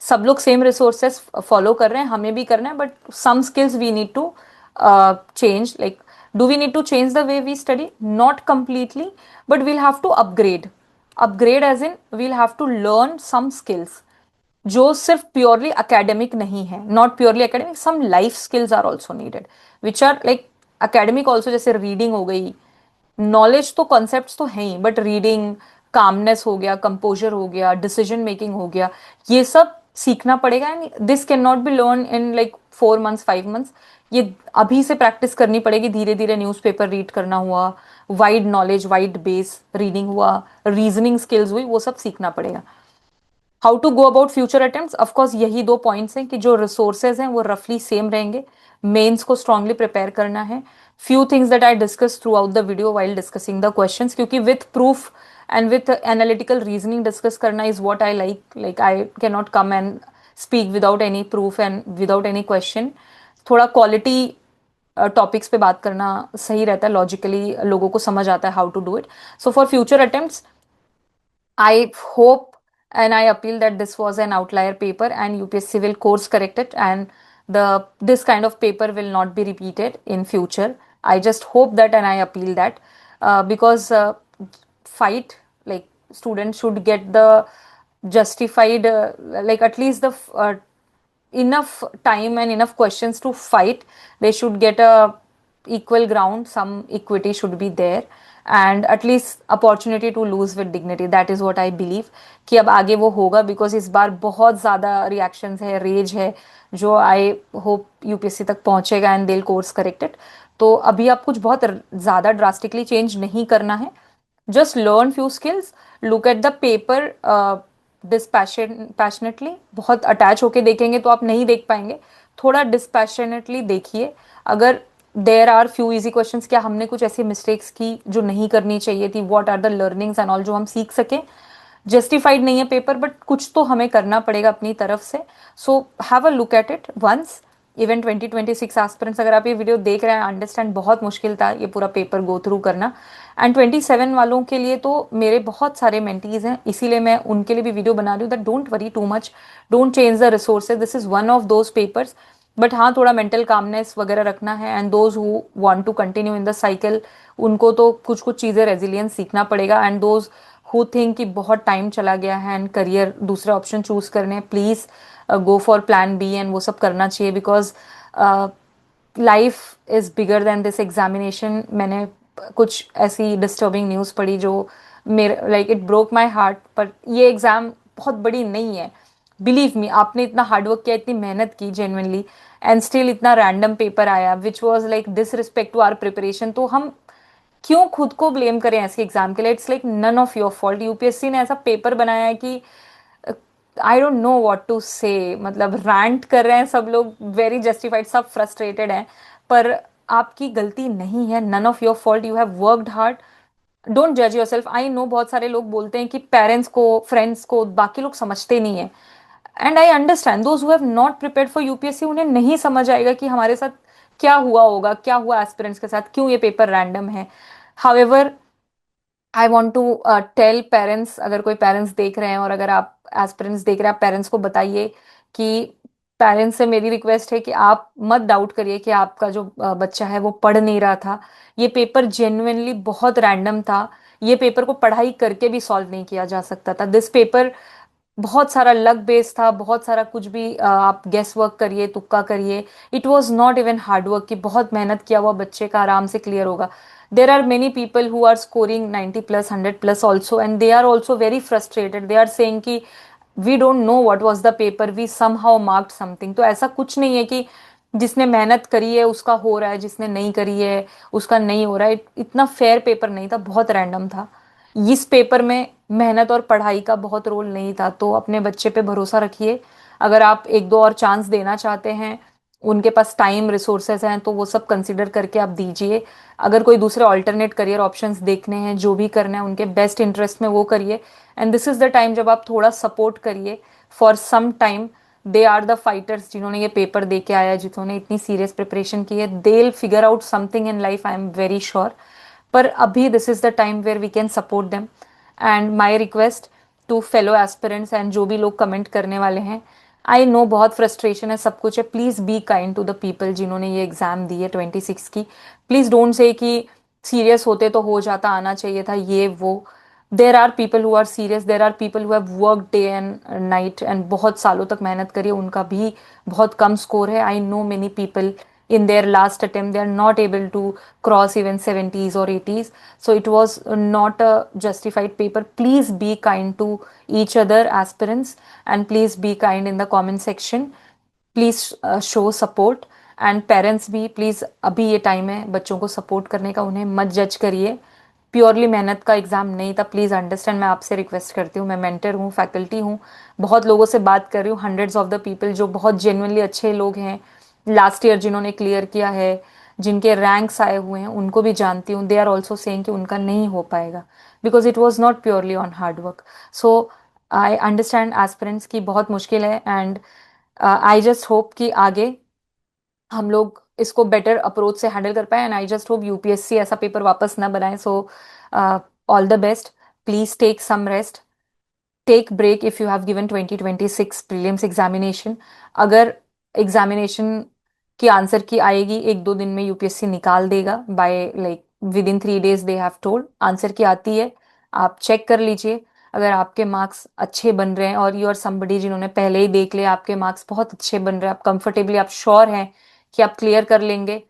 सब लोग सेम रिसोर्सेस फॉलो कर रहे हैं, हमें भी करना है, but some skills we need to change. Like, do we need to change the way we study? Not completely, but we'll have to upgrade as in we'll have to learn some skills जो सिर्फ purely academic नहीं है. Not purely academic, some life skills are also needed which are like academic also. जैसे reading हो गई, knowledge तो concepts तो हैं ही, बट रीडिंग, कामनेस हो गया, कंपोजर हो गया, डिसीजन मेकिंग हो गया, ये सब सीखना पड़ेगा. And this can not be learn in like 4 months 5 months. ये अभी से प्रैक्टिस करनी पड़ेगी. धीरे धीरे न्यूज़पेपर रीड करना हुआ, wide knowledge, wide base reading हुआ, रीजनिंग स्किल्स हुई, वो सब सीखना पड़ेगा. How to go about future attempts? Of course यही दो पॉइंट्स हैं कि जो रिसोर्सेज हैं वो रफली सेम रहेंगे. मेंस को स्ट्रांगली प्रिपेयर करना है. Few things that I discuss throughout the video while discussing the questions, क्योंकि with proof and with analytical reasoning discuss करना is what I like I can not come and speak without any proof and without any question. थोड़ा quality topics पे बात करना सही रहता है, logically लोगों को समझ आता है how to do it. So for future attempts, I hope and I appeal that this was an outlier paper and UPSC will course correct it, and the this kind of paper will not be repeated in future. I just hope that and I appeal that, because fight, like, students should get the justified, like, at least the enough time and enough questions to fight. They should get a equal ground, some equity should be there, and at least opportunity to lose with dignity. That is what I believe कि अब आगे वो होगा, because इस बार बहुत ज़्यादा reactions है, rage है, जो I hope यूपीएससी तक पहुंचेगा and they'll course correct it. तो अभी आप कुछ बहुत ज़्यादा drastically change नहीं करना है. Just learn few skills, look at the paper dispassionately. बहुत अटैच होके देखेंगे तो आप नहीं देख पाएंगे. थोड़ा dispassionately देखिए. अगर there are few easy questions, क्या हमने कुछ ऐसी मिस्टेक्स की जो नहीं करनी चाहिए थी, what are the learnings and all, जो हम सीख सकें. जस्टिफाइड नहीं है पेपर, बट कुछ तो हमें करना पड़ेगा अपनी तरफ से. So have a look at it once. Even 2026 aspirants, अगर आप ये वीडियो देख रहे हैं, अंडरस्टैंड बहुत मुश्किल था ये पूरा पेपर गो थ्रू करना. एंड 27 वालों के लिए तो मेरे बहुत सारे मेंटीज हैं, इसीलिए मैं उनके लिए भी वीडियो बना रही हूँ. That don't worry too much, don't change the resources, this is one of those papers. But हाँ, थोड़ा मेंटल कामनेस वगैरह रखना है. And those who want to continue in the cycle, उनको तो कुछ कुछ चीज़ें रेजिलियंस सीखना पड़ेगा. एंड दोज हु थिंक कि बहुत टाइम चला गया है एंड करियर दूसरे ऑप्शन चूज करने, please go for plan B and वो सब करना चाहिए. Because life is bigger than this examination. मैंने कुछ ऐसी डिस्टर्बिंग न्यूज़ पढ़ी जो मेरे like it broke my heart. पर ये एग्ज़ाम बहुत बड़ी नहीं है. बिलीव मी, आपने इतना हार्डवर्क किया, इतनी मेहनत की जेन्युइनली, एंड स्टिल इतना रैंडम पेपर आया which was like disrespect to our preparation. तो हम क्यों खुद को ब्लेम करें ऐसे एग्जाम के लिए? It's like none of your fault. UPSC ने ऐसा पेपर बनाया है कि I don't know what to say, मतलब रैंट कर रहे हैं सब लोग, वेरी जस्टिफाइड, सब फ्रस्ट्रेटेड हैं, पर आपकी गलती नहीं है, none of your fault, you have worked hard. Don't जज योर सेल्फ। आई नो बहुत सारे लोग बोलते हैं कि पेरेंट्स को, फ्रेंड्स को, बाकी लोग समझते नहीं है, and I understand those who have not prepared for UPSC, उन्हें नहीं समझ आएगा कि हमारे साथ क्या हुआ होगा, क्या हुआ एस्पिरेंट्स के साथ, क्यों ये पेपर रैंडम है। However, I want to tell parents, अगर कोई पेरेंट्स देख रहे हैं और अगर आप एस्पिरेंट्स देख रहे हैं, आप पेरेंट्स को बताइए कि पेरेंट्स से मेरी रिक्वेस्ट है कि आप मत डाउट करिए कि आपका जो बच्चा है वो पढ़ नहीं रहा था। ये पेपर जेन्युइनली बहुत रैंडम था। ये पेपर को पढ़ाई करके भी सॉल्व नहीं किया जा सकता था। दिस पेपर बहुत सारा लक बेस था, बहुत सारा कुछ भी आप गेस वर्क करिए, तुक्का करिए। It was not even hard work कि बहुत मेहनत किया हुआ बच्चे का आराम से क्लियर होगा। There are many people who are scoring 90 plus, 100 plus also, and they are also very frustrated, they are saying कि we don't know what was the paper, we somehow marked something. तो ऐसा कुछ नहीं है कि जिसने मेहनत करी है उसका हो रहा है, जिसने नहीं करी है उसका नहीं हो रहा है। इतना फेयर पेपर नहीं था, बहुत रैंडम था। इस पेपर में मेहनत और पढ़ाई का बहुत रोल नहीं था, तो अपने बच्चे पे भरोसा रखिए। अगर आप एक दो और चांस देना चाहते हैं, उनके पास टाइम रिसोर्सेज हैं, तो वो सब कंसिडर करके आप दीजिए। अगर कोई दूसरे ऑल्टरनेट करियर ऑप्शंस देखने हैं, जो भी करना है उनके बेस्ट इंटरेस्ट में वो करिए। And this is the time जब आप थोड़ा सपोर्ट करिए for some time. They are the fighters, जिन्होंने ये पेपर दे के आया, जिन्होंने इतनी सीरियस प्रिपरेशन की है, they will figure out something in life, I am very sure. पर अभी this is the time where we can support them. And my request to fellow aspirants and जो भी लोग कमेंट करने वाले हैं, आई नो बहुत फ्रस्ट्रेशन है, सब कुछ है, please be kind to the people जिन्होंने ये एग्जाम दी है 26 की। प्लीज डोंट से कि सीरियस होते तो हो जाता, आना चाहिए था, ये वो। There are people who are serious, there are people who have work day and night एंड बहुत सालों तक मेहनत करी, उनका भी बहुत कम स्कोर है। I know many people in their last attempt they are not able to cross even 70s or 80s, so it was not a justified paper. Please be kind to each other aspirants, and please be kind in the comment section. Please show support. And parents भी please, अभी ये time है बच्चों को support करने का, उन्हें मत जज करिए। प्योरली मेहनत का एग्जाम नहीं था, प्लीज अंडरस्टैंड। मैं आपसे रिक्वेस्ट करती हूँ, मैं मेंटर हूँ, फैकल्टी हूँ, बहुत लोगों से बात कर रही हूँ, हंड्रेड्स ऑफ द पीपल जो बहुत जेन्युइनली अच्छे लोग हैं, लास्ट ईयर जिन्होंने क्लियर किया है, जिनके रैंक्स आए हुए हैं, उनको भी जानती हूँ। दे आर ऑल्सो सेइंग कि उनका नहीं हो पाएगा because it was not purely on hard work. So I understand aspirants की बहुत मुश्किल है, एंड आई जस्ट होप कि आगे हम लोग इसको बेटर अप्रोच से हैंडल कर पाए, and I just hope UPSC ऐसा पेपर वापस ना बनाए। So all the best. Please take some rest, take break if you have given 2026 prelims examination. अगर एग्जामिनेशन की आंसर की आएगी, एक दो दिन में यूपीएससी निकाल देगा, by like within 3 days they have told. Answer key आती है, आप चेक कर लीजिए। अगर आपके मार्क्स अच्छे बन रहे हैं और यू आर समबडी जिन्होंने पहले ही देख लिया आपके मार्क्स बहुत अच्छे बन रहे हैं, आप कंफर्टेबली, आप श्योर हैं कि आप क्लियर कर लेंगे,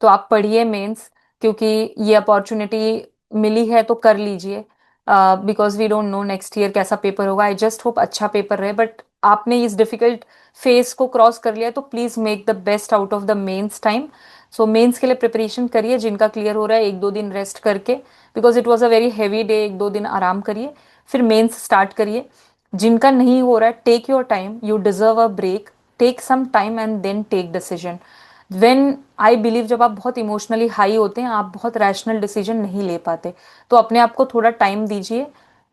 तो आप पढ़िए मेंस, क्योंकि ये अपॉर्चुनिटी मिली है तो कर लीजिए। Because we don't know next year कैसा पेपर होगा। आई जस्ट होप अच्छा पेपर रहे, बट आपने इस डिफिकल्ट फेज को क्रॉस कर लिया, तो please make the best out of the mains time. So mains के लिए प्रिपरेशन करिए, जिनका क्लियर हो रहा है एक दो दिन रेस्ट करके, because it was a very heavy day, एक दो दिन आराम करिए, फिर मेंस स्टार्ट करिए। जिनका नहीं हो रहा है, take your time, you deserve a break, take some time and then take decision. When I believe, जब आप बहुत इमोशनली हाई होते हैं, आप बहुत रैशनल डिसीजन नहीं ले पाते, तो अपने आप को थोड़ा टाइम दीजिए,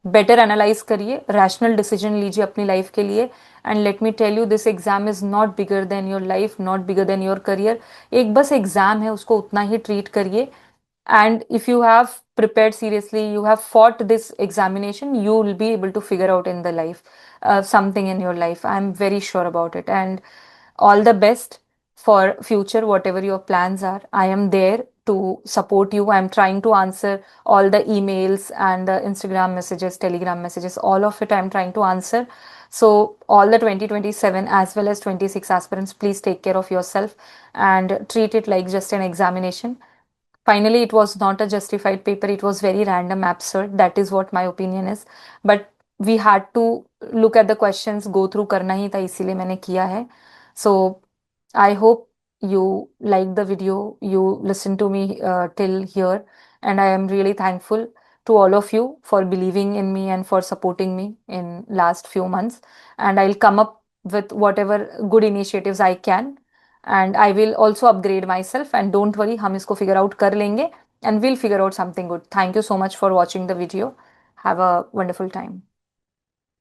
बेटर एनालाइज करिए, रैशनल डिसीजन लीजिए अपनी लाइफ के लिए। And let me tell you, this exam is not bigger than your life, not bigger than your career. एक बस एग्जाम है, उसको उतना ही ट्रीट करिए। And if you have prepared seriously, you have fought this examination, you will be able to figure out in the life something in your life. I'm very sure about it. And all the best for future, whatever your plans are. I am there to support you. I'm trying to answer all the emails and the Instagram messages, Telegram messages, all of it I'm trying to answer. So all the 2027 as well as 26 aspirants, please take care of yourself and treat it like just an examination. Finally, it was not a justified paper, it was very random, absurd. That is what my opinion is. But we had to look at the questions, go through करना ही था, इसीलिए मैंने किया है. So I hope you like the video, you listen to me till here, and I am really thankful to all of you for believing in me and for supporting me in last few months. And I'll come up with whatever good initiatives I can. And I will also upgrade myself. And don't worry, हम इसको figure out कर लेंगे and we'll figure out something good. Thank you so much for watching the video. Have a wonderful time.